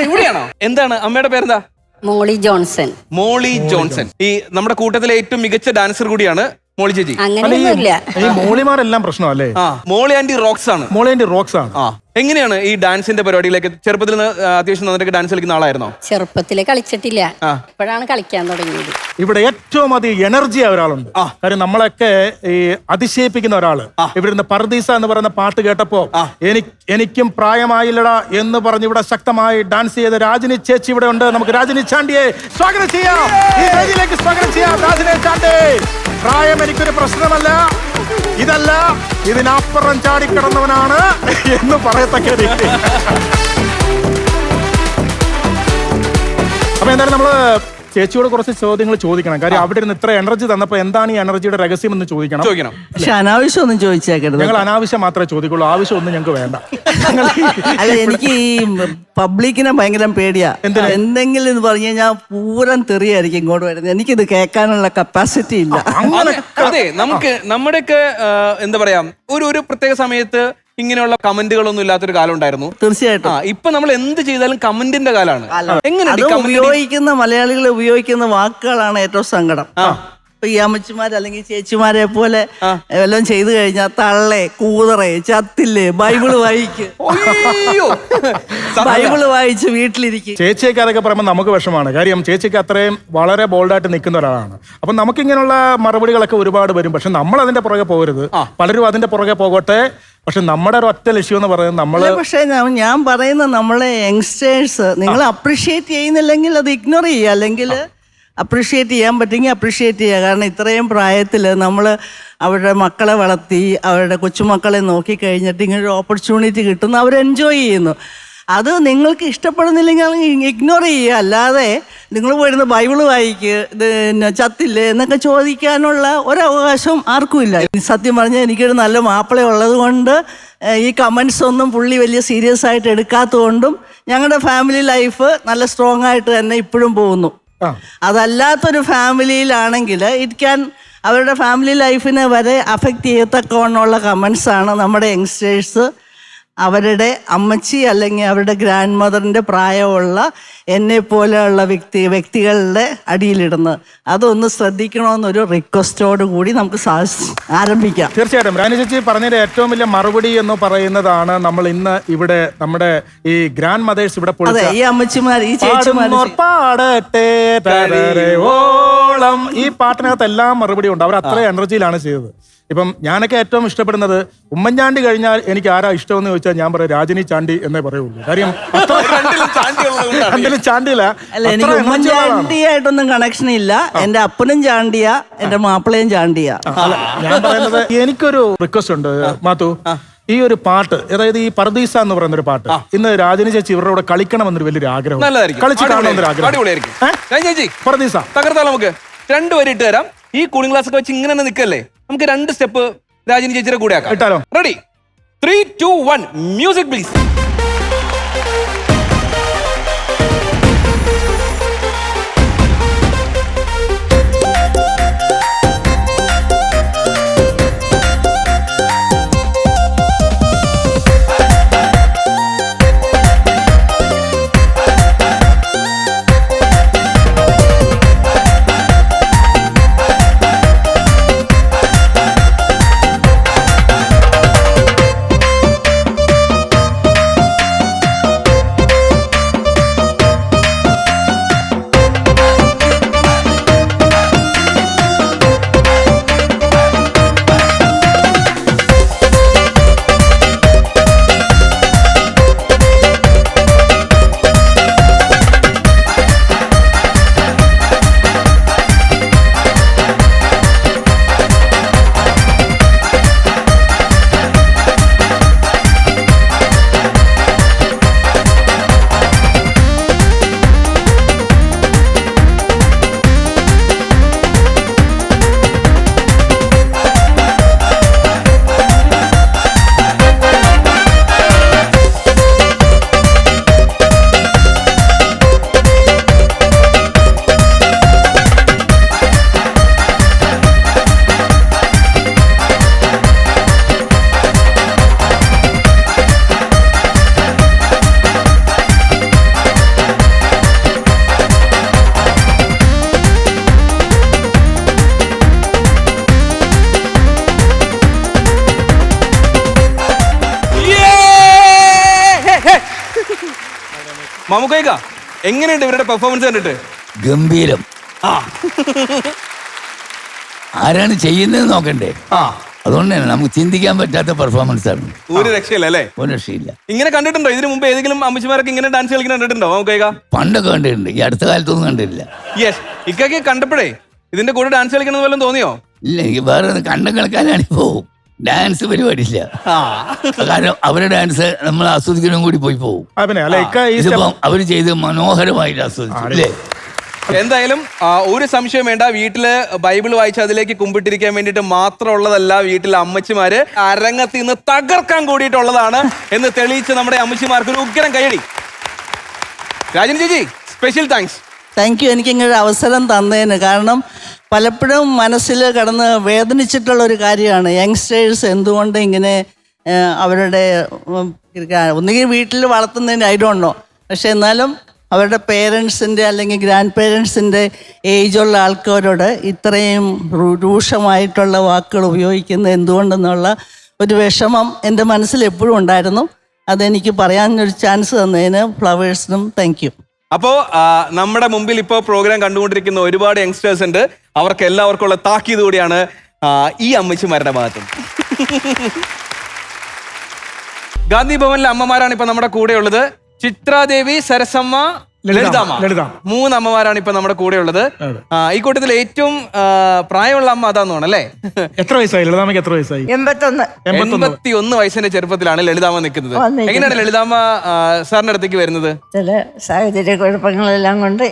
Speaker 2: ഇവിടെയാണോ? എന്താണ് അമ്മയുടെ പേരെന്താ?
Speaker 13: മോളി ജോൺസൺ.
Speaker 2: മോളി ജോൺസൺ. ഈ നമ്മുടെ കൂട്ടത്തിലെ ഏറ്റവും മികച്ച ഡാൻസർ കൂടിയാണ് മോളി ചേച്ചി.
Speaker 13: അങ്ങനെയൊന്നുമില്ല,
Speaker 4: ഈ മോളിമാരെല്ലാം പ്രശ്നമല്ലേ?
Speaker 2: മോളി ആന്റി റോക്സ് ആണ്.
Speaker 4: മോളി ആന്റി റോക്സ് ആണ്.
Speaker 2: എങ്ങനെയാണ് ഈ ഡാൻസിന്റെ പരിപാടിയിലേക്ക്? ചെറുപ്പത്തിൽ അത്യാവശ്യം നന്നായിട്ട് ഡാൻസ് കളിക്കുന്ന ആളായിരുന്നോ?
Speaker 13: ചെറുപ്പത്തിലെ കളിച്ചിട്ടില്ല, ഇപ്പോഴാണ് കളിക്കാൻ തുടങ്ങിയത്.
Speaker 4: ഇവിടെ ഏറ്റവും അധികം എനർജി ഒരാളുണ്ട്. കാര്യം നമ്മളൊക്കെ ഈ അതിശയിപ്പിക്കുന്ന ഒരാള്. ഇവിടെ നിന്ന് പർദീസ എന്ന് പറയുന്ന പാട്ട് കേട്ടപ്പോ എനിക്കും പ്രായമായില്ലടാ എന്ന് പറഞ്ഞ് ഇവിടെ ശക്തമായി ഡാൻസ് ചെയ്ത രാജിനി ചേച്ചി ഇവിടെ ഉണ്ട്. നമുക്ക് രാജിനി ചാണ്ടിയെ സ്വാഗതം ചെയ്യാം. ഈ വേദിയിലേക്ക് സ്വാഗതം ചെയ്യാം രാജിനി ചാണ്ടി. പ്രായം എനിക്കൊരു പ്രശ്നമല്ല, ഇതല്ല ഇതിനപ്പുറം ചാടിക്കിടന്നവനാണ് എന്ന് പറയത്തക്ക രീതി. അപ്പൊ എന്തായാലും നമ്മള് ചേച്ചിയോട് കുറച്ച് ചോദ്യങ്ങൾ ചോദിക്കണം. കാര്യം അവിടെ ഇരുന്ന് ഇത്ര എനർജി തന്നപ്പോ എന്താണ് ഈ എനർജിയുടെ രഹസ്യം എന്ന് ചോദിക്കണം.
Speaker 21: പക്ഷെ അനാവശ്യം ഒന്നും ചോദിച്ചേക്കരുത്.
Speaker 4: ഞങ്ങൾ അനാവശ്യം മാത്രമേ ചോദിക്കുള്ളൂ, ആവശ്യം ഒന്നും ഞങ്ങൾക്ക് വേണ്ട.
Speaker 21: അല്ല, എനിക്ക് ഈ പബ്ലിക്കിനെ ഭയങ്കര പേടിയാ. എന്തെങ്കിലും ഇത് പറഞ്ഞു കഴിഞ്ഞാൽ പൂരം തെറിയായിരിക്കും ഇങ്ങോട്ട് വരുന്നത്. എനിക്കിത് കേൾക്കാനുള്ള കപ്പാസിറ്റി ഇല്ല.
Speaker 2: അതെ, നമുക്ക് നമ്മുടെയൊക്കെ എന്താ പറയാ, ഒരു പ്രത്യേക സമയത്ത് ഇങ്ങനെയുള്ള കമന്റുകളൊന്നും ഇല്ലാത്തൊരു കാലം ഉണ്ടായിരുന്നു.
Speaker 21: തീർച്ചയായിട്ടും.
Speaker 2: ഇപ്പൊ നമ്മൾ എന്ത് ചെയ്താലും കമന്റിന്റെ കാലാണ്.
Speaker 21: ഉപയോഗിക്കുന്ന മലയാളികൾ ഉപയോഗിക്കുന്ന വാക്കുകളാണ് ഏറ്റവും സങ്കടം. ഈ അമ്മച്ചിമാർ അല്ലെങ്കിൽ ചേച്ചിമാരെ പോലെ എല്ലാം ചെയ്തു കഴിഞ്ഞാൽ തള്ളേ, കൂതറേ, ചത്തില്ലേ, ബൈബിള് വായിക്ക്, ബൈബിള് വായിച്ച് വീട്ടിലിരിക്കും.
Speaker 4: ചേച്ചിയൊക്കെ അതൊക്കെ പറയുമ്പോൾ നമുക്ക് വിഷമാണ്. കാര്യം ചേച്ചിക്ക് അത്രയും വളരെ ബോൾഡായിട്ട് നിൽക്കുന്ന ഒരാളാണ്. അപ്പൊ നമുക്ക് ഇങ്ങനെയുള്ള മറുപടികളൊക്കെ ഒരുപാട് വരും. പക്ഷെ നമ്മൾ അതിന്റെ പുറകെ പോകരുത്. പലരും അതിന്റെ പുറകെ പോകട്ടെ. പക്ഷെ നമ്മുടെ ഒരു ഒറ്റ ലക്ഷ്യം എന്ന് പറയുന്നത് നമ്മള്.
Speaker 21: പക്ഷെ ഞാൻ പറയുന്ന നമ്മളെ യങ്സ്റ്റേഴ്സ് നിങ്ങൾ അപ്രീഷിയേറ്റ് ചെയ്യുന്നില്ലെങ്കിൽ അത് ഇഗ്നോർ ചെയ്യുക, അല്ലെങ്കിൽ അപ്രീഷിയേറ്റ് ചെയ്യാൻ പറ്റുമെങ്കിൽ അപ്രീഷിയേറ്റ് ചെയ്യുക. കാരണം ഇത്രയും പ്രായത്തിൽ നമ്മൾ അവരുടെ മക്കളെ വളർത്തി അവരുടെ കൊച്ചുമക്കളെ നോക്കിക്കഴിഞ്ഞിട്ട് ഇങ്ങനൊരു ഓപ്പർച്യൂണിറ്റി കിട്ടുന്നു, അവർ എൻജോയ് ചെയ്യുന്നു. അത് നിങ്ങൾക്ക് ഇഷ്ടപ്പെടുന്നില്ലെങ്കിൽ ഇഗ്നോർ ചെയ്യുക. അല്ലാതെ നിങ്ങൾ പോയിരുന്ന ബൈബിള് വായിക്ക്, ഇത് ചത്തില്ലേ എന്നൊക്കെ ചോദിക്കാനുള്ള ഒരവകാശം ആർക്കും ഇല്ല. സത്യം പറഞ്ഞാൽ എനിക്കൊരു നല്ല മാപ്പിള ഉള്ളത് കൊണ്ട് ഈ കമൻസ് ഒന്നും പുള്ളി വലിയ സീരിയസ് ആയിട്ട് എടുക്കാത്തതുകൊണ്ടും ഞങ്ങളുടെ ഫാമിലി ലൈഫ് നല്ല സ്ട്രോങ് ആയിട്ട് തന്നെ ഇപ്പോഴും പോകുന്നു. അതല്ലാത്തൊരു ഫാമിലിയിലാണെങ്കിൽ അവരുടെ ഫാമിലി ലൈഫിനെ വരെ അഫക്റ്റ് ചെയ്യത്തക്കവണ്ണമുള്ള കമൻസാണ് നമ്മുടെ യങ്സ്റ്റേഴ്സ് അവരുടെ അമ്മച്ചി അല്ലെങ്കിൽ അവരുടെ ഗ്രാൻഡ് മദറിൻ്റെ പ്രായമുള്ള എന്നെ പോലെയുള്ള വ്യക്തികളുടെ അടിയിലിടുന്നത്. അതൊന്ന് ശ്രദ്ധിക്കണമെന്നൊരു റിക്വസ്റ്റോട് കൂടി നമുക്ക് ആരംഭിക്കാം.
Speaker 4: തീർച്ചയായിട്ടും രാണി ചേച്ചി പറഞ്ഞതിന്റെ ഏറ്റവും വലിയ മറുപടി എന്ന് പറയുന്നതാണ് നമ്മൾ ഇന്ന് ഇവിടെ നമ്മുടെ ഈ ഗ്രാൻഡ് മദേഴ്സ് ഇവിടെ
Speaker 21: ഈ അമ്മച്ചിമാർ, ഈ ചേച്ചിമാർ
Speaker 4: പാടട്ടെ ഓ
Speaker 2: ഓളം.
Speaker 4: ഈ പാട്ടിനകത്ത് എല്ലാം മറുപടി ഉണ്ട്. അവർ അത്ര എനർജിയിലാണ് ചെയ്തത്. ഇപ്പം ഞാനൊക്കെ ഏറ്റവും ഇഷ്ടപ്പെടുന്നത് ഉമ്മൻചാണ്ടി കഴിഞ്ഞാൽ എനിക്ക് ആരാ ഇഷ്ടമെന്ന് ചോദിച്ചാൽ ഞാൻ പറയാം രാജനി ചാണ്ടി എന്നേ പറയുള്ളൂ. കാര്യം രണ്ടിലും ചാണ്ടിയില്ല.
Speaker 21: അല്ല, എനിക്ക് ഉമ്മൻചാണ്ടിയായിട്ടൊന്നും കണക്ഷൻ ഇല്ല. എന്റെ അപ്പനും ചാണ്ടിയ, എന്റെ മാപ്പിളയും ചാണ്ടിയ.
Speaker 4: ഞാൻ പറയുന്നത് എനിക്കൊരു റിക്വസ്റ്റ് ഉണ്ട് മാത്തു. ഈ ഒരു പാട്ട്, അതായത് ഈ പർദീസ എന്ന് പറയുന്ന ഒരു പാട്ട്, ഇന്ന് രാജനി ചേച്ചി ഇവരുടെ കൂടെ കളിക്കണമെന്നൊരു വലിയൊരു ആഗ്രഹം, കളിച്ച് കാണണമെന്നൊരു ആഗ്രഹം. പർദീസ
Speaker 2: തകർത്താൽ നമുക്ക് 2 വരി ഇട്ട് തരാം. ഈ കൂളിംഗ് ഗ്ലാസ് ഒക്കെ വെച്ച് ഇങ്ങനെ തന്നെ നിൽക്കല്ലേ, നമുക്ക് 2 സ്റ്റെപ്പ് രാജനി ചേച്ചിയുടെ കൂടെ ആക്കാം.
Speaker 4: ഇട്ടാലോ?
Speaker 2: റെഡി? 3, 2, 1 music please. മമ്മൂക്ക എങ്ങനെയുണ്ട് ഇവരുടെ പെർഫോമൻസ് കണ്ടിട്ട്?
Speaker 1: ഗംഭീരം. ആരാണ് ചെയ്യുന്നത് നോക്കണ്ടേ? അതുകൊണ്ട് തന്നെ നമുക്ക് ചിന്തിക്കാൻ പറ്റാത്ത പെർഫോമൻസ് ആണ്.
Speaker 2: ഒരു രക്ഷയില്ല അല്ലേ?
Speaker 1: ഒരു രക്ഷയില്ല.
Speaker 2: ഇങ്ങനെ കണ്ടിട്ടുണ്ടോ ഇതിനു മുമ്പ്? ഏതെങ്കിലും അമ്മച്ചിമാരൊക്കെ ഇങ്ങനെ ഡാൻസ് കളിക്കുന്ന കണ്ടിട്ടുണ്ടോ മമ്മൂക്ക?
Speaker 1: പണ്ടൊക്കെ കണ്ടിട്ടുണ്ട്, ഈ അടുത്ത കാലത്തൊന്നും കണ്ടിട്ടില്ല.
Speaker 2: യെസ്, ഇക്കൊക്കെ കണ്ടപ്പോഴേ ഇതിന്റെ കൂടെ ഡാൻസ് കളിക്കണമെന്ന് വല്ലതും തോന്നിയോ?
Speaker 1: ഇല്ല, എനിക്ക് വേറെ കണ്ടം കളിക്കാനാണ് പോവും. ഡാൻസ് പരിപാടിയില്ല. കാരണം അവരുടെ ഡാൻസ് നമ്മൾ ആസ്വദിക്കണം കൂടി പോകും. ഇതിപ്പം അവര് ചെയ്ത് മനോഹരമായിട്ട് ആസ്വദിച്ചു അല്ലേ?
Speaker 2: എന്തായാലും ഒരു സംശയം വേണ്ട, വീട്ടില് ബൈബിൾ വായിച്ച് അതിലേക്ക് കുമ്പിട്ടിരിക്കാൻ വേണ്ടിയിട്ട് മാത്രമുള്ളതല്ല. വീട്ടിലെ അമ്മച്ചിമാര് അരങ്ങത്തിൽ നിന്ന് തകർക്കാൻ കൂടിയിട്ടുള്ളതാണ് എന്ന് തെളിയിച്ച് നമ്മുടെ അമ്മച്ചിമാർക്ക് ഒരു ഉഗ്രം കൈയടി. രാജനി ചേച്ചി, സ്പെഷ്യൽ താങ്ക്സ്.
Speaker 21: താങ്ക് യു, എനിക്ക് ഇങ്ങനെ ഒരു അവസരം തന്നതിന്. കാരണം പലപ്പോഴും മനസ്സിൽ കടന്ന് വേദനിച്ചിട്ടുള്ള ഒരു കാര്യമാണ് യങ്സ്റ്റേഴ്സ് എന്തുകൊണ്ട് ഇങ്ങനെ അവരുടെ ഒന്നുകിൽ വീട്ടിൽ വളർത്തുന്നതിന് ഐ ഡോണ്ട് നോ, പക്ഷെ എന്നാലും അവരുടെ പേരൻസിൻ്റെ അല്ലെങ്കിൽ ഗ്രാൻഡ് പേരൻസിൻ്റെ ഏജുള്ള ആൾക്കാരോട് ഇത്രയും രൂക്ഷമായിട്ടുള്ള വാക്കുകൾ ഉപയോഗിക്കുന്നത് എന്തുകൊണ്ടെന്നുള്ള ഒരു വിഷമം എൻ്റെ മനസ്സിൽ എപ്പോഴും ഉണ്ടായിരുന്നു. അതെനിക്ക് പറയാനൊരു ചാൻസ് തന്നതിന് ഫ്ലവേഴ്സിനും താങ്ക് യു.
Speaker 2: അപ്പോ നമ്മുടെ മുമ്പിൽ ഇപ്പോ പ്രോഗ്രാം കണ്ടുകൊണ്ടിരിക്കുന്ന ഒരുപാട് യങ്സ്റ്റേഴ്സ് ഉണ്ട്. അവർക്ക് എല്ലാവർക്കും ഉള്ള താക്കീത് കൂടിയാണ് ഈ അമ്മച്ചിമാരുടെ ഭാഗത്തും. ഗാന്ധി ഭവനിലെ അമ്മമാരാണ് ഇപ്പൊ നമ്മുടെ കൂടെ ഉള്ളത്. ചിത്രാദേവി, സരസമ്മ, ലളിതാമ്മ. 3 അമ്മമാരാണ് ഇപ്പൊ നമ്മുടെ കൂടെ ഉള്ളത്. ഈ കൂട്ടത്തിൽ ഏറ്റവും പ്രായമുള്ള അമ്മ അതാന്ന് തോന്നല്ലേ?
Speaker 4: എത്ര വയസ്സായി ലളിതാമ്മയ്ക്ക്? എത്ര വയസ്സായി?
Speaker 2: 81 വയസ്സിന്റെ ചെറുപ്പത്തിലാണ് ലളിതാമ്മ നിൽക്കുന്നത്. എങ്ങനെയാണ് ലളിതാമ്മ സാറിന്റെ അടുത്തേക്ക് വരുന്നത്?
Speaker 6: ചില സാഹചര്യ കുഴപ്പങ്ങളെല്ലാം കൊണ്ട്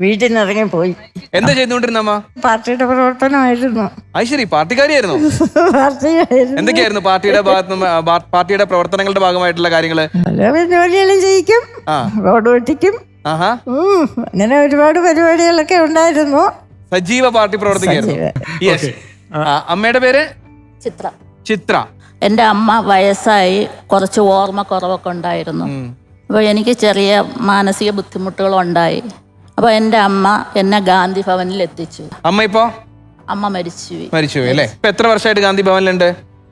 Speaker 6: വീട്ടിൽ നിന്ന് ഇറങ്ങിപ്പോയി.
Speaker 2: എന്താ ചെയ്തുകൊണ്ടിരുന്ന അമ്മ?
Speaker 6: പാർട്ടിയുടെ പ്രവർത്തനമായിരുന്നു.
Speaker 2: അത് ശരി, പാർട്ടിക്കാരിയായിരുന്നു. എന്തൊക്കെയായിരുന്നു പാർട്ടിയുടെ പ്രവർത്തനങ്ങളുടെ ഭാഗമായിട്ടുള്ള കാര്യങ്ങള്?
Speaker 6: ജോലിയെല്ലാം ചെയ്യിക്കും, റോഡ് വെട്ടിക്കും, അങ്ങനെ ഒരുപാട് പരിപാടികളൊക്കെ ഉണ്ടായിരുന്നു.
Speaker 2: സജീവ പാർട്ടി പ്രവർത്തിക്കായിരുന്നു. അമ്മയുടെ പേര്
Speaker 22: ചിത്ര.
Speaker 2: ചിത്ര.
Speaker 22: എൻ്റെ അമ്മ വയസ്സായി, കുറച്ച് ഓർമ്മ കുറവൊക്കെ ഉണ്ടായിരുന്നു. അപ്പോൾ എനിക്ക് ചെറിയ മാനസിക ബുദ്ധിമുട്ടുകളുണ്ടായി. അപ്പോൾ എൻ്റെ അമ്മ എന്നെ ഗാന്ധി ഭവനിൽ എത്തിച്ചു.
Speaker 2: അമ്മ മരിച്ചുപോയി അല്ലേ? ഇപ്പൊ എത്ര വർഷമായിട്ട് ഗാന്ധി ഭവനിലുണ്ട്?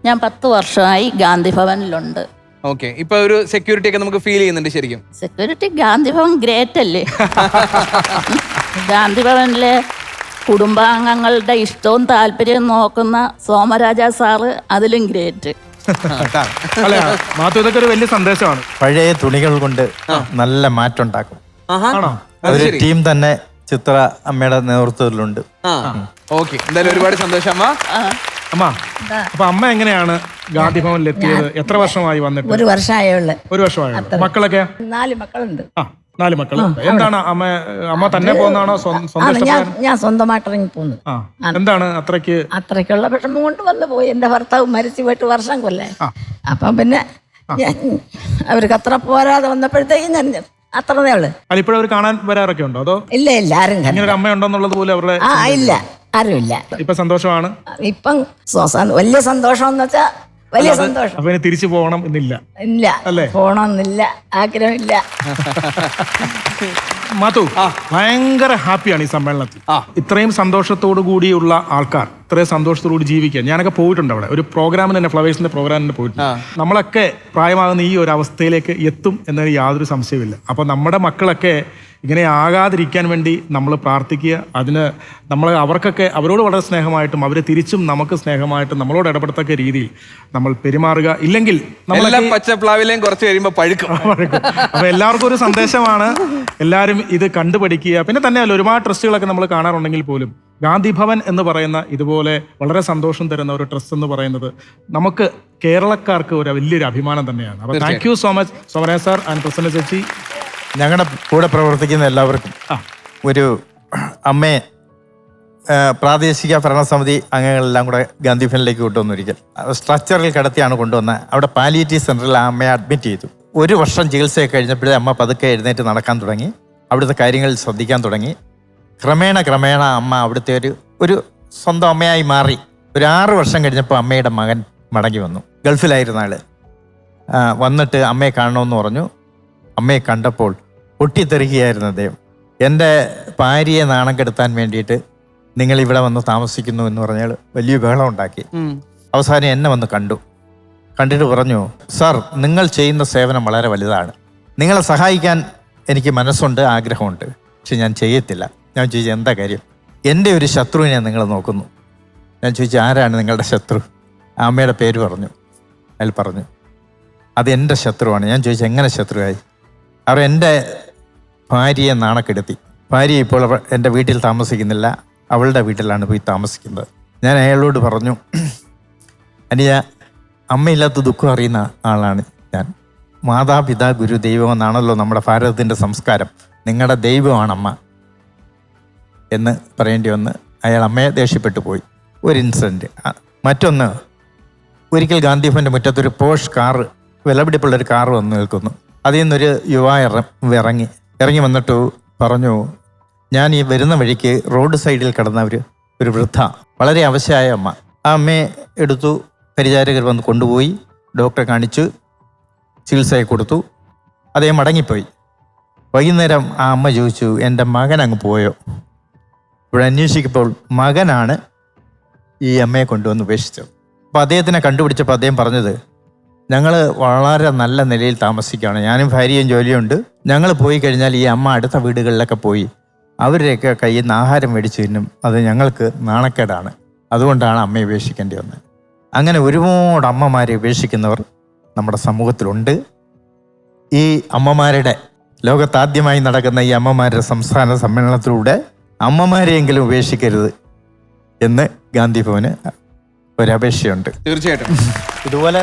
Speaker 22: ഞാൻ 10 വർഷമായി ഗാന്ധി ഭവനിലുണ്ട്.
Speaker 2: ഓക്കെ, ഇപ്പൊ ഒരു സെക്യൂരിറ്റി ഒക്കെ നമുക്ക് ഫീൽ ചെയ്യുന്നുണ്ട് ശരിക്കും?
Speaker 22: സെക്യൂരിറ്റി ഗാന്ധി ഭവൻ ഗ്രേറ്റ് അല്ലേ? ഗാന്ധി ഭവനിലെ കുടുംബാംഗങ്ങളുടെ ഇഷ്ടവും താല്പര്യവും നോക്കുന്ന സോമരാജ സാറ് അതിലും ഗ്രേറ്റ്.
Speaker 4: അല്ല മാത്തു, ഇതൊക്കെ ഒരു വലിയ സന്ദേശമാണ്.
Speaker 9: പഴയ തുണികൾ കൊണ്ട് നല്ല മാറ്റം ഉണ്ടാക്കും. ഒരു ടീം തന്നെ ചിത്ര അമ്മയുടെ നേതൃത്വത്തിലുണ്ട്.
Speaker 2: എന്തായാലും ഒരുപാട് സന്തോഷം അമ്മ.
Speaker 4: അമ്മ, അപ്പൊ അമ്മ എങ്ങനെയാണ് ഗാന്ധി ഭവനിൽ എത്തിയത്? എത്ര വർഷമായി വന്നിട്ട്?
Speaker 6: 1 വർഷമായുള്ളു.
Speaker 4: 1 വർഷമായോ? മക്കളൊക്കെ?
Speaker 6: 4 മക്കളുണ്ട്.
Speaker 4: 4 മക്കള്. എന്താണ് അമ്മ തന്നെ പോകുന്നതാണോ?
Speaker 6: ഞാൻ സ്വന്തമായിട്ട് ഇറങ്ങി പോകുന്നു.
Speaker 4: എന്താണ് അത്രയ്ക്കുള്ള
Speaker 6: വിഷമം കൊണ്ട് വന്നു പോയി. എന്റെ ഭർത്താവ് മരിച്ചു പോയിട്ട് വർഷം കൊല്ലേ. അപ്പം പിന്നെ അവർക്ക് അത്ര പോരാതെ വന്നപ്പോഴത്തേക്കും ഞാൻ അത്രതേ ഉള്ളു.
Speaker 4: ഇപ്പോഴും അവർ കാണാൻ വരാറൊക്കെ ഉണ്ടോ? അതോ
Speaker 6: ഇല്ല ഇല്ല, ആരും
Speaker 4: ഇങ്ങനെ ഒരു അമ്മ ഉണ്ടെന്നുള്ളത് പോലും അവരുടെ
Speaker 6: ഇല്ല, ആരുമില്ല.
Speaker 4: ഇപ്പൊ സന്തോഷമാണ്.
Speaker 6: ഇപ്പം വലിയ സന്തോഷം എന്ന് വെച്ചാ വലിയ സന്തോഷം.
Speaker 4: അപ്പൊ തിരിച്ചു പോകണം എന്നില്ല?
Speaker 6: ഇല്ല, പോണമെന്നില്ല, ആഗ്രഹമില്ല.
Speaker 4: മാത്തു, ഭയങ്കര ഹാപ്പിയാണ് ഈ സമ്മേളനത്തിൽ. ഇത്രയും സന്തോഷത്തോടു കൂടിയുള്ള ആൾക്കാർ, ഇത്രയും സന്തോഷത്തോടു കൂടി ജീവിക്കാൻ. ഞാനൊക്കെ പോയിട്ടുണ്ട് അവിടെ ഒരു പ്രോഗ്രാമിന് തന്നെ, ഫ്ലവേഴ്സിന്റെ പ്രോഗ്രാമിന് പോയിട്ടുണ്ട്. നമ്മളൊക്കെ പ്രായമാകുന്ന ഈ ഒരു അവസ്ഥയിലേക്ക് എത്തും എന്നൊരു യാതൊരു സംശയമില്ല. അപ്പൊ നമ്മുടെ മക്കളൊക്കെ ഇങ്ങനെ ആകാതിരിക്കാൻ വേണ്ടി നമ്മൾ പ്രാർത്ഥിക്കുക. അതിന് നമ്മൾ അവരോട് വളരെ സ്നേഹമായിട്ടും അവരെ തിരിച്ചും നമുക്ക് സ്നേഹമായിട്ടും നമ്മളോട് ഇടപെടത്തക്ക രീതിയിൽ നമ്മൾ പെരുമാറുക. ഇല്ലെങ്കിൽ
Speaker 2: പച്ചപ്ലാവിലേയും കുറച്ച് കഴിയുമ്പോൾ പഴുക്കും.
Speaker 4: അപ്പൊ എല്ലാവർക്കും ഒരു സന്ദേശമാണ്, എല്ലാവരും ഇത് കണ്ടുപഠിക്കുക. പിന്നെ തന്നെയല്ല, ഒരുപാട് ട്രസ്റ്റുകളൊക്കെ നമ്മൾ കാണാറുണ്ടെങ്കിൽ പോലും ഗാന്ധി ഭവൻ എന്ന് പറയുന്ന ഇതുപോലെ വളരെ സന്തോഷം തരുന്ന ഒരു ട്രസ്റ്റ് എന്ന് പറയുന്നത് നമുക്ക് കേരളക്കാർക്ക് ഒരു വലിയൊരു അഭിമാനം തന്നെയാണ്. അപ്പൊ thank you so much Somaraj sir and Prasanna ചേച്ചി.
Speaker 9: ഞങ്ങളുടെ കൂടെ പ്രവർത്തിക്കുന്ന എല്ലാവർക്കും ഒരു അമ്മയെ പ്രാദേശിക ഭരണസമിതി അംഗങ്ങളെല്ലാം കൂടെ ഗാന്ധി ഭവനിലേക്ക് കൊണ്ടുവന്നു. ഒരിക്കൽ സ്ട്രക്ചറിൽ കിടത്തിയാണ് കൊണ്ടുവന്നത്. അവിടെ പാലിയേറ്റീവ് സെന്ററിൽ ആ അമ്മയെ അഡ്മിറ്റ് ചെയ്തു. 1 വർഷം ചികിത്സയൊക്കെ കഴിഞ്ഞപ്പോഴേ അമ്മ പതുക്കെ എഴുന്നേറ്റ് നടക്കാൻ തുടങ്ങി. അവിടുത്തെ കാര്യങ്ങളിൽ ശ്രദ്ധിക്കാൻ തുടങ്ങി. ക്രമേണ അമ്മ അവിടുത്തെ ഒരു സ്വന്തം അമ്മയായി മാറി. ഒരു 6 വർഷം കഴിഞ്ഞപ്പോൾ അമ്മയുടെ മകൻ മടങ്ങി വന്നു. ഗൾഫിലായിരുന്ന ആള് വന്നിട്ട് അമ്മയെ കാണണമെന്ന് പറഞ്ഞു. അമ്മയെ കണ്ടപ്പോൾ പൊട്ടിത്തെറിക്കുകയായിരുന്നു അദ്ദേഹം. എൻ്റെ ഭാര്യയെ നാണം കെടുത്താൻ വേണ്ടിയിട്ട് നിങ്ങൾ ഇവിടെ വന്ന് താമസിക്കുന്നു എന്ന് പറഞ്ഞാൽ വലിയ ബഹളം ഉണ്ടാക്കി. അവസാനം എന്നെ വന്ന് കണ്ടിട്ട് പറഞ്ഞു, സാർ നിങ്ങൾ ചെയ്യുന്ന സേവനം വളരെ വലുതാണ്, നിങ്ങളെ സഹായിക്കാൻ എനിക്ക് മനസ്സുണ്ട്, ആഗ്രഹമുണ്ട്, പക്ഷെ ഞാൻ ചെയ്യത്തില്ല. ഞാൻ ചോദിച്ചു എന്താ കാര്യം? എൻ്റെ ഒരു ശത്രുവിനെ നിങ്ങൾ നോക്കുന്നു. ഞാൻ ചോദിച്ചു ആരാണ് നിങ്ങളുടെ ശത്രു? അമ്മയുടെ പേര് പറഞ്ഞു. അയാൾ പറഞ്ഞു അത് എൻ്റെ ശത്രുവാണ്. ഞാൻ ചോദിച്ചു എങ്ങനെ ശത്രുവായി? അവർ എൻ്റെ ഭാര്യയെ നാണക്കെടുത്തി. ഭാര്യ ഇപ്പോൾ എൻ്റെ വീട്ടിൽ താമസിക്കുന്നില്ല, അവളുടെ വീട്ടിലാണ് പോയി താമസിക്കുന്നത്. ഞാൻ അയാളോട് പറഞ്ഞു, അനിയ അമ്മയില്ലാത്ത ദുഃഖം അറിയുന്ന ആളാണ് ഞാൻ. മാതാപിതാ ഗുരു ദൈവം എന്നാണല്ലോ നമ്മുടെ ഭാരതത്തിൻ്റെ സംസ്കാരം. നിങ്ങളുടെ ദൈവമാണ് അമ്മ എന്ന് പറയേണ്ടി വന്ന് അയാൾ അമ്മയെ ദേഷ്യപ്പെട്ടു പോയി. ഒരു ഇൻസിഡൻറ്റ്. മറ്റൊന്ന്, ഒരിക്കൽ ഗാന്ധി ഭവൻ്റെ മുറ്റത്തൊരു പോഷ് കാറ്, വിലപിടിപ്പുള്ളൊരു കാറ് വന്ന് നിൽക്കുന്നു. അതിൽ നിന്നൊരു ഇറങ്ങി വന്നിട്ട് പറഞ്ഞു, ഞാൻ ഈ വരുന്ന വഴിക്ക് റോഡ് സൈഡിൽ കിടന്ന ഒരു വൃദ്ധ, വളരെ അവശയായ അമ്മ. ആ അമ്മയെ എടുത്തു, പരിചാരകർ വന്ന് കൊണ്ടുപോയി ഡോക്ടറെ കാണിച്ചു, ചികിത്സയെ കൊടുത്തു. അദ്ദേഹം മടങ്ങിപ്പോയി. വൈകുന്നേരം ആ അമ്മ ചോദിച്ചു, എൻ്റെ മകൻ അങ്ങ് പോയോ? ഇവിടെ അന്വേഷിക്കുമ്പോൾ മകനാണ് ഈ അമ്മയെ കൊണ്ടുവന്ന് ഉപേക്ഷിച്ചത്. അപ്പോൾ അദ്ദേഹത്തിനെ കണ്ടുപിടിച്ചപ്പോൾ അദ്ദേഹം പറഞ്ഞത്, ഞങ്ങൾ വളരെ നല്ല നിലയിൽ താമസിക്കുകയാണ്, ഞാനും ഭാര്യയും ജോലിയുണ്ട്. ഞങ്ങൾ പോയി കഴിഞ്ഞാൽ ഈ അമ്മ അടുത്ത വീടുകളിലൊക്കെ പോയി അവരുടെയൊക്കെ കയ്യിൽ നിന്ന് ആഹാരം മേടിച്ചു തിന്നും. അത് ഞങ്ങൾക്ക് നാണക്കേടാണ്. അതുകൊണ്ടാണ് അമ്മയെ ഉപേക്ഷിക്കേണ്ടി വന്നത്. അങ്ങനെ ഒരുപാട് അമ്മമാരെ ഉപേക്ഷിക്കുന്നവർ നമ്മുടെ സമൂഹത്തിലുണ്ട്. ഈ അമ്മമാരുടെ ലോകത്താദ്യമായി നടക്കുന്ന ഈ അമ്മമാരുടെ സംസ്ഥാന സമ്മേളനത്തിലൂടെ അമ്മമാരെയെങ്കിലും ഉപേക്ഷിക്കരുത് എന്ന് ഗാന്ധി ഭവന് ഒരപേക്ഷയുണ്ട്.
Speaker 2: തീർച്ചയായിട്ടും
Speaker 9: ഇതുപോലെ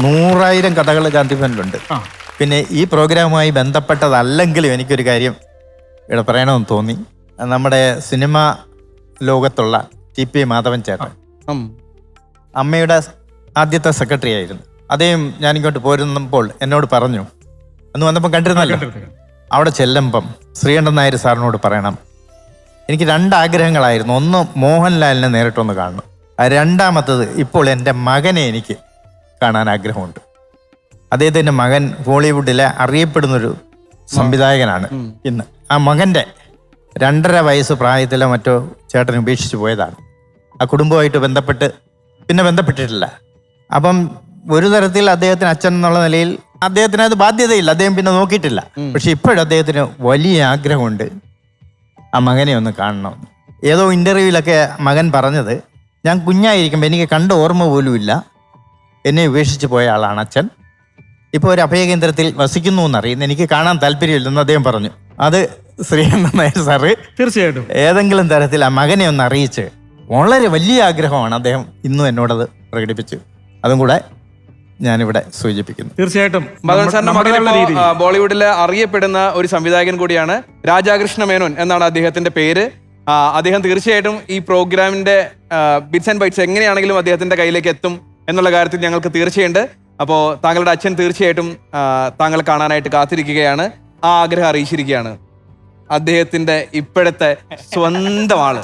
Speaker 9: 100,000 കഥകൾ ഗാന്ധി ഭവനിലുണ്ട്. പിന്നെ ഈ പ്രോഗ്രാമുമായി ബന്ധപ്പെട്ടതല്ലെങ്കിലും എനിക്കൊരു കാര്യം ഇവിടെ പറയണമെന്ന് തോന്നി. നമ്മുടെ സിനിമ ലോകത്തുള്ള TP മാധവൻ ചേട്ടൻ അമ്മയുടെ ആദ്യത്തെ സെക്രട്ടറി ആയിരുന്നു. അദ്ദേഹം ഞാനിങ്ങോട്ട് പോരുന്നപ്പോൾ എന്നോട് പറഞ്ഞു, അന്ന് വന്നപ്പം കണ്ടിരുന്നല്ലോ, അവിടെ ചെല്ലുമ്പം ശ്രീകണ്ഠൻ നായർ സാറിനോട് പറയണം, എനിക്ക് 2 ആഗ്രഹങ്ങളായിരുന്നു. ഒന്ന് മോഹൻലാലിനെ നേരിട്ടൊന്ന് കാണണം, രണ്ടാമത്തത് ഇപ്പോൾ എൻ്റെ മകനെ എനിക്ക് കാണാൻ ആഗ്രഹമുണ്ട്. അദ്ദേഹത്തിൻ്റെ മകൻ ബോളിവുഡിലെ അറിയപ്പെടുന്നൊരു സംവിധായകനാണ് ഇന്ന്. ആ മകൻ്റെ 2.5 വയസ്സ് പ്രായത്തിലോ മറ്റോ ചേട്ടൻ ഉപേക്ഷിച്ച് പോയതാണ്. ആ കുടുംബമായിട്ട് പിന്നെ ബന്ധപ്പെട്ടിട്ടില്ല. അപ്പം ഒരു തരത്തിൽ അദ്ദേഹത്തിന് അച്ഛൻ എന്നുള്ള നിലയിൽ അദ്ദേഹത്തിന് അത് ബാധ്യതയില്ല, അദ്ദേഹം പിന്നെ നോക്കിയിട്ടില്ല. പക്ഷെ ഇപ്പോഴും അദ്ദേഹത്തിന് വലിയ ആഗ്രഹമുണ്ട് ആ മകനെ ഒന്ന് കാണണം. ഏതോ ഇൻ്റർവ്യൂവിലൊക്കെ മകൻ പറഞ്ഞത്, ഞാൻ കുഞ്ഞായിരിക്കുമ്പോൾ എനിക്ക് കണ്ട ഓർമ്മ പോലുമില്ല, എന്നെ ഉപേക്ഷിച്ച് പോയ ആളാണ് അച്ഛൻ. ഇപ്പോൾ ഒരു അഭയകേന്ദ്രത്തിൽ വസിക്കുന്നു എന്നറിയുന്നു, എനിക്ക് കാണാൻ താല്പര്യമില്ലെന്ന് അദ്ദേഹം പറഞ്ഞു. അത് ശ്രീകണ്ഠൻ നായർ സാറ്
Speaker 4: തീർച്ചയായിട്ടും
Speaker 9: ഏതെങ്കിലും തരത്തിൽ ആ മകനെ ഒന്ന് അറിയിച്ച്, വളരെ വലിയ ആഗ്രഹമാണ് അദ്ദേഹം ഇന്നും എന്നോടത് പ്രകടിപ്പിച്ചു. അതും കൂടെ ഞാനിവിടെ സൂചിപ്പിക്കുന്നു.
Speaker 4: തീർച്ചയായിട്ടും
Speaker 2: ഭഗവാൻ സാറിന്റെ മകൻ ബോളിവുഡിലെ അറിയപ്പെടുന്ന ഒരു സംവിധായകൻ കൂടിയാണ്. രാജാകൃഷ്ണ മേനോൻ എന്നാണ് അദ്ദേഹത്തിന്റെ പേര്. അദ്ദേഹം തീർച്ചയായിട്ടും ഈ പ്രോഗ്രാമിന്റെ ബിറ്റ്സ് ആൻഡ് ബൈറ്റ്സ് എങ്ങനെയാണെങ്കിലും അദ്ദേഹത്തിന്റെ കയ്യിലേക്ക് എത്തും എന്നുള്ള കാര്യത്തിൽ ഞങ്ങൾക്ക് തീർച്ചയുണ്ട്. അപ്പോൾ താങ്കളുടെ അച്ഛൻ തീർച്ചയായിട്ടും താങ്കളെ കാണാനായിട്ട് കാത്തിരിക്കുകയാണ്. ആ ആഗ്രഹം അറിയിച്ചിരിക്കുകയാണ്. അദ്ദേഹത്തിന്റെ ഇപ്പോഴത്തെ സ്വന്തം ആള്